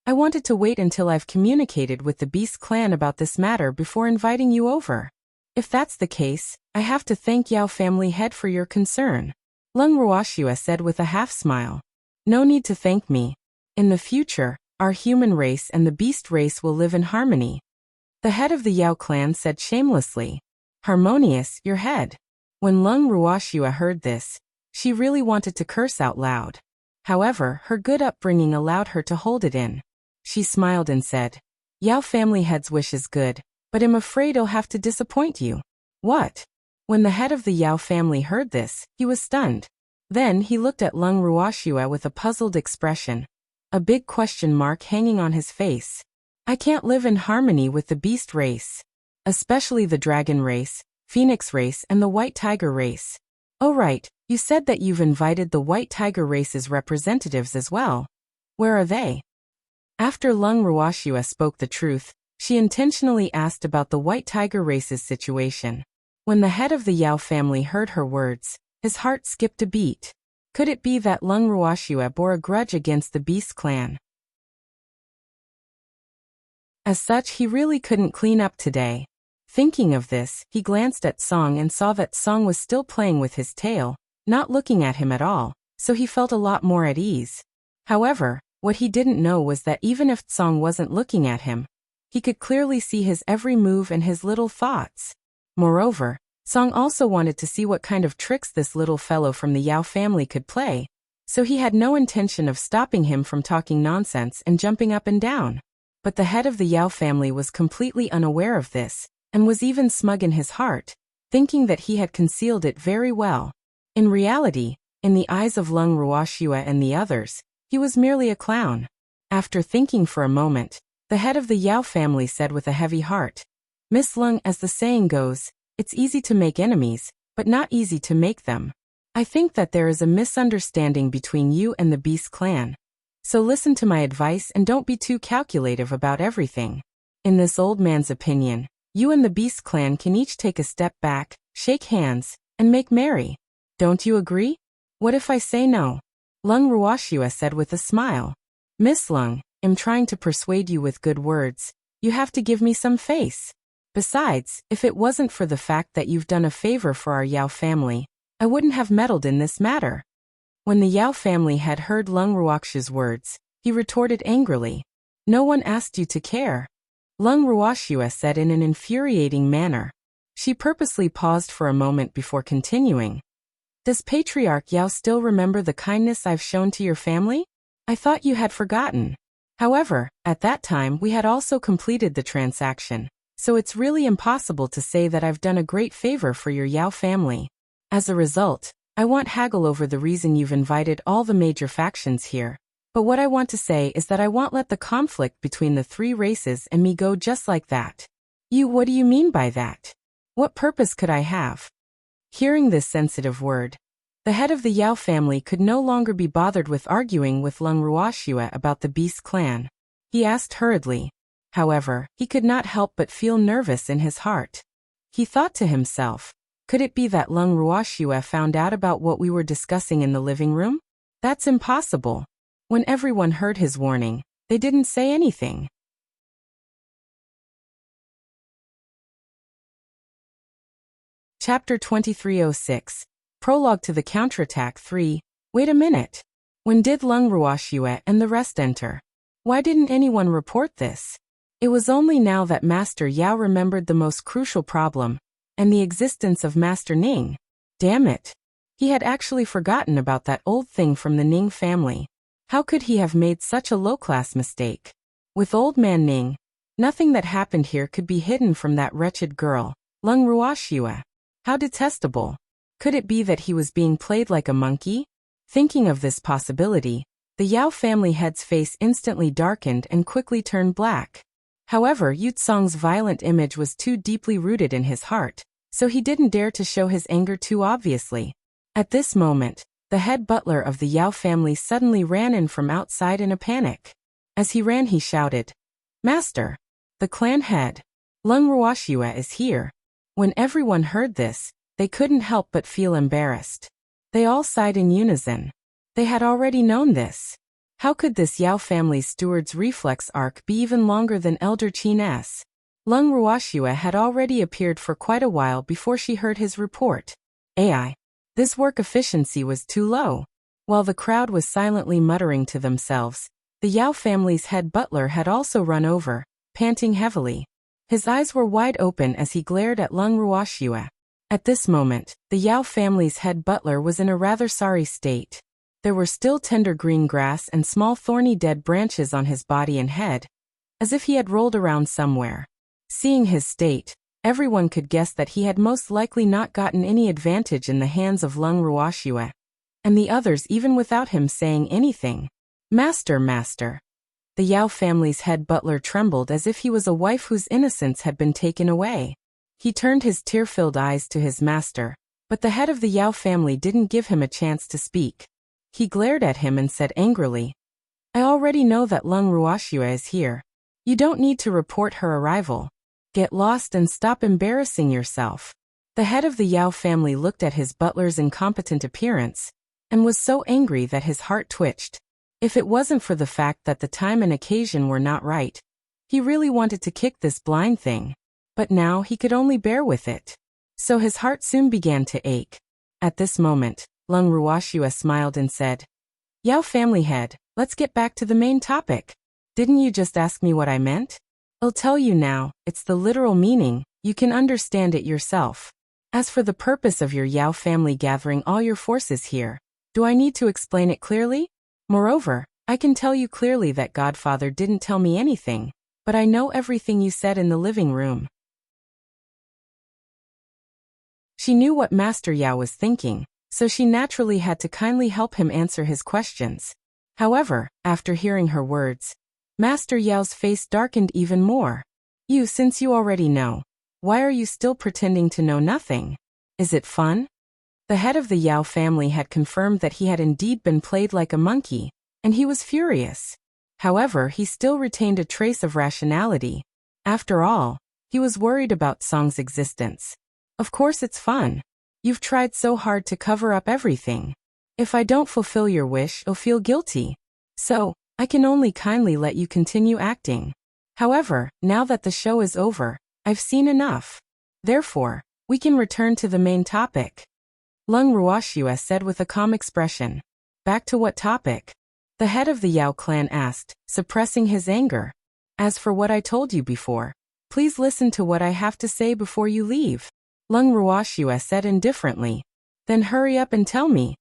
"I wanted to wait until I've communicated with the Beast clan about this matter before inviting you over. If that's the case, I have to thank Yao family head for your concern," Lung Ruoxue said with a half-smile. "No need to thank me. In the future, our human race and the beast race will live in harmony," the head of the Yao clan said shamelessly. "Harmonious, your head." When Lung Ruoxue heard this, she really wanted to curse out loud. However, her good upbringing allowed her to hold it in. She smiled and said, "Yao family head's wish is good, but I'm afraid I'll have to disappoint you." "What?" When the head of the Yao family heard this, he was stunned. Then he looked at Lung Ruoxue with a puzzled expression, a big question mark hanging on his face. "I can't live in harmony with the beast race, especially the dragon race, phoenix race and the white tiger race." "Oh right, you said that you've invited the white tiger race's representatives as well. Where are they?" After Lung Ruoxue spoke the truth, she intentionally asked about the white tiger race's situation. When the head of the Yao family heard her words, his heart skipped a beat. Could it be that Lung Ruoxue bore a grudge against the Beast clan? As such, he really couldn't clean up today. Thinking of this, he glanced at Song and saw that Song was still playing with his tail, not looking at him at all, so he felt a lot more at ease. However, what he didn't know was that even if Song wasn't looking at him, he could clearly see his every move and his little thoughts. Moreover, Song also wanted to see what kind of tricks this little fellow from the Yao family could play, so he had no intention of stopping him from talking nonsense and jumping up and down. But the head of the Yao family was completely unaware of this, and was even smug in his heart, thinking that he had concealed it very well. In reality, in the eyes of Lung Ruoxue and the others, he was merely a clown. After thinking for a moment, the head of the Yao family said with a heavy heart, "Miss Lung, as the saying goes, it's easy to make enemies, but not easy to make them. I think that there is a misunderstanding between you and the Beast clan. So listen to my advice and don't be too calculative about everything. In this old man's opinion, you and the Beast clan can each take a step back, shake hands, and make merry. Don't you agree? What if I say no?" Lung Ruoxue said with a smile. "Miss Lung, I'm trying to persuade you with good words. You have to give me some face. Besides, if it wasn't for the fact that you've done a favor for our Yao family, I wouldn't have meddled in this matter." When the Yao family had heard Lung Ruoxue's words, he retorted angrily, "No one asked you to care," Lung Ruoxue said in an infuriating manner. She purposely paused for a moment before continuing. Does Patriarch Yao still remember the kindness I've shown to your family? I thought you had forgotten. However, at that time we had also completed the transaction, so it's really impossible to say that I've done a great favor for your Yao family. As a result, I won't haggle over the reason you've invited all the major factions here. But what I want to say is that I won't let the conflict between the three races and me go just like that. What do you mean by that? What purpose could I have? Hearing this sensitive word, the head of the Yao family could no longer be bothered with arguing with Lung Ruoxue about the Beast clan. He asked hurriedly. However, he could not help but feel nervous in his heart. He thought to himself, could it be that Lung Ruoxue found out about what we were discussing in the living room? That's impossible. When everyone heard his warning, they didn't say anything. Chapter 2306. Prologue to the Counterattack 3. Wait a minute. When did Lung Ruoxue and the rest enter? Why didn't anyone report this? It was only now that Master Yao remembered the most crucial problem, and the existence of Master Ning. Damn it. He had actually forgotten about that old thing from the Ning family. How could he have made such a low-class mistake? With old man Ning, nothing that happened here could be hidden from that wretched girl, Lung Ruoxue. How detestable. Could it be that he was being played like a monkey? Thinking of this possibility, the Yao family head's face instantly darkened and quickly turned black. However, Yu Tsong's violent image was too deeply rooted in his heart, so he didn't dare to show his anger too obviously. At this moment, the head butler of the Yao family suddenly ran in from outside in a panic. As he ran he shouted, "Master! The clan head, Lung Ruoxue is here." When everyone heard this, they couldn't help but feel embarrassed. They all sighed in unison. They had already known this. How could this Yao family's steward's reflex arc be even longer than Elder Qin's? Lung Ruoxue had already appeared for quite a while before she heard his report. AI. This work efficiency was too low. While the crowd was silently muttering to themselves, the Yao family's head butler had also run over, panting heavily. His eyes were wide open as he glared at Lung Ruoxue. At this moment, the Yao family's head butler was in a rather sorry state. There were still tender green grass and small thorny dead branches on his body and head, as if he had rolled around somewhere. Seeing his state, everyone could guess that he had most likely not gotten any advantage in the hands of Lung Ruoxue, and the others even without him saying anything. Master, master. The Yao family's head butler trembled as if he was a wife whose innocence had been taken away. He turned his tear-filled eyes to his master, but the head of the Yao family didn't give him a chance to speak. He glared at him and said angrily, "I already know that Lung Ruoxue is here. You don't need to report her arrival. Get lost and stop embarrassing yourself." The head of the Yao family looked at his butler's incompetent appearance, and was so angry that his heart twitched. If it wasn't for the fact that the time and occasion were not right, he really wanted to kick this blind thing. But now he could only bear with it. So his heart soon began to ache. At this moment, Lung Ruoxue smiled and said, "Yao family head, let's get back to the main topic. Didn't you just ask me what I meant? I'll tell you now, it's the literal meaning, you can understand it yourself. As for the purpose of your Yao family gathering all your forces here, do I need to explain it clearly? Moreover, I can tell you clearly that Godfather didn't tell me anything, but I know everything you said in the living room." She knew what Master Yao was thinking, so she naturally had to kindly help him answer his questions. However, after hearing her words, Master Yao's face darkened even more. Since you already know, why are you still pretending to know nothing? Is it fun?" The head of the Yao family had confirmed that he had indeed been played like a monkey, and he was furious. However, he still retained a trace of rationality. After all, he was worried about Song's existence. "Of course it's fun. You've tried so hard to cover up everything. If I don't fulfill your wish, I'll feel guilty. So, I can only kindly let you continue acting. However, now that the show is over, I've seen enough. Therefore, we can return to the main topic." Lung Ruoxue said with a calm expression. "Back to what topic?" The head of the Yao clan asked, suppressing his anger. "As for what I told you before, please listen to what I have to say before you leave," Lung Ruoxue said indifferently. Then hurry up and tell me.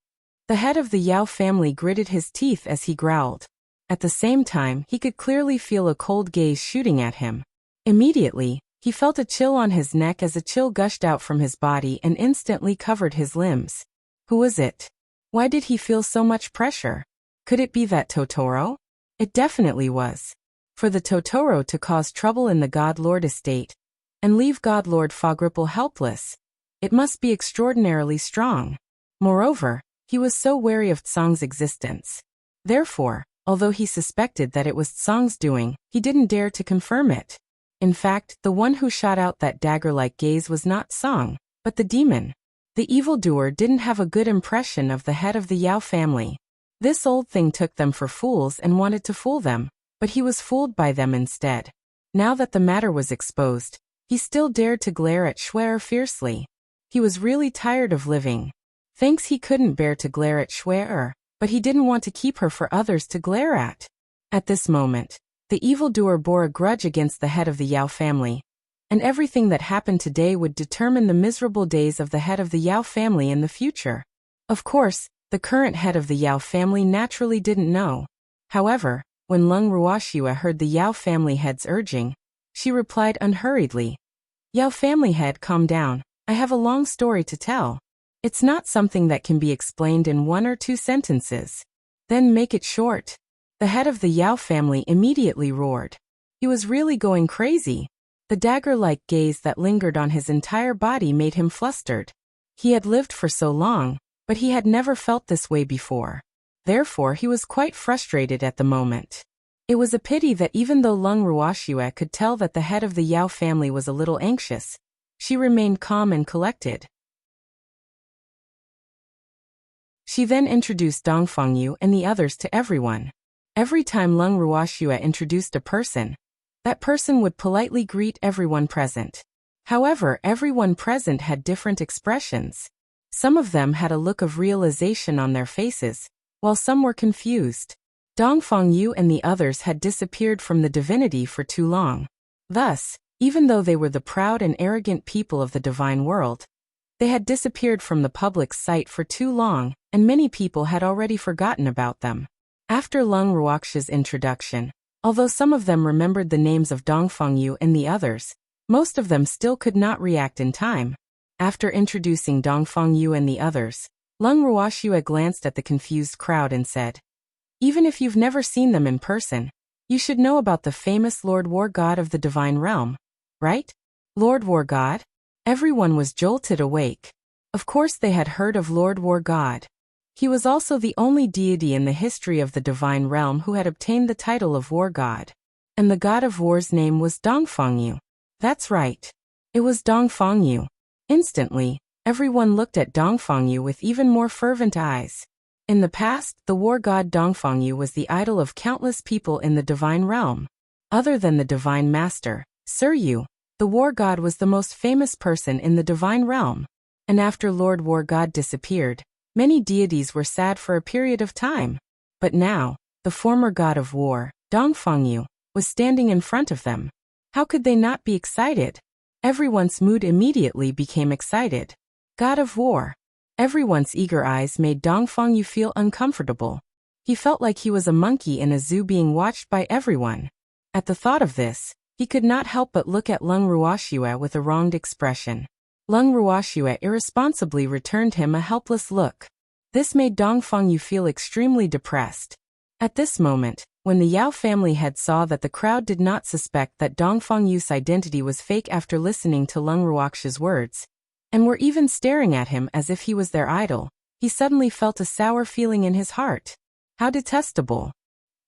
The head of the Yao family gritted his teeth as he growled. At the same time, he could clearly feel a cold gaze shooting at him. Immediately, he felt a chill on his neck as a chill gushed out from his body and instantly covered his limbs. Who was it? Why did he feel so much pressure? Could it be that Totoro? It definitely was. For the Totoro to cause trouble in the God Lord estate and leave God Lord Fogripple helpless, it must be extraordinarily strong. Moreover, he was so wary of Tsang's existence. Therefore, although he suspected that it was Tsang's doing, he didn't dare to confirm it. In fact, the one who shot out that dagger-like gaze was not Tsang, but the demon. The evildoer didn't have a good impression of the head of the Yao family. This old thing took them for fools and wanted to fool them, but he was fooled by them instead. Now that the matter was exposed, he still dared to glare at Schwer fiercely. He was really tired of living. Thanks he couldn't bear to glare at Schwer, but he didn't want to keep her for others to glare at. At this moment, the evildoer bore a grudge against the head of the Yao family, and everything that happened today would determine the miserable days of the head of the Yao family in the future. Of course, the current head of the Yao family naturally didn't know. However, when Lung Ruoxua heard the Yao family head's urging, she replied unhurriedly, "Yao family head, calm down. I have a long story to tell. It's not something that can be explained in 1 or 2 sentences." "Then make it short." The head of the Yao family immediately roared. He was really going crazy. The dagger-like gaze that lingered on his entire body made him flustered. He had lived for so long, but he had never felt this way before. Therefore, he was quite frustrated at the moment. It was a pity that even though Lung Ruoxua could tell that the head of the Yao family was a little anxious, she remained calm and collected. She then introduced Dongfangyu and the others to everyone. Every time Lung Ruoxua introduced a person, that person would politely greet everyone present. However, everyone present had different expressions. Some of them had a look of realization on their faces, while some were confused. Dongfangyu and the others had disappeared from the divinity for too long. Thus, even though they were the proud and arrogant people of the divine world, they had disappeared from the public sight for too long, and many people had already forgotten about them. After Lung Ruoxia's introduction, although some of them remembered the names of Dongfangyu and the others, most of them still could not react in time. After introducing Dongfangyu and the others, Lung Ruoxua glanced at the confused crowd and said, "Even if you've never seen them in person, you should know about the famous Lord War God of the Divine Realm, right?" Lord War God? Everyone was jolted awake. Of course they had heard of Lord War God. He was also the only deity in the history of the Divine Realm who had obtained the title of War God. And the God of War's name was Dongfangyu. That's right. It was Dongfangyu. Instantly, everyone looked at Dongfangyu with even more fervent eyes. In the past, the war god Dongfangyu was the idol of countless people in the Divine Realm. Other than the Divine Master, Suryu, the war god was the most famous person in the Divine Realm. And after Lord War God disappeared, many deities were sad for a period of time. But now, the former god of war, Dongfangyu, was standing in front of them. How could they not be excited? Everyone's mood immediately became excited. God of war. Everyone's eager eyes made Dongfangyu feel uncomfortable. He felt like he was a monkey in a zoo being watched by everyone. At the thought of this, he could not help but look at Lung Ruoxua with a wronged expression. Lung Ruoxua irresponsibly returned him a helpless look. This made Dongfangyu feel extremely depressed. At this moment, when the Yao family head saw that the crowd did not suspect that Dongfangyu's identity was fake after listening to Lung Ruoxia's words, and were even staring at him as if he was their idol, he suddenly felt a sour feeling in his heart. How detestable.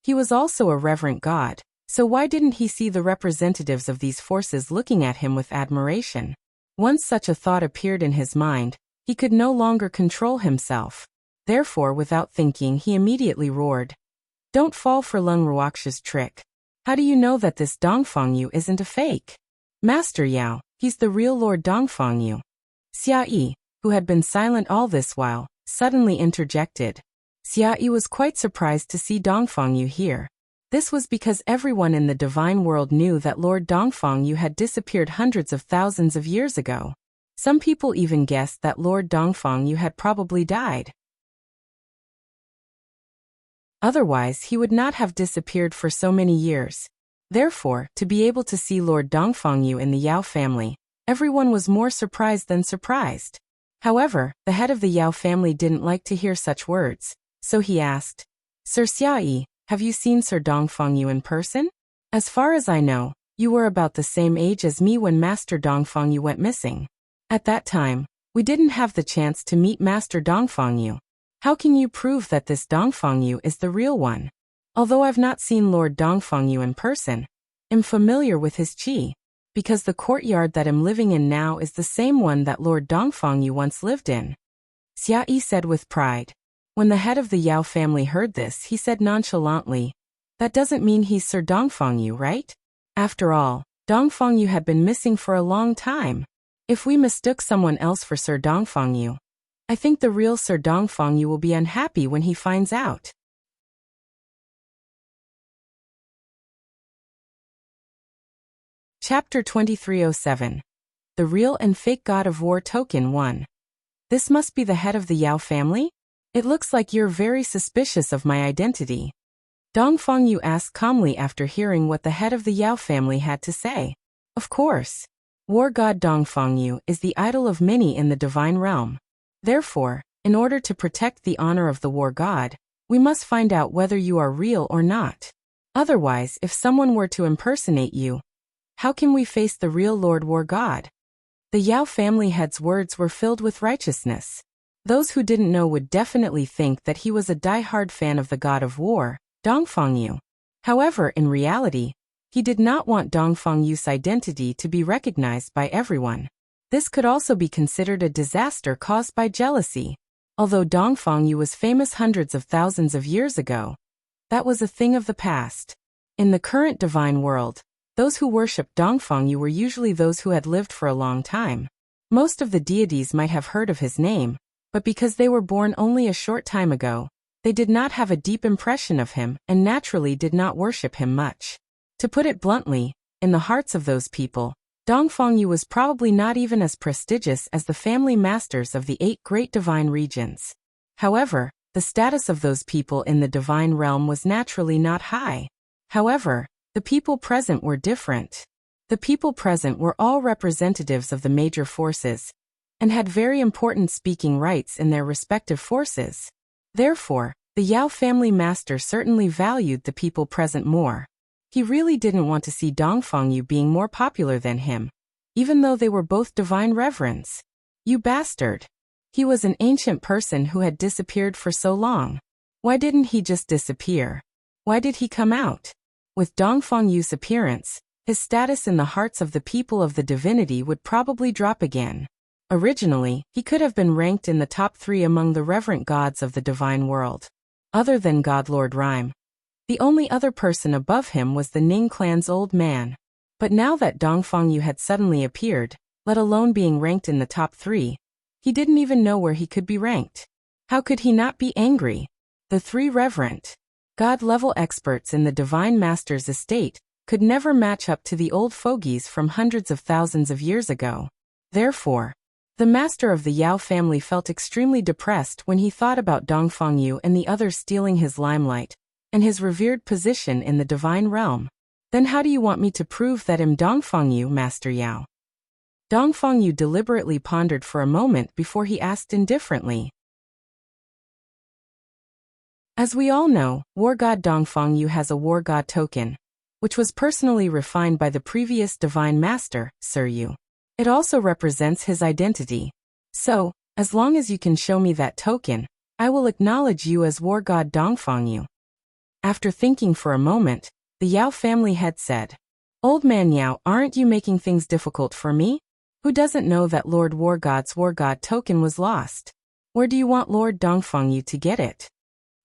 He was also a reverent god, so why didn't he see the representatives of these forces looking at him with admiration? Once such a thought appeared in his mind, he could no longer control himself. Therefore, without thinking, he immediately roared, "Don't fall for Lung Ruoxia's trick. How do you know that this Dongfangyu isn't a fake?" "Master Yao, he's the real Lord Dongfangyu." Xia Yi, who had been silent all this while, suddenly interjected. Xia Yi was quite surprised to see Dongfangyu here. This was because everyone in the divine world knew that Lord Dongfangyu had disappeared hundreds of thousands of years ago. Some people even guessed that Lord Dongfang had probably died. Otherwise, he would not have disappeared for so many years. Therefore, to be able to see Lord Dongfang in the Yao family, everyone was more surprised than surprised. However, the head of the Yao family didn't like to hear such words, so he asked, Sir Xiaoyi, have you seen Sir Dongfang in person? As far as I know, you were about the same age as me when Master Dongfang went missing. At that time, we didn't have the chance to meet Master Dongfang. How can you prove that this Dongfang is the real one? Although I've not seen Lord Dongfang in person, I'm familiar with his qi, because the courtyard that I'm living in now is the same one that Lord Dongfang once lived in. Xia Yi said with pride. When the head of the Yao family heard this, he said nonchalantly, that doesn't mean he's Sir Dongfang, right? After all, Dongfang had been missing for a long time. If we mistook someone else for Sir Dongfang, I think the real Sir Dongfang will be unhappy when he finds out. Chapter 2307. The Real and Fake God of War Token 1. This must be the head of the Yao family? It looks like you're very suspicious of my identity. Dongfang asked calmly after hearing what the head of the Yao family had to say. Of course. War God Dongfang is the idol of many in the divine realm. Therefore, in order to protect the honor of the war god, we must find out whether you are real or not. Otherwise, if someone were to impersonate you, how can we face the real Lord War God? The Yao family head's words were filled with righteousness. Those who didn't know would definitely think that he was a die-hard fan of the god of war, Dongfang. However, in reality, he did not want Dongfang's identity to be recognized by everyone. This could also be considered a disaster caused by jealousy. Although Dongfang was famous hundreds of thousands of years ago, that was a thing of the past. In the current divine world, those who worshipped Dongfang were usually those who had lived for a long time. Most of the deities might have heard of his name, but because they were born only a short time ago, they did not have a deep impression of him and naturally did not worship him much. To put it bluntly, in the hearts of those people, Dongfang was probably not even as prestigious as the family masters of the 8 great divine regions. However, the status of those people in the divine realm was naturally not high. However, the people present were different. The people present were all representatives of the major forces, and had very important speaking rights in their respective forces. Therefore, the Yao family master certainly valued the people present more. He really didn't want to see Dongfang being more popular than him, even though they were both divine reverends. You bastard! He was an ancient person who had disappeared for so long. Why didn't he just disappear? Why did he come out? With Dongfang's appearance, his status in the hearts of the people of the divinity would probably drop again. Originally, he could have been ranked in the top 3 among the reverent gods of the divine world. Other than God Lord Rhyme, the only other person above him was the Ning clan's old man. But now that Dongfang had suddenly appeared, let alone being ranked in the top 3, he didn't even know where he could be ranked. How could he not be angry? The 3 reverent, God-level experts in the Divine Master's estate could never match up to the old fogies from hundreds of thousands of years ago. Therefore, the master of the Yao family felt extremely depressed when he thought about Dongfang and the others stealing his limelight and his revered position in the divine realm. Then how do you want me to prove that I'm Dongfang, Master Yao? Dongfang deliberately pondered for a moment before he asked indifferently. As we all know, War God Dongfang has a War God token, which was personally refined by the previous Divine Master, Sir Yu. It also represents his identity. So, as long as you can show me that token, I will acknowledge you as War God Dongfang. After thinking for a moment, the Yao family head said, Old man Yao, aren't you making things difficult for me? Who doesn't know that Lord War God's War God token was lost? Where do you want Lord Dongfang to get it?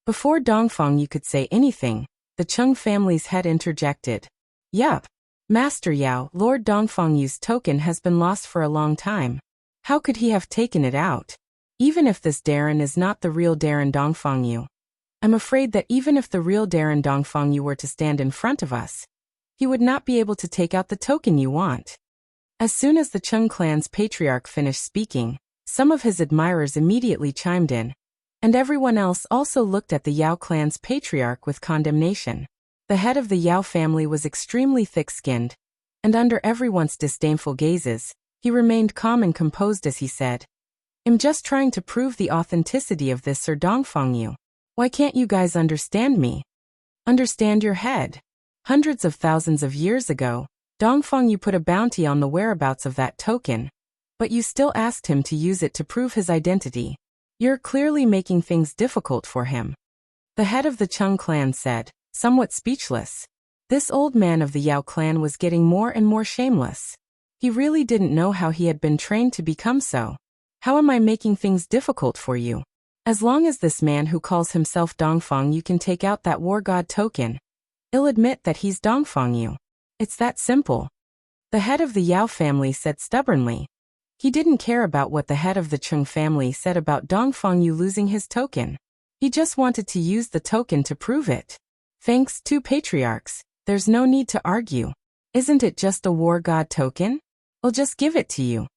Before Dongfang could say anything, the Chung family's head interjected. Yup. Master Yao, Lord Dongfang's token has been lost for a long time. How could he have taken it out? Even if this Darren is not the real Darren Dongfang, I'm afraid that even if the real Darren Dongfang were to stand in front of us, he would not be able to take out the token you want. As soon as the Chung clan's patriarch finished speaking, some of his admirers immediately chimed in, and everyone else also looked at the Yao clan's patriarch with condemnation. The head of the Yao family was extremely thick-skinned, and under everyone's disdainful gazes, he remained calm and composed as he said, "I'm just trying to prove the authenticity of this Sir Dongfang. Why can't you guys understand me? Understand your head. Hundreds of thousands of years ago, Dongfang put a bounty on the whereabouts of that token, but you still asked him to use it to prove his identity. You're clearly making things difficult for him." The head of the Chung clan said, somewhat speechless. This old man of the Yao clan was getting more and more shameless. He really didn't know how he had been trained to become so. How am I making things difficult for you? As long as this man who calls himself Dongfang you can take out that war god token, I'll admit that he's Dongfang. It's that simple. The head of the Yao family said stubbornly. He didn't care about what the head of the Chung family said about Dongfang losing his token. He just wanted to use the token to prove it. Thanks, two patriarchs, there's no need to argue. Isn't it just a war god token? I'll just give it to you.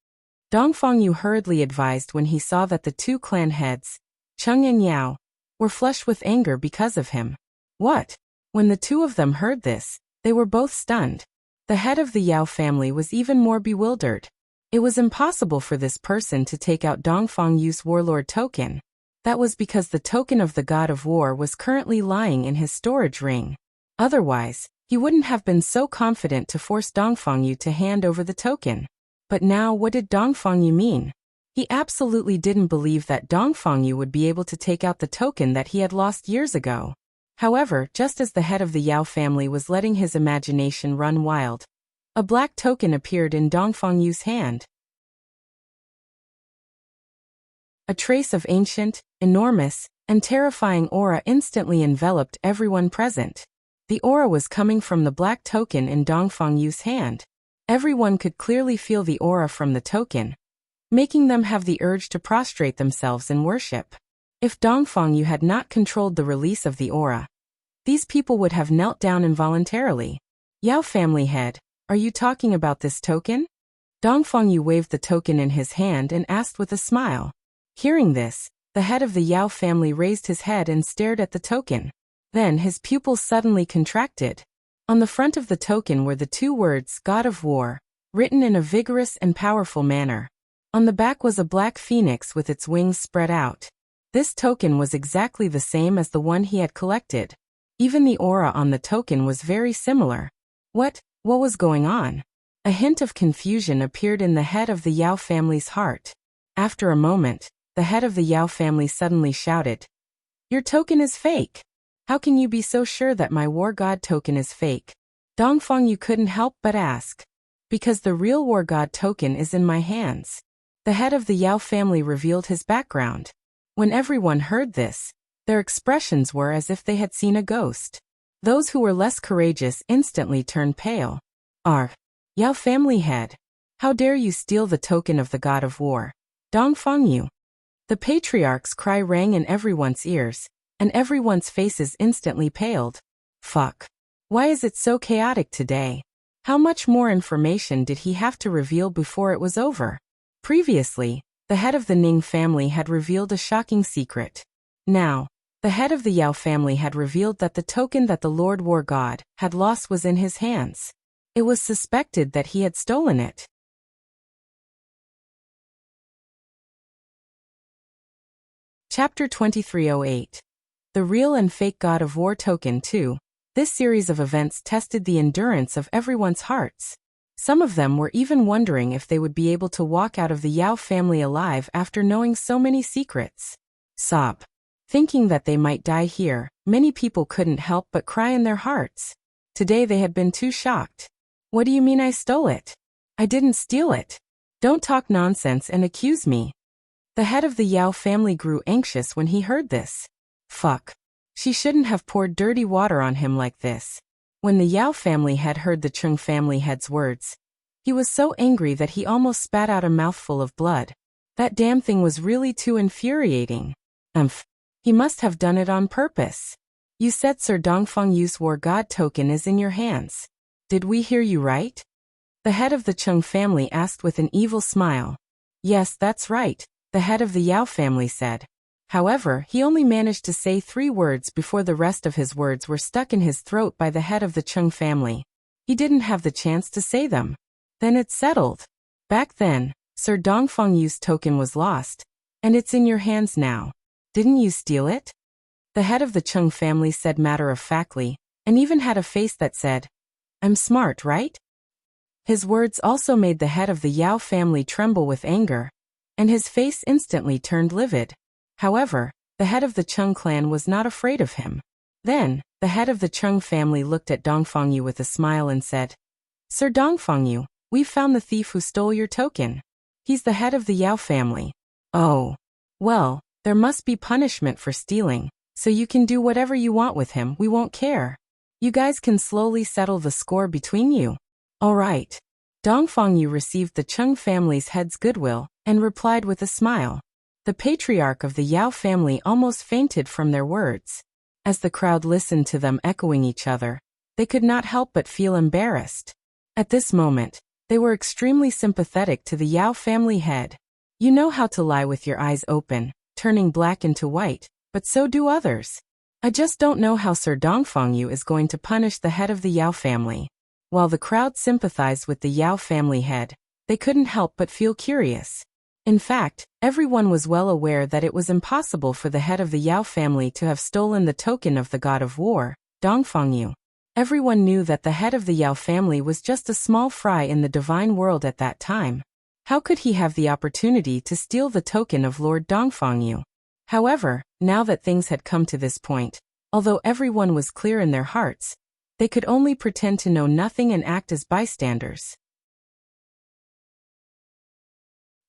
Dongfang hurriedly advised when he saw that the two clan heads, Chung and Yao, were flushed with anger because of him. What? When the two of them heard this, they were both stunned. The head of the Yao family was even more bewildered. It was impossible for this person to take out Dongfang's warlord token. That was because the token of the god of war was currently lying in his storage ring. Otherwise, he wouldn't have been so confident to force Dongfang to hand over the token. But now what did Dongfang mean? He absolutely didn't believe that Dongfang would be able to take out the token that he had lost years ago. However, just as the head of the Yao family was letting his imagination run wild, a black token appeared in Dongfang's hand. A trace of ancient, enormous, and terrifying aura instantly enveloped everyone present. The aura was coming from the black token in Dongfang's hand. Everyone could clearly feel the aura from the token, making them have the urge to prostrate themselves in worship. If Dongfang had not controlled the release of the aura, these people would have knelt down involuntarily. Yao family head, are you talking about this token? Dongfang waved the token in his hand and asked with a smile. Hearing this, the head of the Yao family raised his head and stared at the token. Then his pupils suddenly contracted. On the front of the token were the two words God of War, written in a vigorous and powerful manner. On the back was a black phoenix with its wings spread out. This token was exactly the same as the one he had collected. Even the aura on the token was very similar. What was going on? A hint of confusion appeared in the head of the Yao family's heart. After a moment, the head of the Yao family suddenly shouted, "Your token is fake! How can you be so sure that my war god token is fake?" Dongfang couldn't help but ask. Because the real war god token is in my hands. The head of the Yao family revealed his background. When everyone heard this, their expressions were as if they had seen a ghost. Those who were less courageous instantly turned pale. Yao family head, how dare you steal the token of the god of war? Dongfang. The patriarch's cry rang in everyone's ears, and everyone's faces instantly paled. Fuck. Why is it so chaotic today? How much more information did he have to reveal before it was over? Previously, the head of the Ning family had revealed a shocking secret. Now, the head of the Yao family had revealed that the token that the Lord War God had lost was in his hands. It was suspected that he had stolen it. Chapter 2308. The Real and Fake God of War Token 2. This series of events tested the endurance of everyone's hearts. Some of them were even wondering if they would be able to walk out of the Yao family alive after knowing so many secrets. Sob. Thinking that they might die here, many people couldn't help but cry in their hearts. Today they had been too shocked. What do you mean I stole it? I didn't steal it. Don't talk nonsense and accuse me. The head of the Yao family grew anxious when he heard this. Fuck. She shouldn't have poured dirty water on him like this. When the Yao family head heard the Chung family head's words, he was so angry that he almost spat out a mouthful of blood. That damn thing was really too infuriating. He must have done it on purpose. You said Sir Dongfang's war god token is in your hands. Did we hear you right? The head of the Chung family asked with an evil smile. Yes, that's right, the head of the Yao family said. However, he only managed to say 3 words before the rest of his words were stuck in his throat by the head of the Chung family. He didn't have the chance to say them. Then it's settled. Back then, Sir Dongfengyu's token was lost, and it's in your hands now. Didn't you steal it? The head of the Chung family said matter-of-factly, and even had a face that said, I'm smart, right? His words also made the head of the Yao family tremble with anger, and his face instantly turned livid. However, the head of the Chung clan was not afraid of him. Then, the head of the Chung family looked at Dongfengyu with a smile and said, Sir Dongfengyu, we've found the thief who stole your token. He's the head of the Yao family. Oh. Well, there must be punishment for stealing, so you can do whatever you want with him, we won't care. You guys can slowly settle the score between you. All right. Dongfengyu received the Chung family's head's goodwill, and replied with a smile. The patriarch of the Yao family almost fainted from their words. As the crowd listened to them echoing each other, they could not help but feel embarrassed. At this moment, they were extremely sympathetic to the Yao family head. You know how to lie with your eyes open, turning black into white, but so do others. I just don't know how Sir Dongfengyu is going to punish the head of the Yao family. While the crowd sympathized with the Yao family head, they couldn't help but feel curious. In fact, everyone was well aware that it was impossible for the head of the Yao family to have stolen the token of the god of war, Dongfengyu. Everyone knew that the head of the Yao family was just a small fry in the divine world at that time. How could he have the opportunity to steal the token of Lord Dongfengyu? However, now that things had come to this point, although everyone was clear in their hearts, they could only pretend to know nothing and act as bystanders.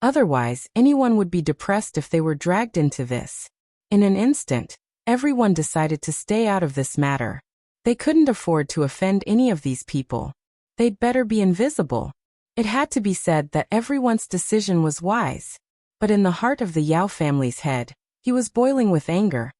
Otherwise, anyone would be depressed if they were dragged into this. In an instant, everyone decided to stay out of this matter. They couldn't afford to offend any of these people. They'd better be invisible. It had to be said that everyone's decision was wise. But in the heart of the Yao family's head, he was boiling with anger,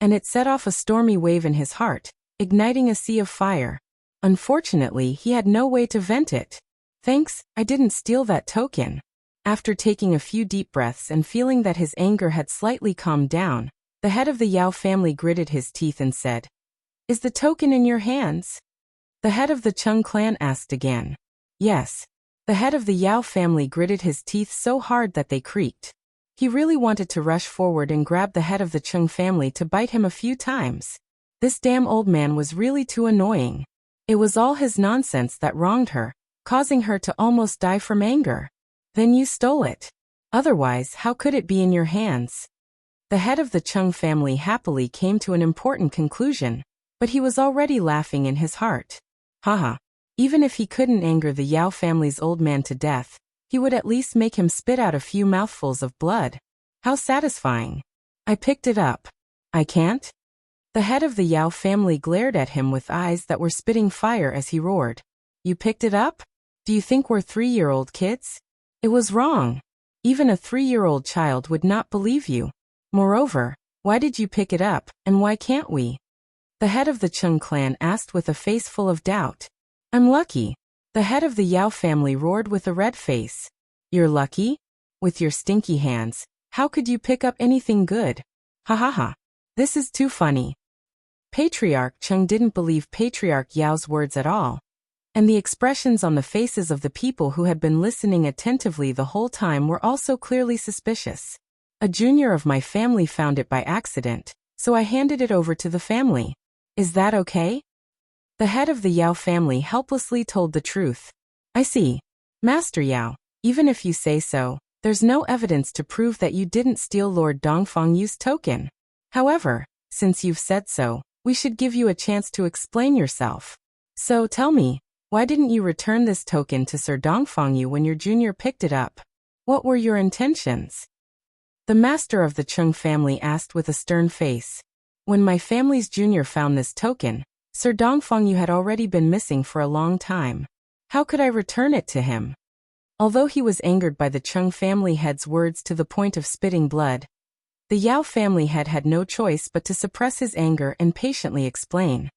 and it set off a stormy wave in his heart, igniting a sea of fire. Unfortunately, he had no way to vent it. Thanks, I didn't steal that token. After taking a few deep breaths and feeling that his anger had slightly calmed down, the head of the Yao family gritted his teeth and said, Is the token in your hands? The head of the Chung clan asked again. Yes. The head of the Yao family gritted his teeth so hard that they creaked. He really wanted to rush forward and grab the head of the Chung family to bite him a few times. This damn old man was really too annoying. It was all his nonsense that wronged her, causing her to almost die from anger. Then you stole it. Otherwise, how could it be in your hands? The head of the Chung family happily came to an important conclusion, but he was already laughing in his heart. Haha. Even if he couldn't anger the Yao family's old man to death, he would at least make him spit out a few mouthfuls of blood. How satisfying. I picked it up. I can't? The head of the Yao family glared at him with eyes that were spitting fire as he roared. You picked it up? Do you think we're 3-year-old kids? It was wrong. Even a 3-year-old child would not believe you. Moreover, why did you pick it up, and why can't we? The head of the Chung clan asked with a face full of doubt. I'm lucky. The head of the Yao family roared with a red face. You're lucky? With your stinky hands, how could you pick up anything good? Ha ha ha. This is too funny. Patriarch Chung didn't believe Patriarch Yao's words at all, and the expressions on the faces of the people who had been listening attentively the whole time were also clearly suspicious. A junior of my family found it by accident, so I handed it over to the family. Is that okay? The head of the Yao family helplessly told the truth. I see. Master Yao, even if you say so, there's no evidence to prove that you didn't steal Lord Dongfengyu's token. However, since you've said so, we should give you a chance to explain yourself. So tell me, why didn't you return this token to Sir Dongfengyu when your junior picked it up? What were your intentions? The master of the Chung family asked with a stern face. When my family's junior found this token, Sir Dongfengyu had already been missing for a long time. How could I return it to him? Although he was angered by the Chung family head's words to the point of spitting blood, the Yao family head had no choice but to suppress his anger and patiently explain.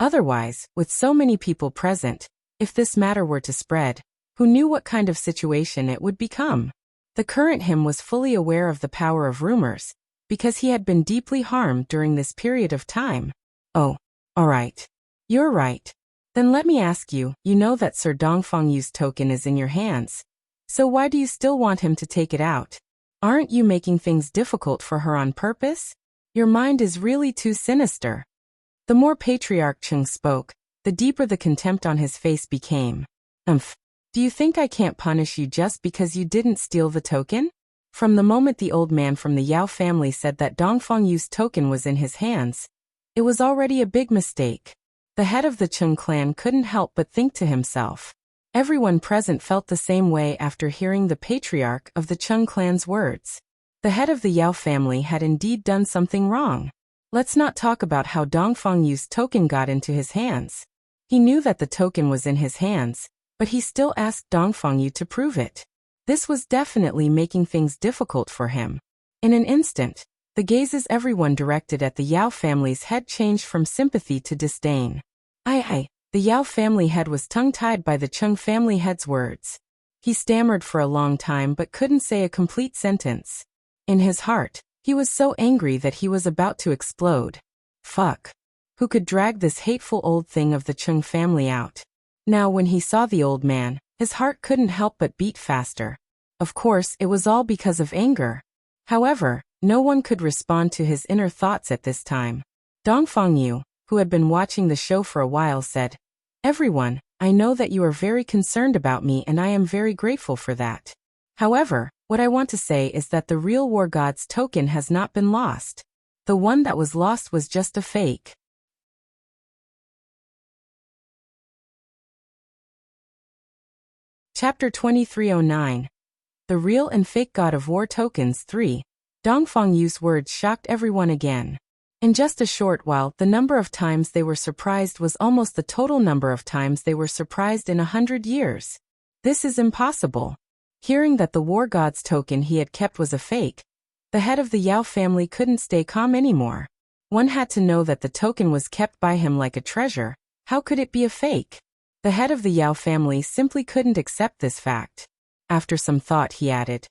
Otherwise, with so many people present, if this matter were to spread, who knew what kind of situation it would become? The current him was fully aware of the power of rumors, because he had been deeply harmed during this period of time. Oh, all right. You're right. Then let me ask you, you know that Sir Dongfeng Yu's token is in your hands. So why do you still want him to take it out? Aren't you making things difficult for her on purpose? Your mind is really too sinister. The more Patriarch Chung spoke, the deeper the contempt on his face became. Do you think I can't punish you just because you didn't steal the token? From the moment the old man from the Yao family said that Dongfeng Yu's token was in his hands, it was already a big mistake. The head of the Chung clan couldn't help but think to himself. Everyone present felt the same way after hearing the patriarch of the Chung clan's words. The head of the Yao family had indeed done something wrong. Let's not talk about how Dongfeng Yu's token got into his hands. He knew that the token was in his hands, but he still asked Dongfeng Yu to prove it. This was definitely making things difficult for him. In an instant, the gazes everyone directed at the Yao family's head changed from sympathy to disdain. The Yao family head was tongue-tied by the Chung family head's words. He stammered for a long time but couldn't say a complete sentence. In his heart, he was so angry that he was about to explode. Fuck. Who could drag this hateful old thing of the Chung family out? Now when he saw the old man, his heart couldn't help but beat faster. Of course, it was all because of anger. However, no one could respond to his inner thoughts at this time. Dongfeng Yu, who had been watching the show for a while, said, "Everyone, I know that you are very concerned about me and I am very grateful for that. However, what I want to say is that the real War God's token has not been lost. The one that was lost was just a fake." Chapter 2309. The Real and Fake God of War Tokens 3. Dongfeng Yu's words shocked everyone again. In just a short while, the number of times they were surprised was almost the total number of times they were surprised in 100 years. This is impossible. Hearing that the War God's token he had kept was a fake, the head of the Yao family couldn't stay calm anymore. One had to know that the token was kept by him like a treasure. How could it be a fake? The head of the Yao family simply couldn't accept this fact. After some thought, he added,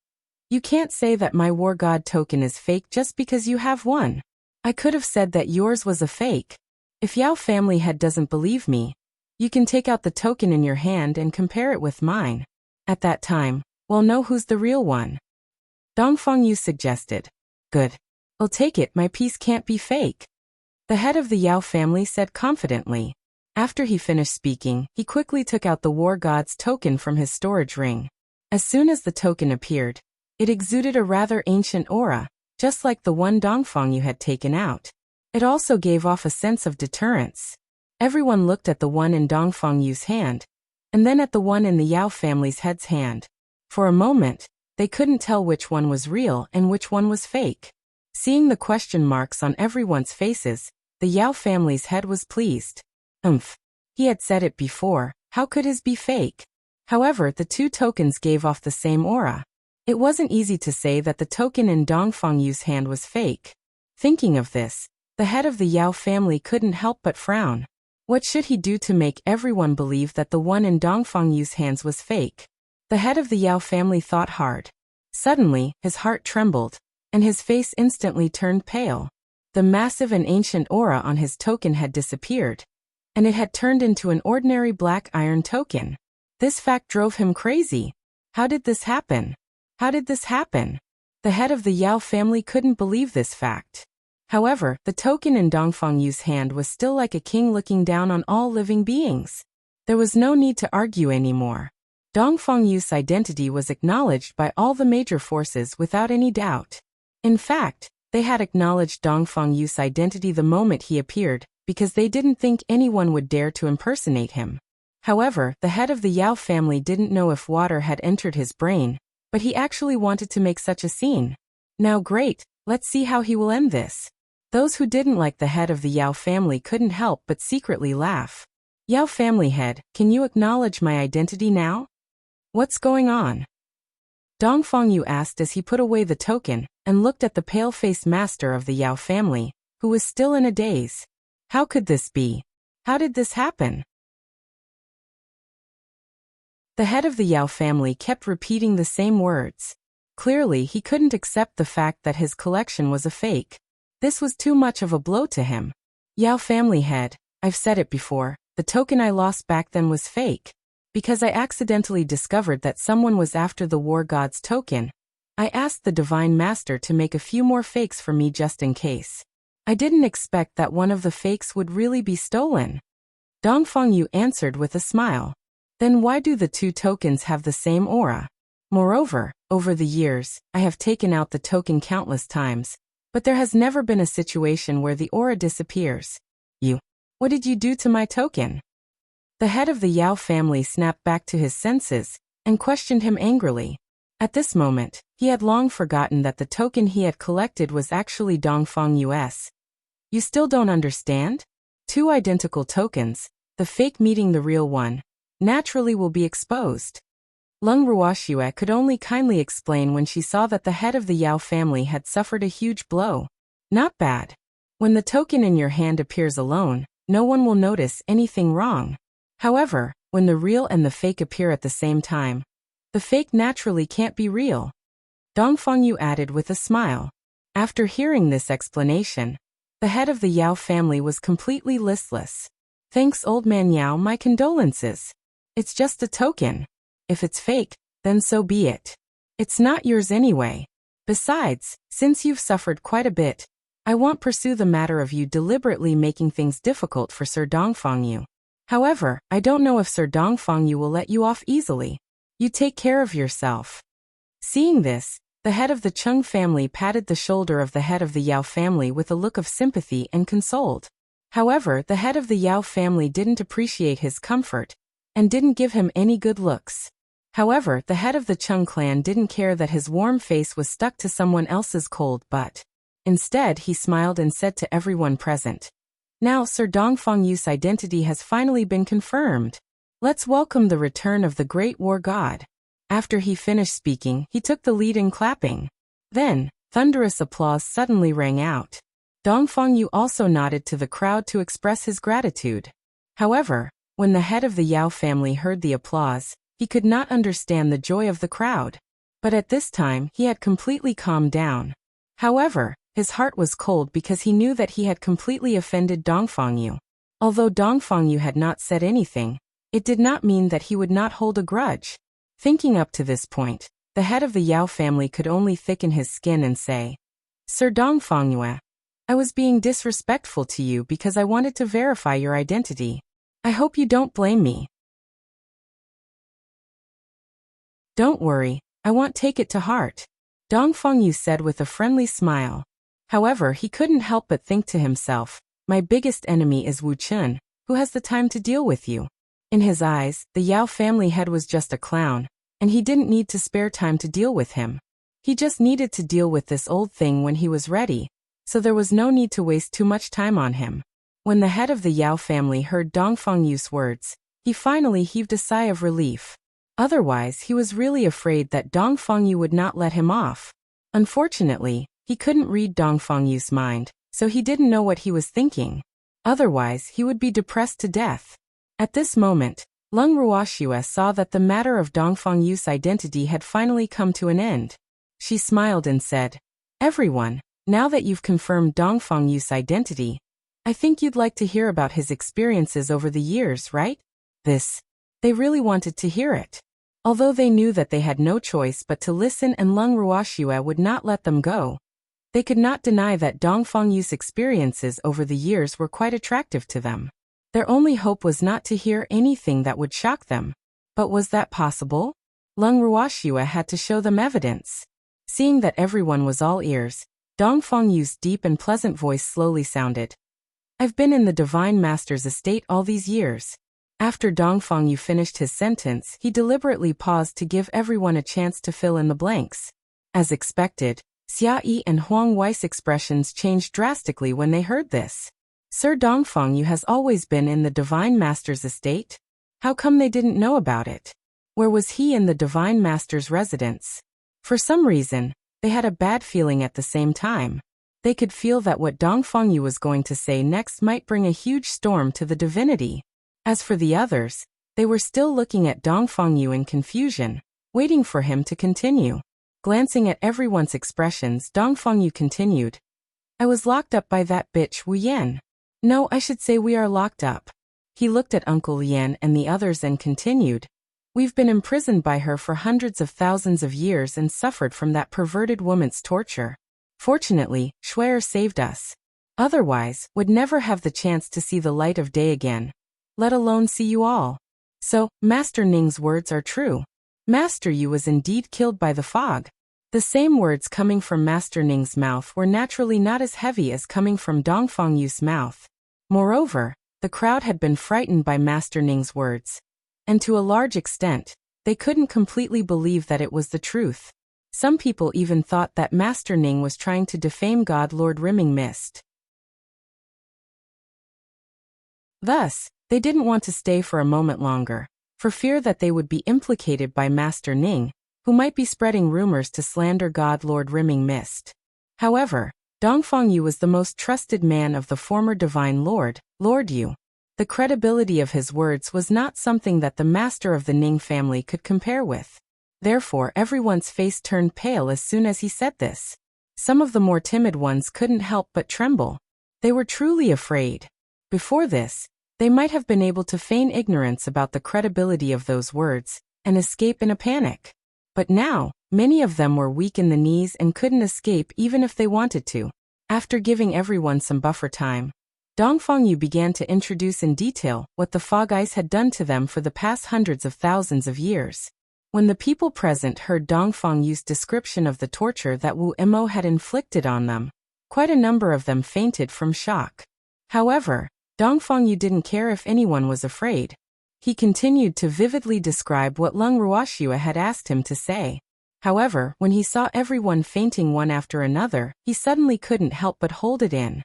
"You can't say that my War God token is fake just because you have one. I could have said that yours was a fake. If Yao family head doesn't believe me, you can take out the token in your hand and compare it with mine. At that time, we'll know who's the real one." Dongfeng Yu suggested. "Good. I'll take it, my piece can't be fake," the head of the Yao family said confidently. After he finished speaking, he quickly took out the War God's token from his storage ring. As soon as the token appeared, it exuded a rather ancient aura, just like the one Dongfeng Yu had taken out. It also gave off a sense of deterrence. Everyone looked at the one in Dongfeng Yu's hand, and then at the one in the Yao family's head's hand. For a moment, they couldn't tell which one was real and which one was fake. Seeing the question marks on everyone's faces, the Yao family's head was pleased. He had said it before, how could his be fake? However, the two tokens gave off the same aura. It wasn't easy to say that the token in Dongfeng Yu's hand was fake. Thinking of this, the head of the Yao family couldn't help but frown. What should he do to make everyone believe that the one in Dongfeng Yu's hands was fake? The head of the Yao family thought hard. Suddenly, his heart trembled, and his face instantly turned pale. The massive and ancient aura on his token had disappeared, and it had turned into an ordinary black iron token. This fact drove him crazy. How did this happen? How did this happen? The head of the Yao family couldn't believe this fact. However, the token in Dongfeng Yu's hand was still like a king looking down on all living beings. There was no need to argue anymore. Dongfeng Yu's identity was acknowledged by all the major forces without any doubt. In fact, they had acknowledged Dongfeng Yu's identity the moment he appeared, because they didn't think anyone would dare to impersonate him. However, the head of the Yao family didn't know if water had entered his brain, but he actually wanted to make such a scene. Now great, let's see how he will end this. Those who didn't like the head of the Yao family couldn't help but secretly laugh. Yao family head, can you acknowledge my identity now? What's going on? Dongfeng Yu asked as he put away the token and looked at the pale-faced master of the Yao family, who was still in a daze. How could this be? How did this happen? The head of the Yao family kept repeating the same words. Clearly, he couldn't accept the fact that his collection was a fake. This was too much of a blow to him. Yao family head, I've said it before, the token I lost back then was fake. Because I accidentally discovered that someone was after the war god's token, I asked the divine master to make a few more fakes for me just in case. I didn't expect that one of the fakes would really be stolen. Dongfang Yu answered with a smile. Then why do the two tokens have the same aura? Moreover, over the years, I have taken out the token countless times, but there has never been a situation where the aura disappears. What did you do to my token? The head of the Yao family snapped back to his senses and questioned him angrily. At this moment, he had long forgotten that the token he had collected was actually Dongfang Yu's. You still don't understand? Two identical tokens, the fake meeting the real one, naturally will be exposed. Lung Ruoxue could only kindly explain when she saw that the head of the Yao family had suffered a huge blow. Not bad. When the token in your hand appears alone, no one will notice anything wrong. However, when the real and the fake appear at the same time, the fake naturally can't be real. Dongfang Yu added with a smile. After hearing this explanation, the head of the Yao family was completely listless. Thanks, old man Yao, my condolences. It's just a token. If it's fake, then so be it. It's not yours anyway. Besides, since you've suffered quite a bit, I won't pursue the matter of you deliberately making things difficult for Sir Dongfang Yu. However, I don't know if Sir Dongfang Yu will let you off easily. You take care of yourself. Seeing this, the head of the Chung family patted the shoulder of the head of the Yao family with a look of sympathy and consoled. However, the head of the Yao family didn't appreciate his comfort and didn't give him any good looks. However, the head of the Chung clan didn't care that his warm face was stuck to someone else's cold butt. Instead, he smiled and said to everyone present, "Now Sir Dongfang Yu's identity has finally been confirmed. Let's welcome the return of the great war god." After he finished speaking, he took the lead in clapping. Then, thunderous applause suddenly rang out. Dongfang Yu also nodded to the crowd to express his gratitude. However, when the head of the Yao family heard the applause, he could not understand the joy of the crowd. But at this time, he had completely calmed down. However, his heart was cold because he knew that he had completely offended Dongfang Yu. Although Dongfang Yu had not said anything, it did not mean that he would not hold a grudge. Thinking up to this point, the head of the Yao family could only thicken his skin and say, "Sir Dongfang Yu, I was being disrespectful to you because I wanted to verify your identity. I hope you don't blame me." "Don't worry, I won't take it to heart," Dongfang Yu said with a friendly smile. However, he couldn't help but think to himself, "My biggest enemy is Wuxia, who has the time to deal with you." In his eyes, the Yao family head was just a clown, and he didn't need to spare time to deal with him. He just needed to deal with this old thing when he was ready, so there was no need to waste too much time on him. When the head of the Yao family heard Dongfang Yu's words, he finally heaved a sigh of relief. Otherwise, he was really afraid that Dongfang Yu would not let him off. Unfortunately, he couldn't read Dongfang Yu's mind, so he didn't know what he was thinking. Otherwise, he would be depressed to death. At this moment, Lung Ruoxue saw that the matter of Dongfang Yu's identity had finally come to an end. She smiled and said, "Everyone, now that you've confirmed Dongfang Yu's identity, I think you'd like to hear about his experiences over the years, right?" They really wanted to hear it. Although they knew that they had no choice but to listen and Lung Ruoxue would not let them go, they could not deny that Dongfang Yu's experiences over the years were quite attractive to them. Their only hope was not to hear anything that would shock them. But was that possible? Lung Ruoxue had to show them evidence. Seeing that everyone was all ears, Dongfang Yu's deep and pleasant voice slowly sounded. "I've been in the Divine Master's estate all these years." After Dongfang Yu finished his sentence, he deliberately paused to give everyone a chance to fill in the blanks. As expected, Xia Yi and Huang Wei's expressions changed drastically when they heard this. Sir Dongfang Yu has always been in the Divine Master's estate? How come they didn't know about it? Where was he in the Divine Master's residence? For some reason, they had a bad feeling at the same time. They could feel that what Dongfeng Yu was going to say next might bring a huge storm to the divinity. As for the others, they were still looking at Dongfeng Yu in confusion, waiting for him to continue. Glancing at everyone's expressions, Dongfeng Yu continued, I was locked up by that bitch Wu Yan. No, I should say we are locked up. He looked at Uncle Yan and the others and continued, we've been imprisoned by her for hundreds of thousands of years and suffered from that perverted woman's torture. Fortunately, Shuer saved us. Otherwise, would never have the chance to see the light of day again, let alone see you all. So, Master Ning's words are true. Master Yu was indeed killed by the fog. The same words coming from Master Ning's mouth were naturally not as heavy as coming from Dongfeng Yu's mouth. Moreover, the crowd had been frightened by Master Ning's words, and to a large extent, they couldn't completely believe that it was the truth. Some people even thought that Master Ning was trying to defame God Lord Rimming Mist. Thus, they didn't want to stay for a moment longer, for fear that they would be implicated by Master Ning, who might be spreading rumors to slander God Lord Rimming Mist. However, Dongfeng Yu was the most trusted man of the former Divine Lord, Lord Yu. The credibility of his words was not something that the master of the Ning family could compare with. Therefore, everyone's face turned pale as soon as he said this. Some of the more timid ones couldn't help but tremble. They were truly afraid. Before this, they might have been able to feign ignorance about the credibility of those words and escape in a panic. But now, many of them were weak in the knees and couldn't escape even if they wanted to. After giving everyone some buffer time, Dongfeng Yu began to introduce in detail what the fog ice had done to them for the past hundreds of thousands of years. When the people present heard Dongfeng Yu's description of the torture that Wu Mo had inflicted on them, quite a number of them fainted from shock. However, Dongfeng Yu didn't care if anyone was afraid. He continued to vividly describe what Lung Ruoxua had asked him to say. However, when he saw everyone fainting one after another, he suddenly couldn't help but hold it in.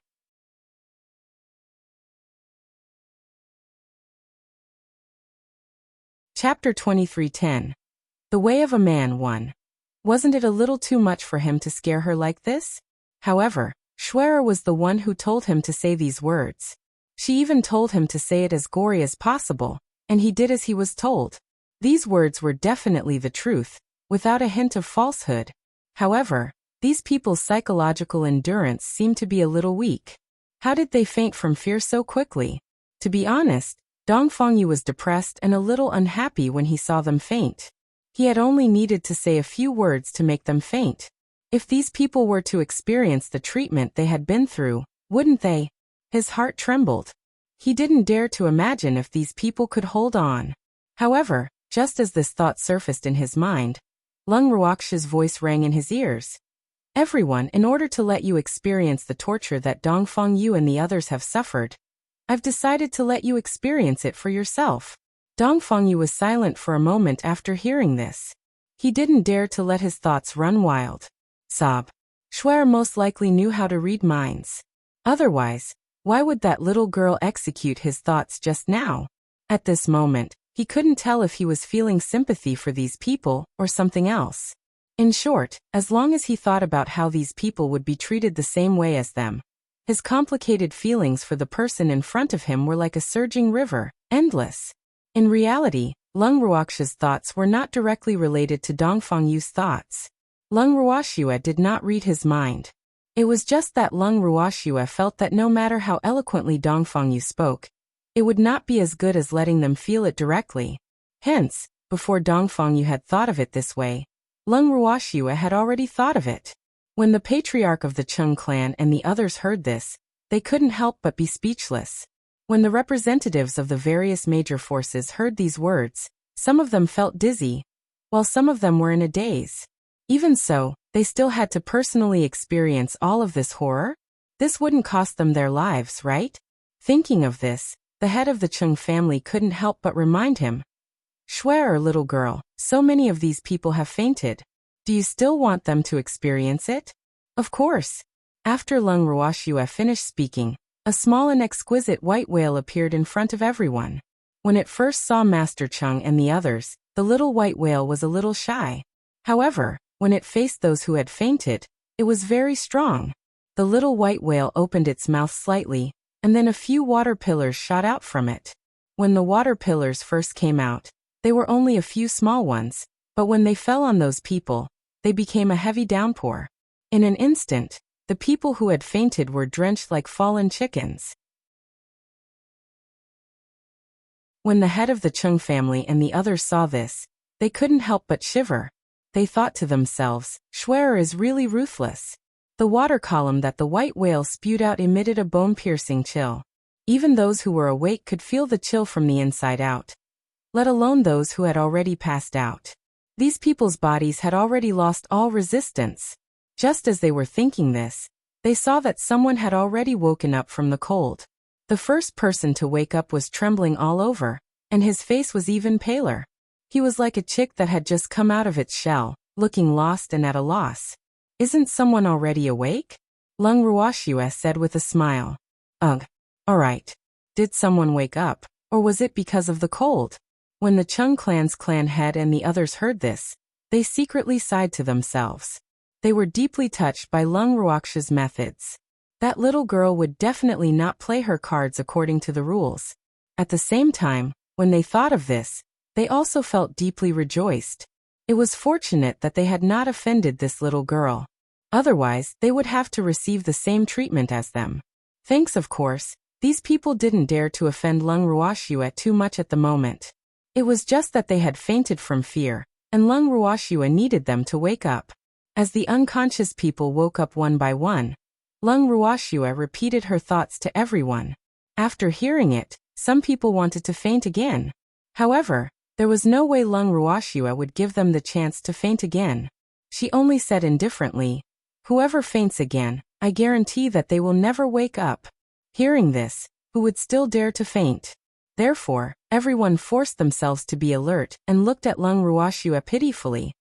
Chapter 23:10. The Way of a Man 1. Wasn't it a little too much for him to scare her like this? However, Shuer was the one who told him to say these words. She even told him to say it as gory as possible, and he did as he was told. These words were definitely the truth, without a hint of falsehood. However, these people's psychological endurance seemed to be a little weak. How did they faint from fear so quickly? To be honest, Dongfeng Yu was depressed and a little unhappy when he saw them faint. He had only needed to say a few words to make them faint. If these people were to experience the treatment they had been through, wouldn't they? His heart trembled. He didn't dare to imagine if these people could hold on. However, just as this thought surfaced in his mind, Lung Ruoxia's voice rang in his ears. Everyone, in order to let you experience the torture that Dongfeng Yu and the others have suffered, I've decided to let you experience it for yourself. Dongfeng Yu was silent for a moment after hearing this. He didn't dare to let his thoughts run wild. Sob. Shuer most likely knew how to read minds. Otherwise, why would that little girl execute his thoughts just now? At this moment, he couldn't tell if he was feeling sympathy for these people or something else. In short, as long as he thought about how these people would be treated the same way as them, his complicated feelings for the person in front of him were like a surging river, endless. In reality, Lung Ruoxia's thoughts were not directly related to Dongfeng Yu's thoughts. Lung Ruoxua did not read his mind. It was just that Lung Ruoxua felt that no matter how eloquently Dongfeng Yu spoke, it would not be as good as letting them feel it directly. Hence, before Dongfeng Yu had thought of it this way, Lung Ruoxua had already thought of it. When the patriarch of the Chung clan and the others heard this, they couldn't help but be speechless. When the representatives of the various major forces heard these words, some of them felt dizzy, while some of them were in a daze. Even so, they still had to personally experience all of this horror? This wouldn't cost them their lives, right? Thinking of this, the head of the Chung family couldn't help but remind him. Shuer, little girl, so many of these people have fainted. Do you still want them to experience it? Of course. After Lung Ruoxua finished speaking, a small and exquisite white whale appeared in front of everyone. When it first saw Master Chung and the others, the little white whale was a little shy. However, when it faced those who had fainted, it was very strong. The little white whale opened its mouth slightly, and then a few water pillars shot out from it. When the water pillars first came out, they were only a few small ones, but when they fell on those people, they became a heavy downpour. In an instant, the people who had fainted were drenched like fallen chickens. When the head of the Chung family and the others saw this, they couldn't help but shiver. They thought to themselves, Schwerer is really ruthless. The water column that the white whale spewed out emitted a bone-piercing chill. Even those who were awake could feel the chill from the inside out, let alone those who had already passed out. These people's bodies had already lost all resistance. Just as they were thinking this, they saw that someone had already woken up from the cold. The first person to wake up was trembling all over, and his face was even paler. He was like a chick that had just come out of its shell, looking lost and at a loss. Isn't someone already awake? Lung Ruoxue said with a smile. Ugh. All right. Did someone wake up, or was it because of the cold? When the Chung clan's clan head and the others heard this, they secretly sighed to themselves. They were deeply touched by Lung Ruoxue's methods. That little girl would definitely not play her cards according to the rules. At the same time, when they thought of this, they also felt deeply rejoiced. It was fortunate that they had not offended this little girl. Otherwise, they would have to receive the same treatment as them. Thanks, of course, these people didn't dare to offend Lung Ruoxue too much at the moment. It was just that they had fainted from fear, and Lung Ruoxue needed them to wake up. As the unconscious people woke up one by one, Lung Ruoxue repeated her thoughts to everyone. After hearing it, some people wanted to faint again. However, there was no way Lung Ruoxue would give them the chance to faint again. She only said indifferently, "Whoever faints again, I guarantee that they will never wake up." Hearing this, who would still dare to faint? Therefore, everyone forced themselves to be alert and looked at Lung Ruoxue pitifully,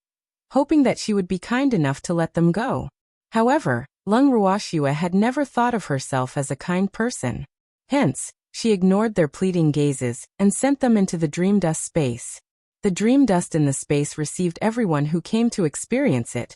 hoping that she would be kind enough to let them go. However, Lung Ruoxue had never thought of herself as a kind person. Hence, she ignored their pleading gazes and sent them into the dream dust space. The dream dust in the space received everyone who came to experience it,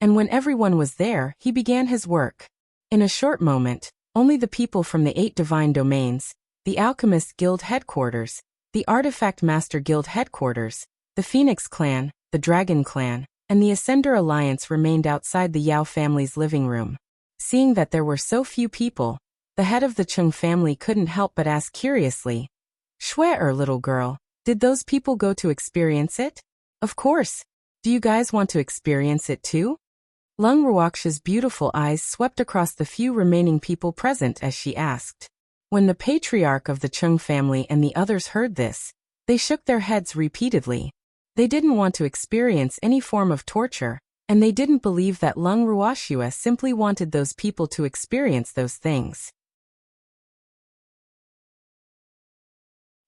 and when everyone was there, he began his work. In a short moment, only the people from the 8 divine domains, the Alchemist Guild headquarters, the Artifact Master Guild headquarters, the Phoenix clan, the Dragon clan, and the Ascender Alliance remained outside the Yao family's living room. Seeing that there were so few people, the head of the Chung family couldn't help but ask curiously, "Schwerer, little girl, did those people go to experience it?" "Of course. Do you guys want to experience it too?" Lung Ruoxue's beautiful eyes swept across the few remaining people present as she asked. When the patriarch of the Chung family and the others heard this, they shook their heads repeatedly. They didn't want to experience any form of torture, and they didn't believe that Lung Ruoxue simply wanted those people to experience those things.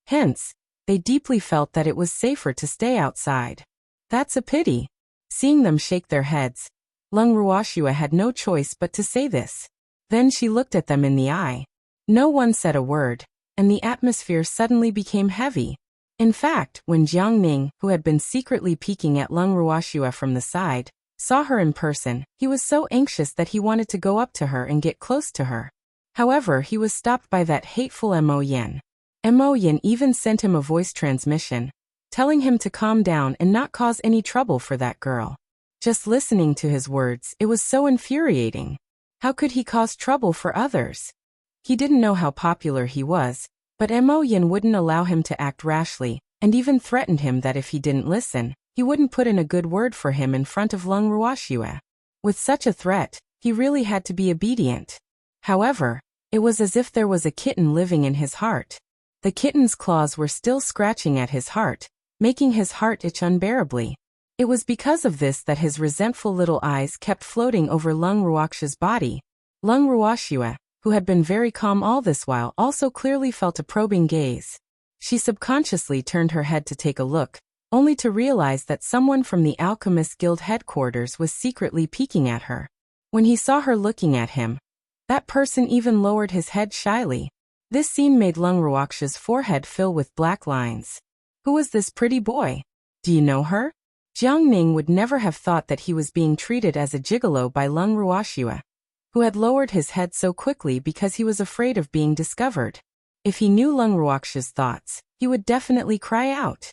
Hence, they deeply felt that it was safer to stay outside. That's a pity. Seeing them shake their heads, Lung Ruoxue had no choice but to say this. Then she looked at them in the eye. No one said a word, and the atmosphere suddenly became heavy. In fact, when Jiang Ning, who had been secretly peeking at Lung Ruoxue from the side, saw her in person, he was so anxious that he wanted to go up to her and get close to her. However, he was stopped by that hateful Mo Yin. Mo Yin even sent him a voice transmission, telling him to calm down and not cause any trouble for that girl. Just listening to his words, it was so infuriating. How could he cause trouble for others? He didn't know how popular he was, but Mo Yin wouldn't allow him to act rashly, and even threatened him that if he didn't listen, he wouldn't put in a good word for him in front of Lung Ruoxue. With such a threat, he really had to be obedient. However, it was as if there was a kitten living in his heart. The kitten's claws were still scratching at his heart, making his heart itch unbearably. It was because of this that his resentful little eyes kept floating over Lung Ruoxue's body. Lung Ruoxue, who had been very calm all this while, also clearly felt a probing gaze. She subconsciously turned her head to take a look, only to realize that someone from the Alchemist Guild headquarters was secretly peeking at her. When he saw her looking at him, that person even lowered his head shyly. This scene made Lung Ruoxue's forehead fill with black lines. Who was this pretty boy? Do you know her? Jiang Ning would never have thought that he was being treated as a gigolo by Lung Ruoxue. who had lowered his head so quickly because he was afraid of being discovered. If he knew Lung Ruoxia's thoughts, he would definitely cry out.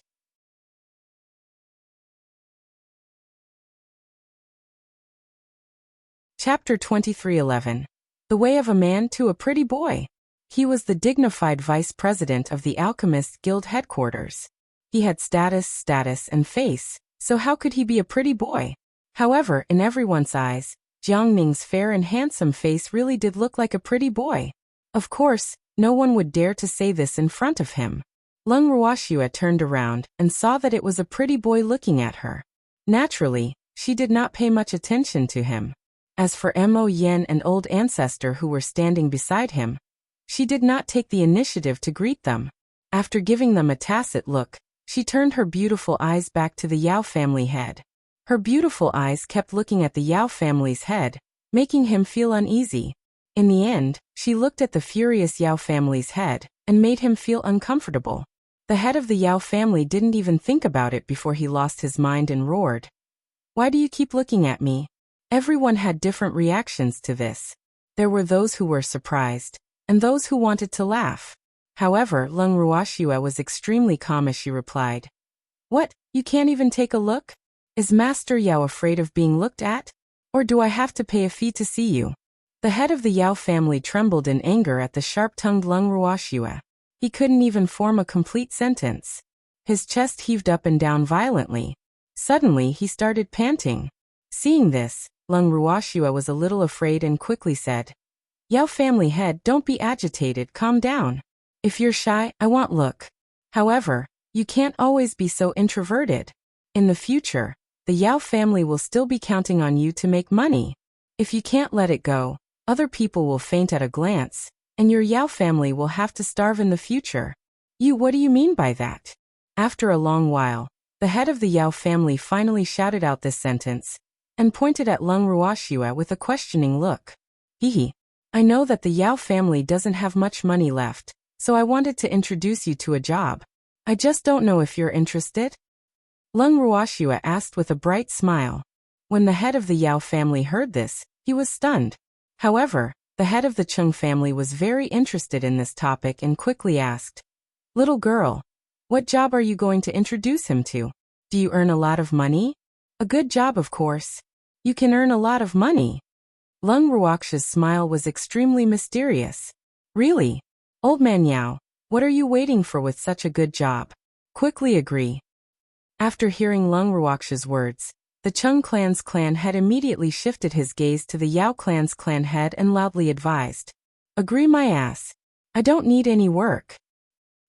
Chapter 23:11. The Way of a Man to a Pretty Boy. He was the dignified vice president of the Alchemists Guild headquarters. He had status, and face, so how could he be a pretty boy? However, in everyone's eyes, Jiang Ning's fair and handsome face really did look like a pretty boy. Of course, no one would dare to say this in front of him. Lung Ruoxia turned around and saw that it was a pretty boy looking at her. Naturally, she did not pay much attention to him. As for Mo Yen and Old Ancestor who were standing beside him, she did not take the initiative to greet them. After giving them a tacit look, she turned her beautiful eyes back to the Yao family head. Her beautiful eyes kept looking at the Yao family's head, making him feel uneasy. In the end, she looked at the furious Yao family's head and made him feel uncomfortable. The head of the Yao family didn't even think about it before he lost his mind and roared. "Why do you keep looking at me?" Everyone had different reactions to this. There were those who were surprised, and those who wanted to laugh. However, Lung Ruoxia was extremely calm as she replied. "What, you can't even take a look? Is Master Yao afraid of being looked at? Or do I have to pay a fee to see you?" The head of the Yao family trembled in anger at the sharp-tongued Lung Ruoxia. He couldn't even form a complete sentence. His chest heaved up and down violently. Suddenly, he started panting. Seeing this, Lung Ruoxia was a little afraid and quickly said, "Yao family head, don't be agitated, calm down. If you're shy, I won't look. However, you can't always be so introverted. In the future, the Yao family will still be counting on you to make money. If you can't let it go, other people will faint at a glance, and your Yao family will have to starve in the future." What do you mean by that?" After a long while, the head of the Yao family finally shouted out this sentence, and pointed at Lung Ruoxia with a questioning look. I know that the Yao family doesn't have much money left, so I wanted to introduce you to a job. I just don't know if you're interested?" Lung Ruoxia asked with a bright smile. When the head of the Yao family heard this, he was stunned. However, the head of the Chung family was very interested in this topic and quickly asked, "Little girl, what job are you going to introduce him to? Do you earn a lot of money?" "A good job, of course. You can earn a lot of money." Lung Ruoxia's smile was extremely mysterious. "Really? Old man Yao, what are you waiting for with such a good job? Quickly agree." After hearing Lung Ruoxia's words, the Chung clan's clan head immediately shifted his gaze to the Yao clan's clan head and loudly advised, "Agree my ass. I don't need any work."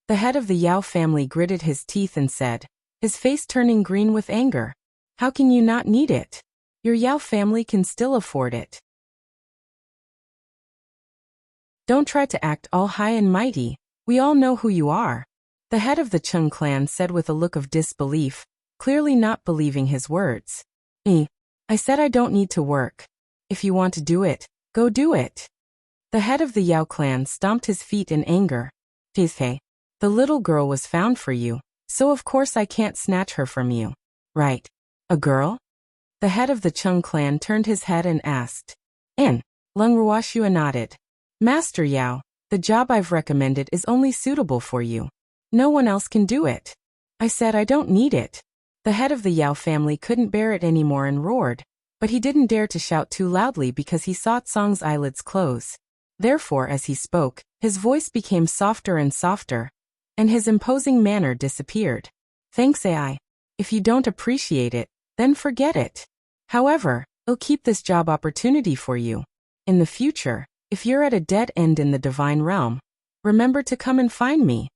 The head of the Yao family gritted his teeth and said, his face turning green with anger, "How can you not need it? Your Yao family can still afford it. Don't try to act all high and mighty, we all know who you are." The head of the Chung clan said with a look of disbelief, clearly not believing his words. I said I don't need to work. If you want to do it, go do it." The head of the Yao clan stomped his feet in anger. "The little girl was found for you, so of course I can't snatch her from you. Right? A girl?" The head of the Chung clan turned his head and asked. Lung Ruoxia nodded. "Master Yao, the job I've recommended is only suitable for you. No one else can do it." I said I don't need it. The head of the Yao family couldn't bear it anymore and roared, but he didn't dare to shout too loudly because he saw Tsong's eyelids close. Therefore, as he spoke, his voice became softer and softer, and his imposing manner disappeared. "Thanks AI. If you don't appreciate it, then forget it. However, I'll keep this job opportunity for you. In the future, if you're at a dead end in the divine realm, remember to come and find me."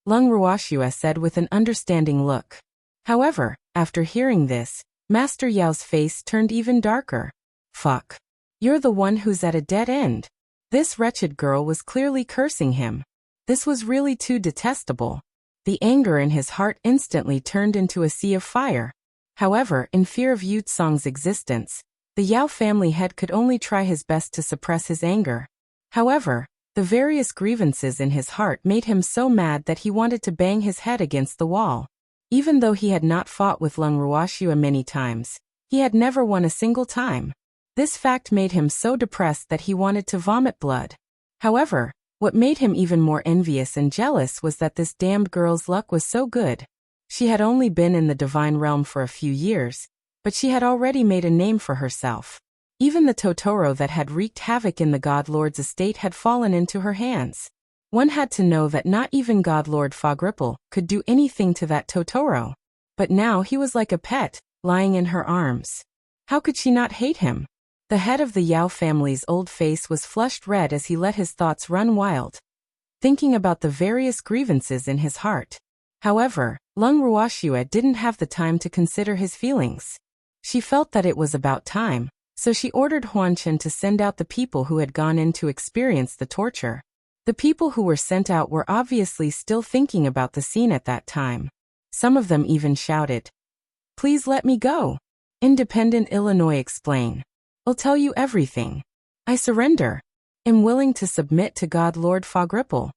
Lung Ruoxia said with an understanding look. However, after hearing this, Master Yao's face turned even darker. "Fuck. You're the one who's at a dead end." This wretched girl was clearly cursing him. This was really too detestable. The anger in his heart instantly turned into a sea of fire. However, in fear of Yu Tsong's existence, the Yao family head could only try his best to suppress his anger. However, the various grievances in his heart made him so mad that he wanted to bang his head against the wall. Even though he had not fought with Lung Ruoxia many times, he had never won a single time. This fact made him so depressed that he wanted to vomit blood. However, what made him even more envious and jealous was that this damned girl's luck was so good. She had only been in the divine realm for a few years, but she had already made a name for herself. Even the Totoro that had wreaked havoc in the God Lord's estate had fallen into her hands. One had to know that not even God Lord Fogripple could do anything to that Totoro. But now he was like a pet, lying in her arms. How could she not hate him? The head of the Yao family's old face was flushed red as he let his thoughts run wild, thinking about the various grievances in his heart. However, Lung Ruoxue didn't have the time to consider his feelings. She felt that it was about time, so she ordered Huanchen to send out the people who had gone in to experience the torture. The people who were sent out were obviously still thinking about the scene at that time. Some of them even shouted, "Please let me go." Independent Illinois explain. "I'll tell you everything. I surrender. Am willing to submit to God Lord Fogripple.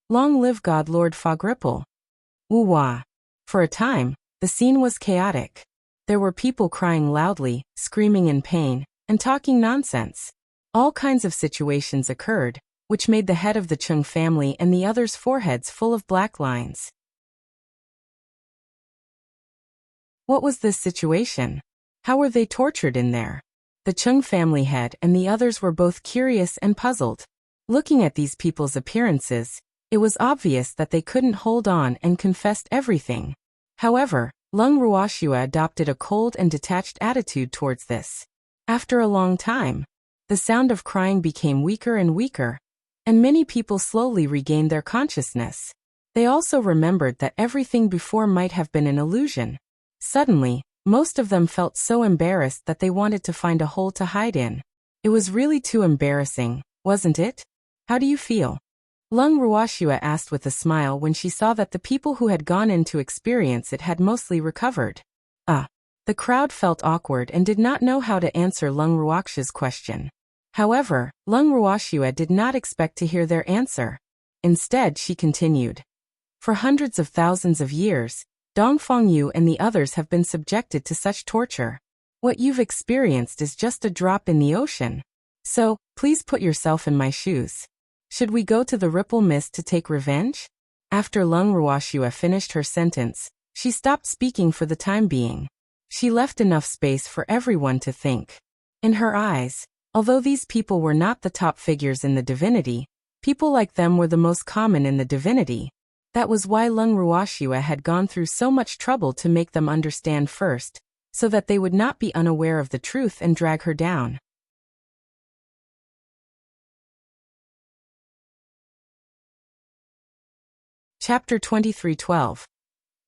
Long live God Lord Fogripple." Woo-wah. For a time, the scene was chaotic. There were people crying loudly, screaming in pain, and talking nonsense. All kinds of situations occurred, which made the head of the Chung family and the others' foreheads full of black lines. What was this situation? How were they tortured in there? The Chung family head and the others were both curious and puzzled. Looking at these people's appearances, it was obvious that they couldn't hold on and confessed everything. However, Lung Ruoxue adopted a cold and detached attitude towards this. After a long time, the sound of crying became weaker and weaker, and many people slowly regained their consciousness. They also remembered that everything before might have been an illusion. Suddenly, most of them felt so embarrassed that they wanted to find a hole to hide in. It was really too embarrassing, wasn't it? How do you feel? Lung Ruoxue asked with a smile when she saw that the people who had gone in to experience it had mostly recovered. The crowd felt awkward and did not know how to answer Lung Ruoxue's question. However, Lung Ruoxue did not expect to hear their answer. Instead, she continued. For hundreds of thousands of years, Dongfeng Yu and the others have been subjected to such torture. What you've experienced is just a drop in the ocean. So, please put yourself in my shoes. Should we go to the Ripple Mist to take revenge? After Lung Ruoxue finished her sentence, she stopped speaking for the time being. She left enough space for everyone to think. In her eyes, although these people were not the top figures in the divinity, people like them were the most common in the divinity. That was why Lung Ruoxue had gone through so much trouble to make them understand first, so that they would not be unaware of the truth and drag her down. Chapter 23:12.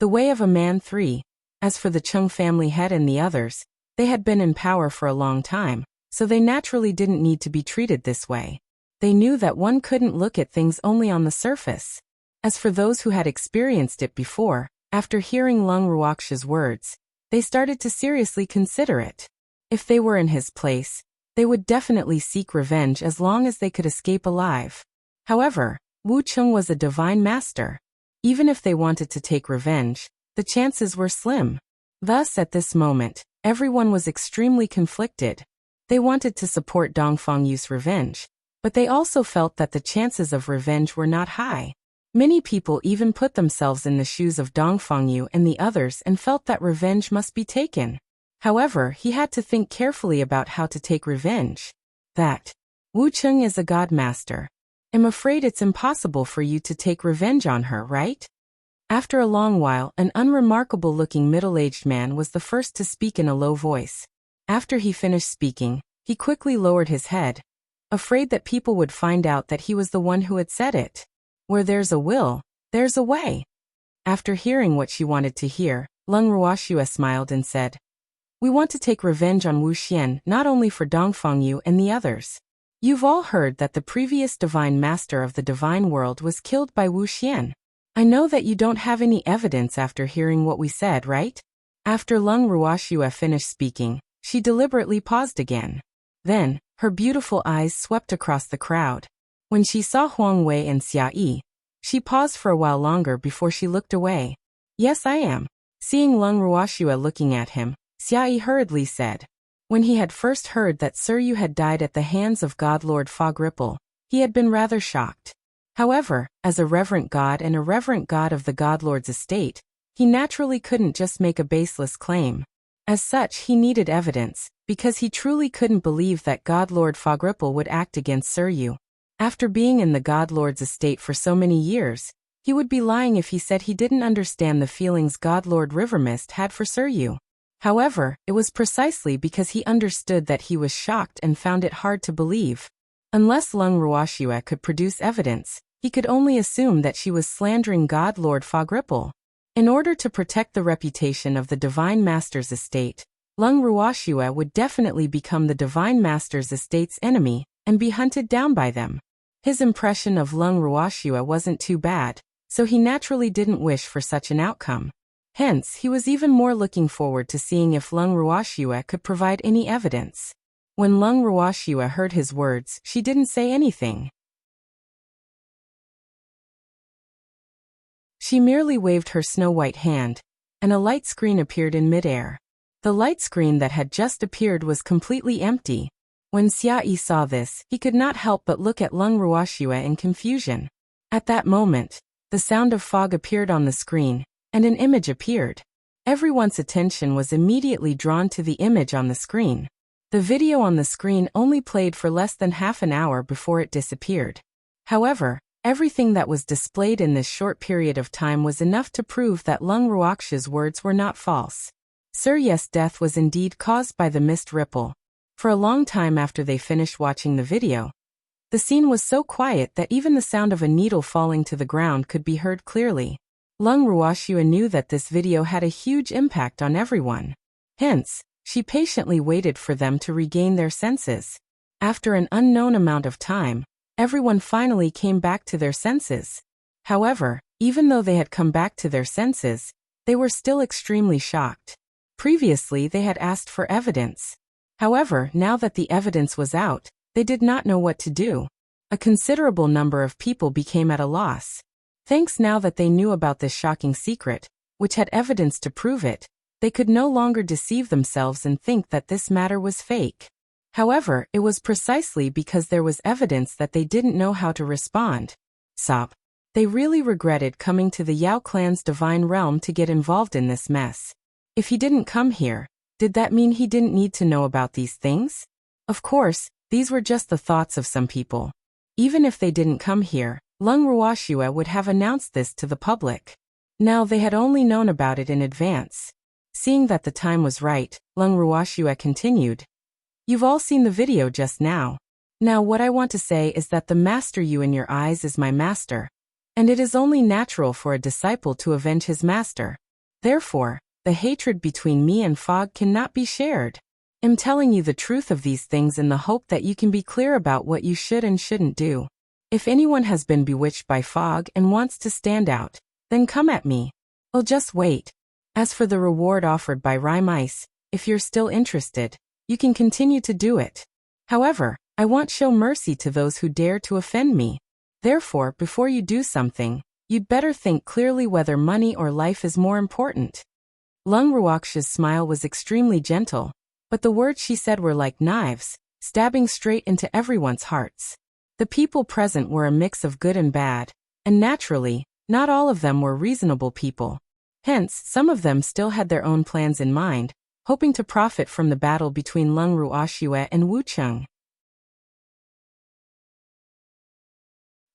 The Way of a Man 3. As for the Chung family head and the others, they had been in power for a long time, so they naturally didn't need to be treated this way. They knew that one couldn't look at things only on the surface. As for those who had experienced it before, after hearing Lung Ruoxue's words, they started to seriously consider it. If they were in his place, they would definitely seek revenge as long as they could escape alive. However, Wu Chung was a divine master. Even if they wanted to take revenge, the chances were slim. Thus, at this moment, everyone was extremely conflicted. They wanted to support Dongfeng Yu's revenge, but they also felt that the chances of revenge were not high. Many people even put themselves in the shoes of Dongfeng Yu and the others and felt that revenge must be taken. However, he had to think carefully about how to take revenge. That Wu Chung is a god master. I'm afraid it's impossible for you to take revenge on her, right? After a long while, an unremarkable-looking middle-aged man was the first to speak in a low voice. After he finished speaking, he quickly lowered his head, afraid that people would find out that he was the one who had said it. Where there's a will, there's a way. After hearing what she wanted to hear, Lung Ruoxue smiled and said, We want to take revenge on Wu Xian not only for Dongfeng Yu and the others. You've all heard that the previous divine master of the divine world was killed by Wu Xian. I know that you don't have any evidence after hearing what we said, right? After Lung Ruoxue finished speaking, she deliberately paused again. Then, her beautiful eyes swept across the crowd. When she saw Huang Wei and Xia Yi, she paused for a while longer before she looked away. Yes, I am. Seeing Lung Ruoxue looking at him, Xia Yi hurriedly said, When he had first heard that Suryu had died at the hands of God Lord Fog Ripple, he had been rather shocked. However, as a reverent god and a reverent god of the God Lord's estate, he naturally couldn't just make a baseless claim. As such, he needed evidence, because he truly couldn't believe that God Lord Fog Ripple would act against Suryu. After being in the God Lord's estate for so many years, he would be lying if he said he didn't understand the feelings God Lord Rivermist had for Suryu. However, it was precisely because he understood that he was shocked and found it hard to believe. Unless Lung Ruoxue could produce evidence, he could only assume that she was slandering God Lord Fog Ripple. In order to protect the reputation of the Divine Master's estate, Lung Ruoxue would definitely become the Divine Master's estate's enemy and be hunted down by them. His impression of Lung Ruoxue wasn't too bad, so he naturally didn't wish for such an outcome. Hence, he was even more looking forward to seeing if Lung Ruoxue could provide any evidence. When Lung Ruoxue heard his words, she didn't say anything. She merely waved her snow-white hand, and a light screen appeared in midair. The light screen that had just appeared was completely empty. When Xia Yi saw this, he could not help but look at Lung Ruoxue in confusion. At that moment, the sound of fog appeared on the screen, and an image appeared. Everyone's attention was immediately drawn to the image on the screen. The video on the screen only played for less than half an hour before it disappeared. However, everything that was displayed in this short period of time was enough to prove that Lung Ruoxue's words were not false. Suryu's death was indeed caused by the mist ripple. For a long time after they finished watching the video, the scene was so quiet that even the sound of a needle falling to the ground could be heard clearly. Lung Ruoxue knew that this video had a huge impact on everyone. Hence, she patiently waited for them to regain their senses. After an unknown amount of time, everyone finally came back to their senses. However, even though they had come back to their senses, they were still extremely shocked. Previously, they had asked for evidence. However, now that the evidence was out, they did not know what to do. A considerable number of people became at a loss. Thanks now that they knew about this shocking secret, which had evidence to prove it, they could no longer deceive themselves and think that this matter was fake. However, it was precisely because there was evidence that they didn't know how to respond. Sob. They really regretted coming to the Yao clan's divine realm to get involved in this mess. If he didn't come here, did that mean he didn't need to know about these things? Of course, these were just the thoughts of some people. Even if they didn't come here, Lung Ruoxue would have announced this to the public. Now they had only known about it in advance. Seeing that the time was right, Lung Ruoxue continued. You've all seen the video just now. Now what I want to say is that the master you in your eyes is my master. And it is only natural for a disciple to avenge his master. Therefore, the hatred between me and Fog cannot be shared. I'm telling you the truth of these things in the hope that you can be clear about what you should and shouldn't do. If anyone has been bewitched by Fog and wants to stand out, then come at me. I'll just wait. As for the reward offered by Rhyme Ice, if you're still interested, you can continue to do it. However, I won't show mercy to those who dare to offend me. Therefore, before you do something, you'd better think clearly whether money or life is more important. Lung Ruoxue's smile was extremely gentle, but the words she said were like knives, stabbing straight into everyone's hearts. The people present were a mix of good and bad, and naturally, not all of them were reasonable people. Hence, some of them still had their own plans in mind, hoping to profit from the battle between Lung Ruoxue and Wucheng.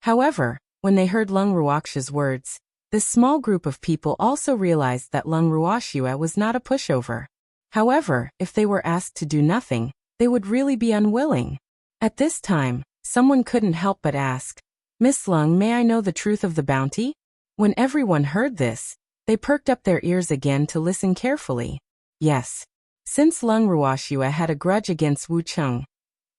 However, when they heard Lung Ruoxue's words, this small group of people also realized that Lung Ruoxue was not a pushover. However, if they were asked to do nothing, they would really be unwilling. At this time, someone couldn't help but ask, Miss Lung, may I know the truth of the bounty? When everyone heard this, they perked up their ears again to listen carefully. Yes. Since Lung Ruoxue had a grudge against Wucheng,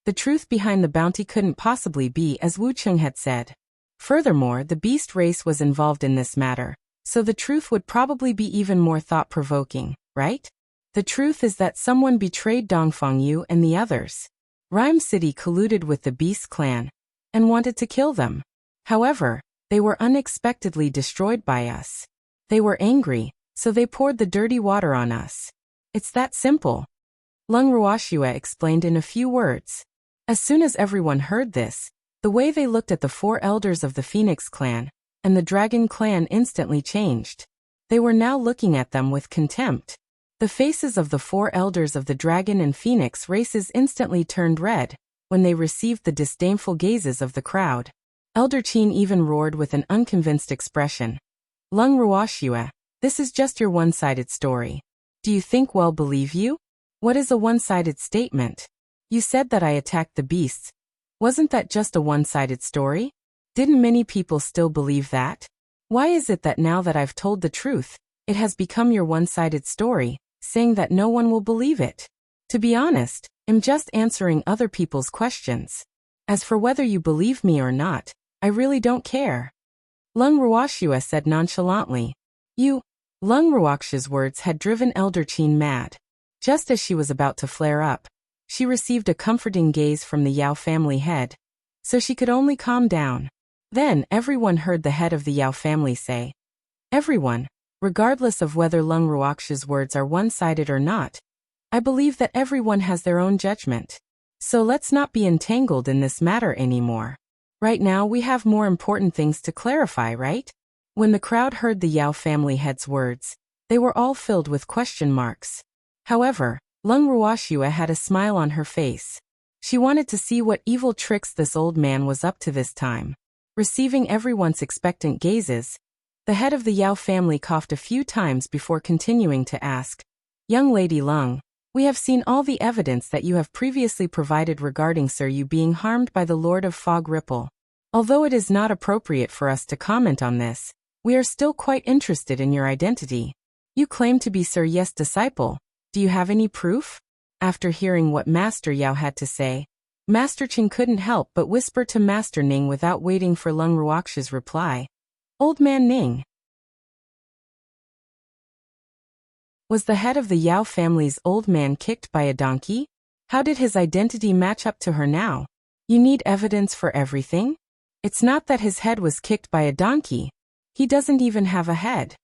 the truth behind the bounty couldn't possibly be as Wucheng had said. Furthermore, the beast race was involved in this matter, so the truth would probably be even more thought-provoking, right? The truth is that someone betrayed Dongfang Yu and the others. Rhyme City colluded with the Beast clan and wanted to kill them. However, they were unexpectedly destroyed by us. They were angry, so they poured the dirty water on us. It's that simple. Lung Ruoxue explained in a few words. As soon as everyone heard this, the way they looked at the 4 elders of the Phoenix clan and the Dragon clan instantly changed. They were now looking at them with contempt. The faces of the 4 elders of the Dragon and Phoenix races instantly turned red when they received the disdainful gazes of the crowd. Elder Qin even roared with an unconvinced expression. Lung Ruoxue, this is just your one-sided story. Do you think we'll believe you? What is a one-sided statement? You said that I attacked the beasts. Wasn't that just a one-sided story? Didn't many people still believe that? Why is it that now that I've told the truth, it has become your one-sided story, saying that no one will believe it? To be honest, I'm just answering other people's questions. As for whether you believe me or not, I really don't care. Lung Ruoxue said nonchalantly. Lung Ruoxue's words had driven Elder Qin mad. Just as she was about to flare up, she received a comforting gaze from the Yao family head, so she could only calm down. Then everyone heard the head of the Yao family say, everyone, regardless of whether Lung Ruoxue's words are one-sided or not, I believe that everyone has their own judgment. So let's not be entangled in this matter anymore. Right now we have more important things to clarify, right? When the crowd heard the Yao family head's words, they were all filled with question marks. However, Lung Ruoxue had a smile on her face. She wanted to see what evil tricks this old man was up to this time. Receiving everyone's expectant gazes, the head of the Yao family coughed a few times before continuing to ask, Young Lady Lung, we have seen all the evidence that you have previously provided regarding Sir you being harmed by the Lord of Fog Ripple. Although it is not appropriate for us to comment on this, we are still quite interested in your identity. You claim to be Sir Yes' disciple. Do you have any proof? After hearing what Master Yao had to say, Master Qin couldn't help but whisper to Master Ning without waiting for Lung Ruoxue's reply. Old man Ning. Was the head of the Yao family's old man kicked by a donkey? How did his identity match up to her now? You need evidence for everything? It's not that his head was kicked by a donkey. He doesn't even have a head.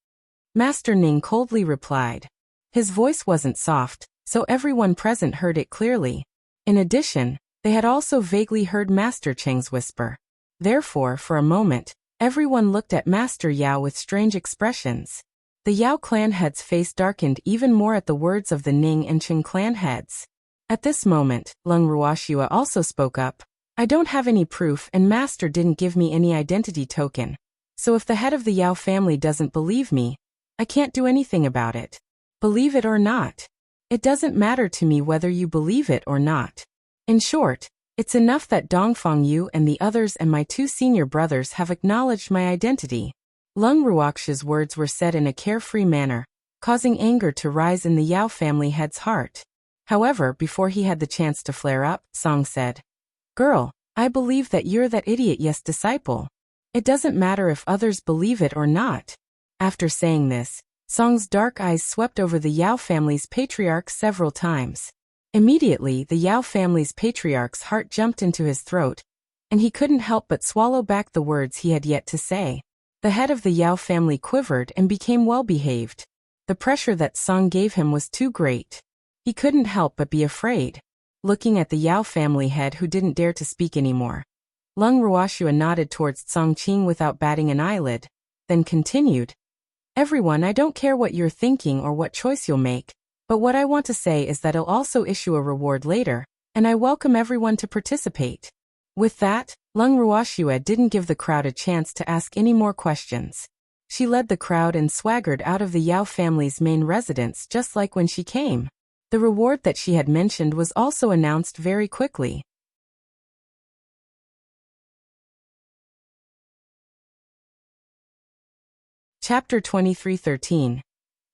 Master Ning coldly replied. His voice wasn't soft, so everyone present heard it clearly. In addition, they had also vaguely heard Master Cheng's whisper. Therefore, for a moment, everyone looked at Master Yao with strange expressions. The Yao clan head's face darkened even more at the words of the Ning and Cheng clan heads. At this moment, Lung Ruoxue also spoke up. I don't have any proof and Master didn't give me any identity token. So if the head of the Yao family doesn't believe me, I can't do anything about it. Believe it or not. It doesn't matter to me whether you believe it or not. In short, it's enough that Dongfang Yu and the others and my 2 senior brothers have acknowledged my identity. Lung Ruoxue's words were said in a carefree manner, causing anger to rise in the Yao family head's heart. However, before he had the chance to flare up, Song said, Girl, I believe that you're that idiot Yes disciple. It doesn't matter if others believe it or not. After saying this, Song's dark eyes swept over the Yao family's patriarch several times. Immediately, the Yao family's patriarch's heart jumped into his throat, and he couldn't help but swallow back the words he had yet to say. The head of the Yao family quivered and became well-behaved. The pressure that Song gave him was too great. He couldn't help but be afraid. Looking at the Yao family head who didn't dare to speak anymore, Lung Ruoxue nodded towards Song Qing without batting an eyelid, then continued, Everyone, I don't care what you're thinking or what choice you'll make, but what I want to say is that I'll also issue a reward later, and I welcome everyone to participate. With that, Lung Ruoxue didn't give the crowd a chance to ask any more questions. She led the crowd and swaggered out of the Yao family's main residence just like when she came. The reward that she had mentioned was also announced very quickly. Chapter 23:13.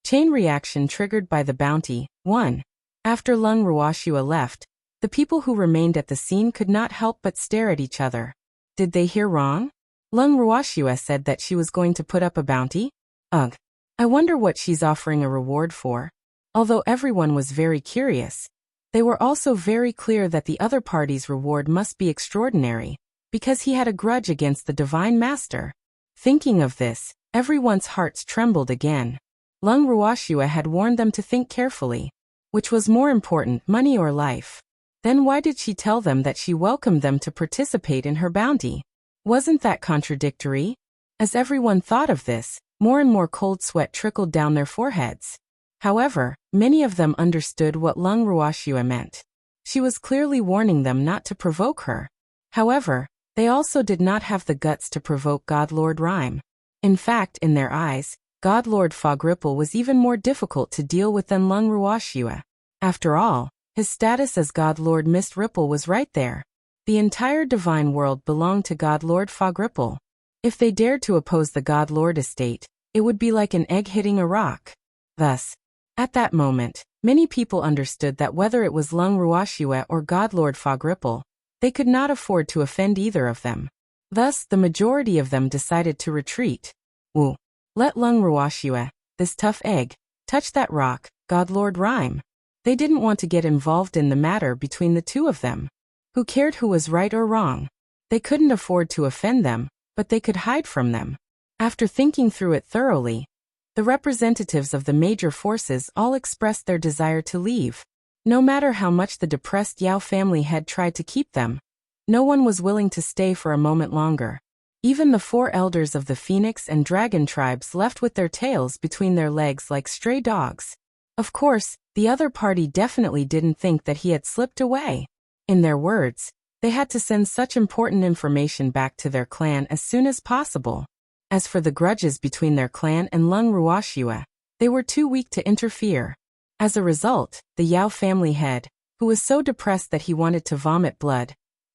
Chain reaction triggered by the bounty. 1. After Lung Ruoxue left, the people who remained at the scene could not help but stare at each other. Did they hear wrong? Lung Ruoxue said that she was going to put up a bounty? Ugh. I wonder what she's offering a reward for. Although everyone was very curious, they were also very clear that the other party's reward must be extraordinary, because he had a grudge against the Divine Master. Thinking of this, everyone's hearts trembled again. Lung Ruoxue had warned them to think carefully. Which was more important, money or life? Then why did she tell them that she welcomed them to participate in her bounty? Wasn't that contradictory? As everyone thought of this, more and more cold sweat trickled down their foreheads. However, many of them understood what Lung Ruoxue meant. She was clearly warning them not to provoke her. However, they also did not have the guts to provoke God Lord Rhyme. In fact, in their eyes, God Lord Fog Ripple was even more difficult to deal with than Lung Ruoxue. After all, his status as God Lord Mist Ripple was right there. The entire divine world belonged to God Lord Fog Ripple. If they dared to oppose the God Lord estate, it would be like an egg hitting a rock. Thus, at that moment, many people understood that whether it was Lung Ruoxue or God Lord Fog Ripple, they could not afford to offend either of them. Thus, the majority of them decided to retreat. Woo! Let Lung Ruoxue, this tough egg, touch that rock, God Lord Rhyme. They didn't want to get involved in the matter between the two of them. Who cared who was right or wrong? They couldn't afford to offend them, but they could hide from them. After thinking through it thoroughly, the representatives of the major forces all expressed their desire to leave. No matter how much the depressed Yao family had tried to keep them, no one was willing to stay for a moment longer. Even the 4 elders of the Phoenix and Dragon tribes left with their tails between their legs like stray dogs. Of course, the other party definitely didn't think that he had slipped away. In their words, they had to send such important information back to their clan as soon as possible. As for the grudges between their clan and Lung Ruoxue, they were too weak to interfere. As a result, the Yao family head, who was so depressed that he wanted to vomit blood,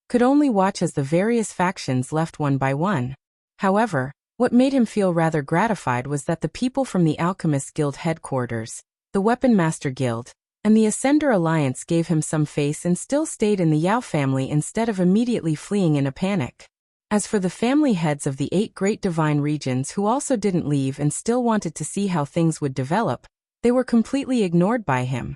could only watch as the various factions left one by one. However, what made him feel rather gratified was that the people from the Alchemist Guild headquarters, the Weapon Master Guild, and the Ascender Alliance gave him some face and still stayed in the Yao family instead of immediately fleeing in a panic. As for the family heads of the 8 great divine regions who also didn't leave and still wanted to see how things would develop, they were completely ignored by him.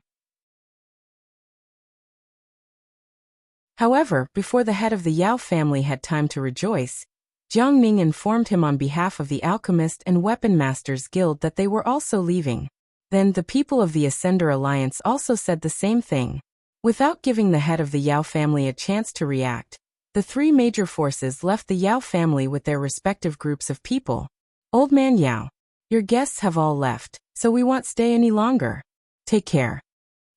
However, before the head of the Yao family had time to rejoice, Jiang Ning informed him on behalf of the Alchemist and Weapon Masters Guild that they were also leaving. Then the people of the Ascender Alliance also said the same thing. Without giving the head of the Yao family a chance to react, the 3 major forces left the Yao family with their respective groups of people. Old Man Yao, your guests have all left, so we won't stay any longer. Take care.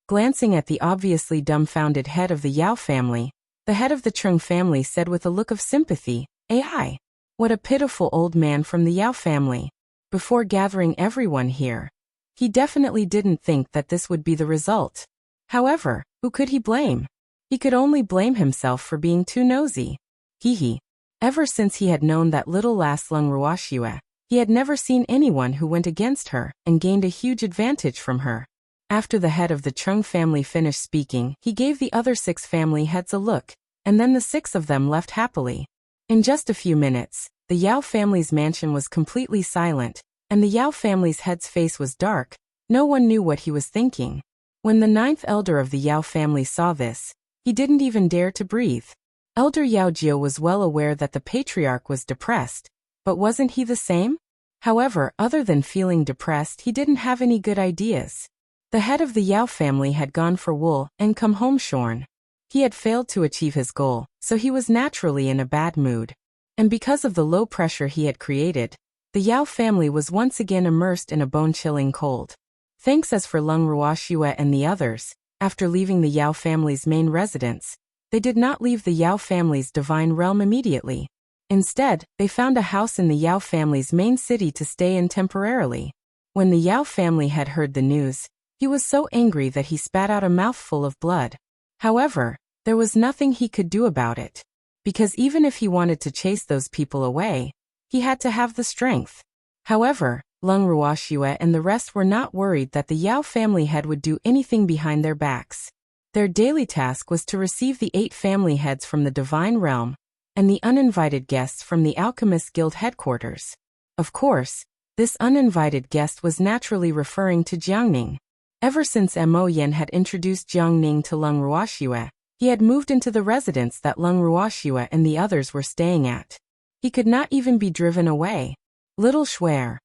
Glancing at the obviously dumbfounded head of the Yao family, the head of the Chung family said with a look of sympathy, "Ai, what a pitiful old man from the Yao family." Before gathering everyone here, he definitely didn't think that this would be the result. However, who could he blame? He could only blame himself for being too nosy. Hee. Ever since he had known that little lass Lung Ruoxue, he had never seen anyone who went against her and gained a huge advantage from her. After the head of the Chung family finished speaking, he gave the other 6 family heads a look, and then the 6 of them left happily. In just a few minutes, the Yao family's mansion was completely silent, and the Yao family's head's face was dark. No one knew what he was thinking. When the 9th elder of the Yao family saw this, he didn't even dare to breathe. Elder Yao Jiao was well aware that the patriarch was depressed, but wasn't he the same? However, other than feeling depressed, he didn't have any good ideas. The head of the Yao family had gone for wool and come home shorn. He had failed to achieve his goal, so he was naturally in a bad mood. And because of the low pressure he had created, the Yao family was once again immersed in a bone-chilling cold. Thanks as for Lung Ruoxue and the others, after leaving the Yao family's main residence, they did not leave the Yao family's divine realm immediately. Instead, they found a house in the Yao family's main city to stay in temporarily. When the Yao family had heard the news, he was so angry that he spat out a mouthful of blood. However, there was nothing he could do about it, because even if he wanted to chase those people away, he had to have the strength. However, Lung Ruoxue and the rest were not worried that the Yao family head would do anything behind their backs. Their daily task was to receive the 8 family heads from the Divine Realm and the uninvited guests from the Alchemist Guild headquarters. Of course, this uninvited guest was naturally referring to Jiang Ning. Ever since Mo Yen had introduced Jiang Ning to Lung Ruoxue, he had moved into the residence that Lung Ruoxue and the others were staying at. He could not even be driven away. Little Schwer,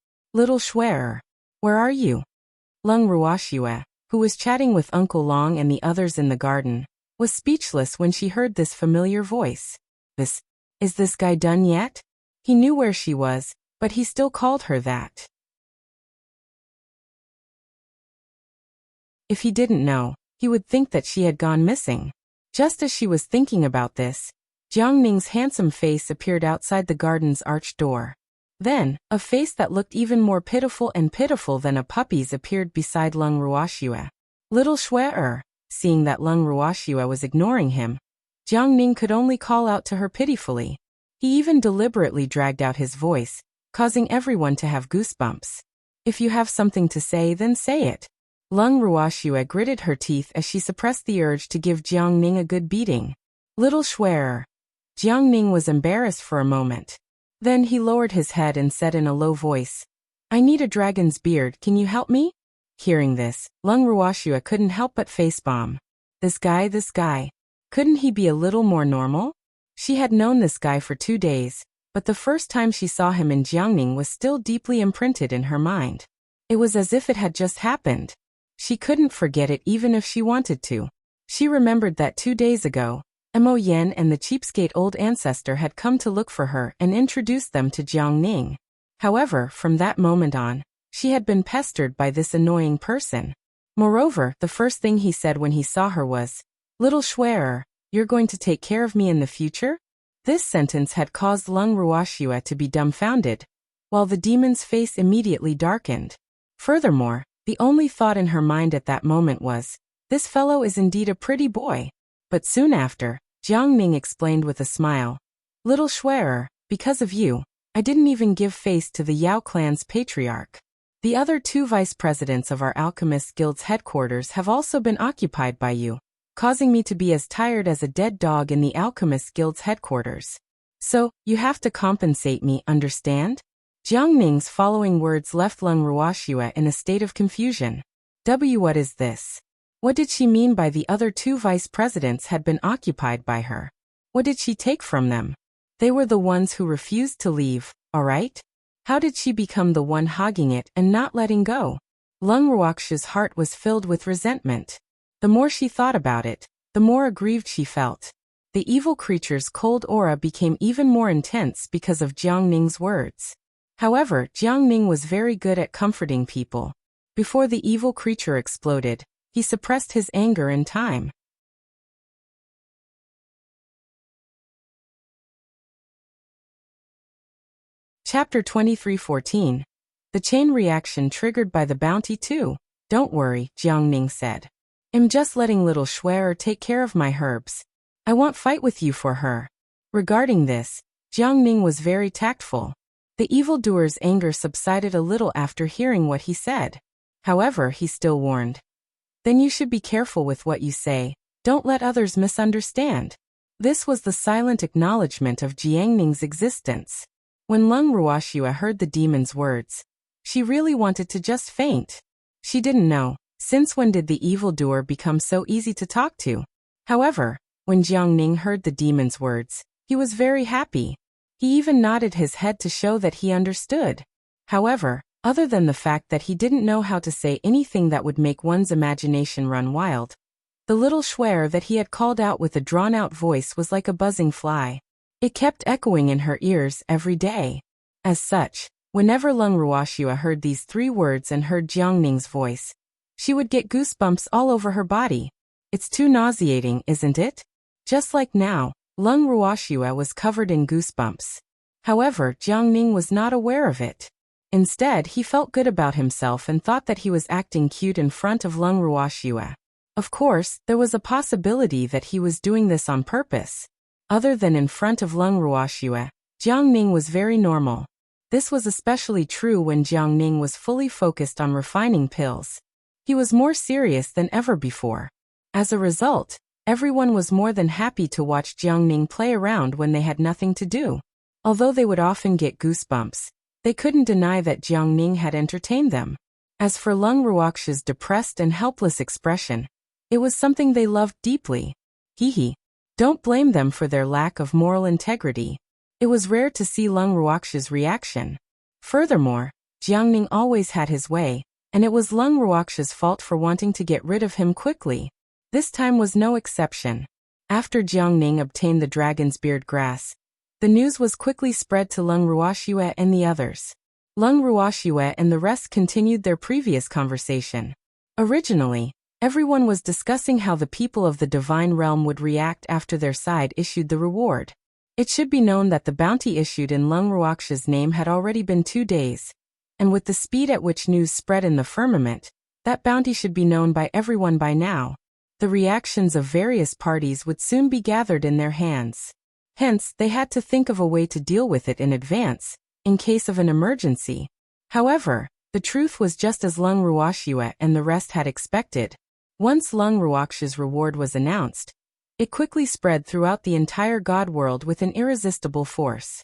where are you? Lung Ruoxue, who was chatting with Uncle Long and the others in the garden, was speechless when she heard this familiar voice. Is this guy done yet? He knew where she was, but he still called her that. If he didn't know, he would think that she had gone missing. Just as she was thinking about this, Jiang Ning's handsome face appeared outside the garden's arched door. Then, a face that looked even more pitiful than a puppy's appeared beside Lung Ruoxue. Little Shui. Seeing that Lung Ruoxue was ignoring him, Jiang Ning could only call out to her pitifully. He even deliberately dragged out his voice, causing everyone to have goosebumps. If you have something to say, then say it. Lung Ruoxue gritted her teeth as she suppressed the urge to give Jiang Ning a good beating. Little Shui. Jiang Ning was embarrassed for a moment. Then he lowered his head and said in a low voice, I need a dragon's beard, can you help me? Hearing this, Lung Ruoxue couldn't help but facepalm. This guy. Couldn't he be a little more normal? She had known this guy for 2 days, but the first time she saw him in Jiangning was still deeply imprinted in her mind. It was as if it had just happened. She couldn't forget it even if she wanted to. She remembered that 2 days ago, Mo Yan and the cheapskate old ancestor had come to look for her and introduced them to Jiang Ning. However, from that moment on, she had been pestered by this annoying person. Moreover, the first thing he said when he saw her was, Little Shui, you're going to take care of me in the future? This sentence had caused Lung Ruoxue to be dumbfounded, while the demon's face immediately darkened. Furthermore, the only thought in her mind at that moment was, this fellow is indeed a pretty boy. But soon after, Jiang Ning explained with a smile, Little Shui, because of you, I didn't even give face to the Yao clan's patriarch. The other 2 vice presidents of our Alchemist Guild's headquarters have also been occupied by you, causing me to be as tired as a dead dog in the Alchemist Guild's headquarters. So, you have to compensate me, understand? Jiang Ning's following words left Lung Ruoxue in a state of confusion. What is this? What did she mean by the other 2 vice presidents had been occupied by her? What did she take from them? They were the ones who refused to leave, alright? How did she become the one hogging it and not letting go? Lung Ruoxue's heart was filled with resentment. The more she thought about it, the more aggrieved she felt. The evil creature's cold aura became even more intense because of Jiang Ning's words. However, Jiang Ning was very good at comforting people. Before the evil creature exploded, he suppressed his anger in time. Chapter 23:14. The chain reaction triggered by the bounty too. Don't worry, Jiang Ning said. I'm just letting little Shui take care of my herbs. I won't fight with you for her. Regarding this, Jiang Ning was very tactful. The evildoer's anger subsided a little after hearing what he said. However, he still warned. Then you should be careful with what you say, don't let others misunderstand. This was the silent acknowledgement of Jiang Ning's existence. When Lung Ruoxue heard the demon's words, she really wanted to just faint. She didn't know, since when did the evildoer become so easy to talk to? However, when Jiang Ning heard the demon's words, he was very happy. He even nodded his head to show that he understood. However, other than the fact that he didn't know how to say anything that would make one's imagination run wild, the little Shui that he had called out with a drawn-out voice was like a buzzing fly. It kept echoing in her ears every day. As such, whenever Lung Ruoxue heard these 3 words and heard Jiang Ning's voice, she would get goosebumps all over her body. It's too nauseating, isn't it? Just like now, Lung Ruoxue was covered in goosebumps. However, Jiang Ning was not aware of it. Instead, he felt good about himself and thought that he was acting cute in front of Lung Ruoxue. Of course, there was a possibility that he was doing this on purpose. Other than in front of Lung Ruoxue, Jiang Ning was very normal. This was especially true when Jiang Ning was fully focused on refining pills. He was more serious than ever before. As a result, everyone was more than happy to watch Jiang Ning play around when they had nothing to do. Although they would often get goosebumps, they couldn't deny that Jiang Ning had entertained them. As for Lung Ruoxue's depressed and helpless expression, it was something they loved deeply. Hee. Don't blame them for their lack of moral integrity. It was rare to see Lung Ruoxue's reaction. Furthermore, Jiang Ning always had his way, and it was Lung Ruox's fault for wanting to get rid of him quickly. This time was no exception. After Jiangning obtained the dragon's beard grass, the news was quickly spread to Lung Ruoxue and the others. Lung Ruoxue and the rest continued their previous conversation. Originally, everyone was discussing how the people of the divine realm would react after their side issued the reward. It should be known that the bounty issued in Lung Ruox's name had already been 2 days, and with the speed at which news spread in the firmament, that bounty should be known by everyone by now. The reactions of various parties would soon be gathered in their hands. Hence, they had to think of a way to deal with it in advance, in case of an emergency. However, the truth was just as Lung Ruoxue and the rest had expected. Once Lung Ruox's reward was announced, it quickly spread throughout the entire god world with an irresistible force.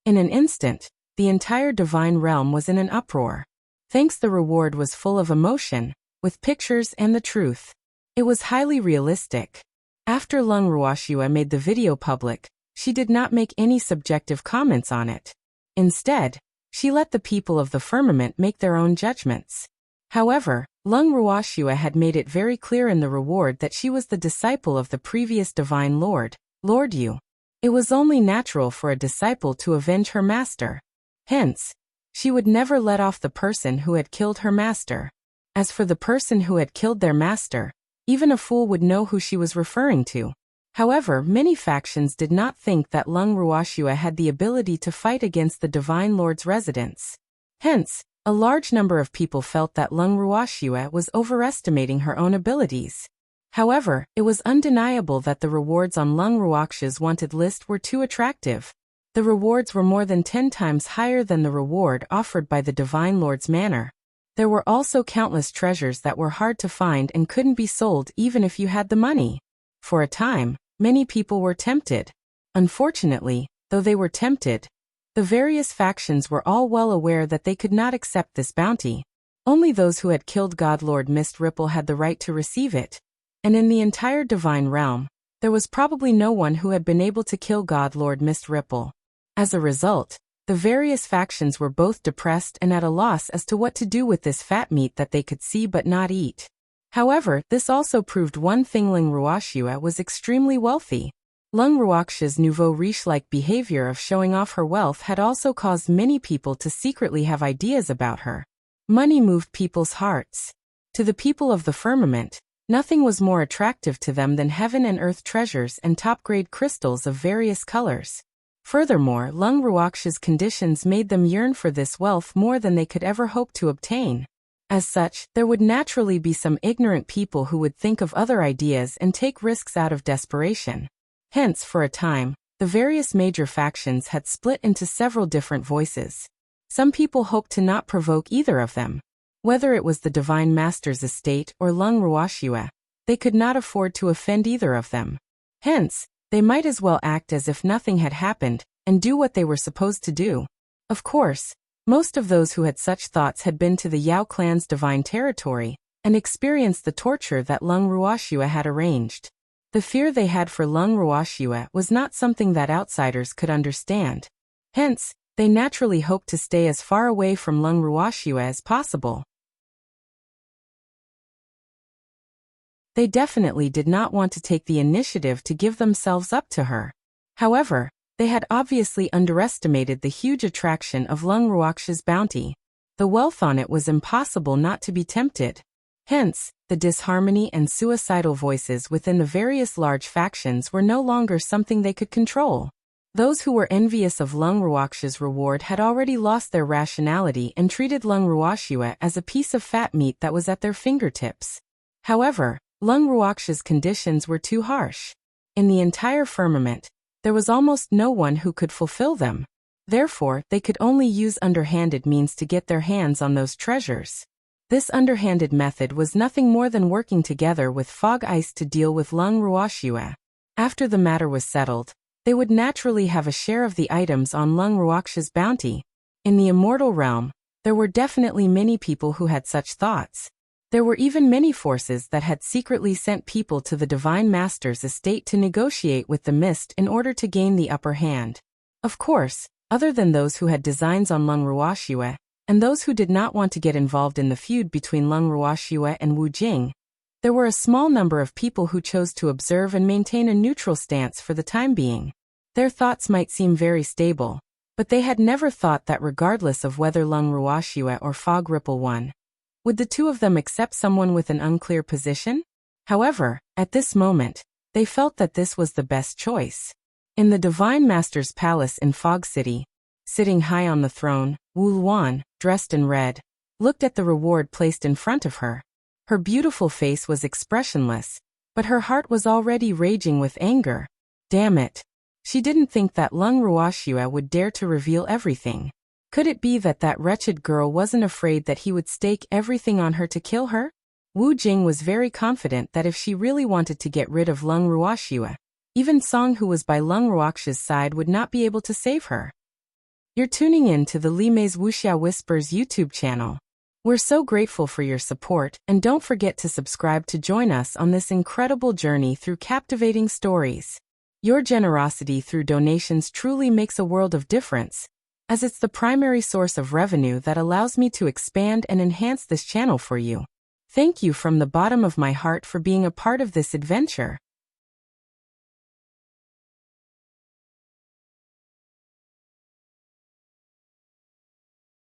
In an instant, the entire divine realm was in an uproar. Thanks, the reward was full of emotion, with pictures and the truth. It was highly realistic. After Lung Ruoxue made the video public, she did not make any subjective comments on it. Instead, she let the people of the firmament make their own judgments. However, Lung Ruoxue had made it very clear in the reward that she was the disciple of the previous divine lord, Lord Yu. It was only natural for a disciple to avenge her master. Hence, she would never let off the person who had killed her master. As for the person who had killed their master, even a fool would know who she was referring to. However, many factions did not think that Lung Ruoxue had the ability to fight against the Divine Lord's residence. Hence, a large number of people felt that Lung Ruoxue was overestimating her own abilities. However, it was undeniable that the rewards on Lung Ruox's wanted list were too attractive. The rewards were more than 10 times higher than the reward offered by the Divine Lord's manor. There were also countless treasures that were hard to find and couldn't be sold even if you had the money. For a time, many people were tempted. Unfortunately, though they were tempted, the various factions were all well aware that they could not accept this bounty. Only those who had killed God Lord Mist Ripple had the right to receive it. And in the entire divine realm, there was probably no one who had been able to kill God Lord Mist Ripple. As a result, the various factions were both depressed and at a loss as to what to do with this fat meat that they could see but not eat. However, this also proved one thing: Lung Ruoxue was extremely wealthy. Lung Ruox's nouveau riche-like behavior of showing off her wealth had also caused many people to secretly have ideas about her. Money moved people's hearts. To the people of the firmament, nothing was more attractive to them than heaven and earth treasures and top-grade crystals of various colors. Furthermore, Lung Ruox's conditions made them yearn for this wealth more than they could ever hope to obtain. As such, there would naturally be some ignorant people who would think of other ideas and take risks out of desperation. Hence, for a time, the various major factions had split into several different voices. Some people hoped to not provoke either of them. Whether it was the Divine Master's estate or Lung Ruoxue, they could not afford to offend either of them. Hence, they might as well act as if nothing had happened, and do what they were supposed to do. Of course, most of those who had such thoughts had been to the Yao clan's divine territory, and experienced the torture that Lung Ruoxue had arranged. The fear they had for Lung Ruoxue was not something that outsiders could understand. Hence, they naturally hoped to stay as far away from Lung Ruoxue as possible. They definitely did not want to take the initiative to give themselves up to her. However, they had obviously underestimated the huge attraction of Lung Ruox's bounty. The wealth on it was impossible not to be tempted. Hence, the disharmony and suicidal voices within the various large factions were no longer something they could control. Those who were envious of Lung Ruox's reward had already lost their rationality and treated Lung Ruoxue as a piece of fat meat that was at their fingertips. However, Lung Ruox's conditions were too harsh. In the entire firmament, there was almost no one who could fulfill them. Therefore, they could only use underhanded means to get their hands on those treasures. This underhanded method was nothing more than working together with Fog Ice to deal with Lung Ruoxue. After the matter was settled, they would naturally have a share of the items on Lung Ruox's bounty. In the immortal realm, there were definitely many people who had such thoughts. There were even many forces that had secretly sent people to the Divine Master's estate to negotiate with the Mist in order to gain the upper hand. Of course, other than those who had designs on Lung Ruoxue, and those who did not want to get involved in the feud between Lung Ruoxue and Wu Jing. There were a small number of people who chose to observe and maintain a neutral stance for the time being. Their thoughts might seem very stable, but they had never thought that regardless of whether Lung Ruoxue or Fog Ripple won, would the two of them accept someone with an unclear position? However, at this moment, they felt that this was the best choice. In the Divine Master's palace in Fog City, sitting high on the throne, Wu Luan, dressed in red, looked at the reward placed in front of her. Her beautiful face was expressionless, but her heart was already raging with anger. Damn it. She didn't think that Lung Ruoxue would dare to reveal everything. Could it be that that wretched girl wasn't afraid that he would stake everything on her to kill her? Wu Jing was very confident that if she really wanted to get rid of Lung Ruoxue, even Song, who was by Lung Ruoxue's side, would not be able to save her. You're tuning in to the Li Mei's Wuxia Whispers YouTube channel. We're so grateful for your support, and don't forget to subscribe to join us on this incredible journey through captivating stories. Your generosity through donations truly makes a world of difference, as it's the primary source of revenue that allows me to expand and enhance this channel for you. Thank you from the bottom of my heart for being a part of this adventure.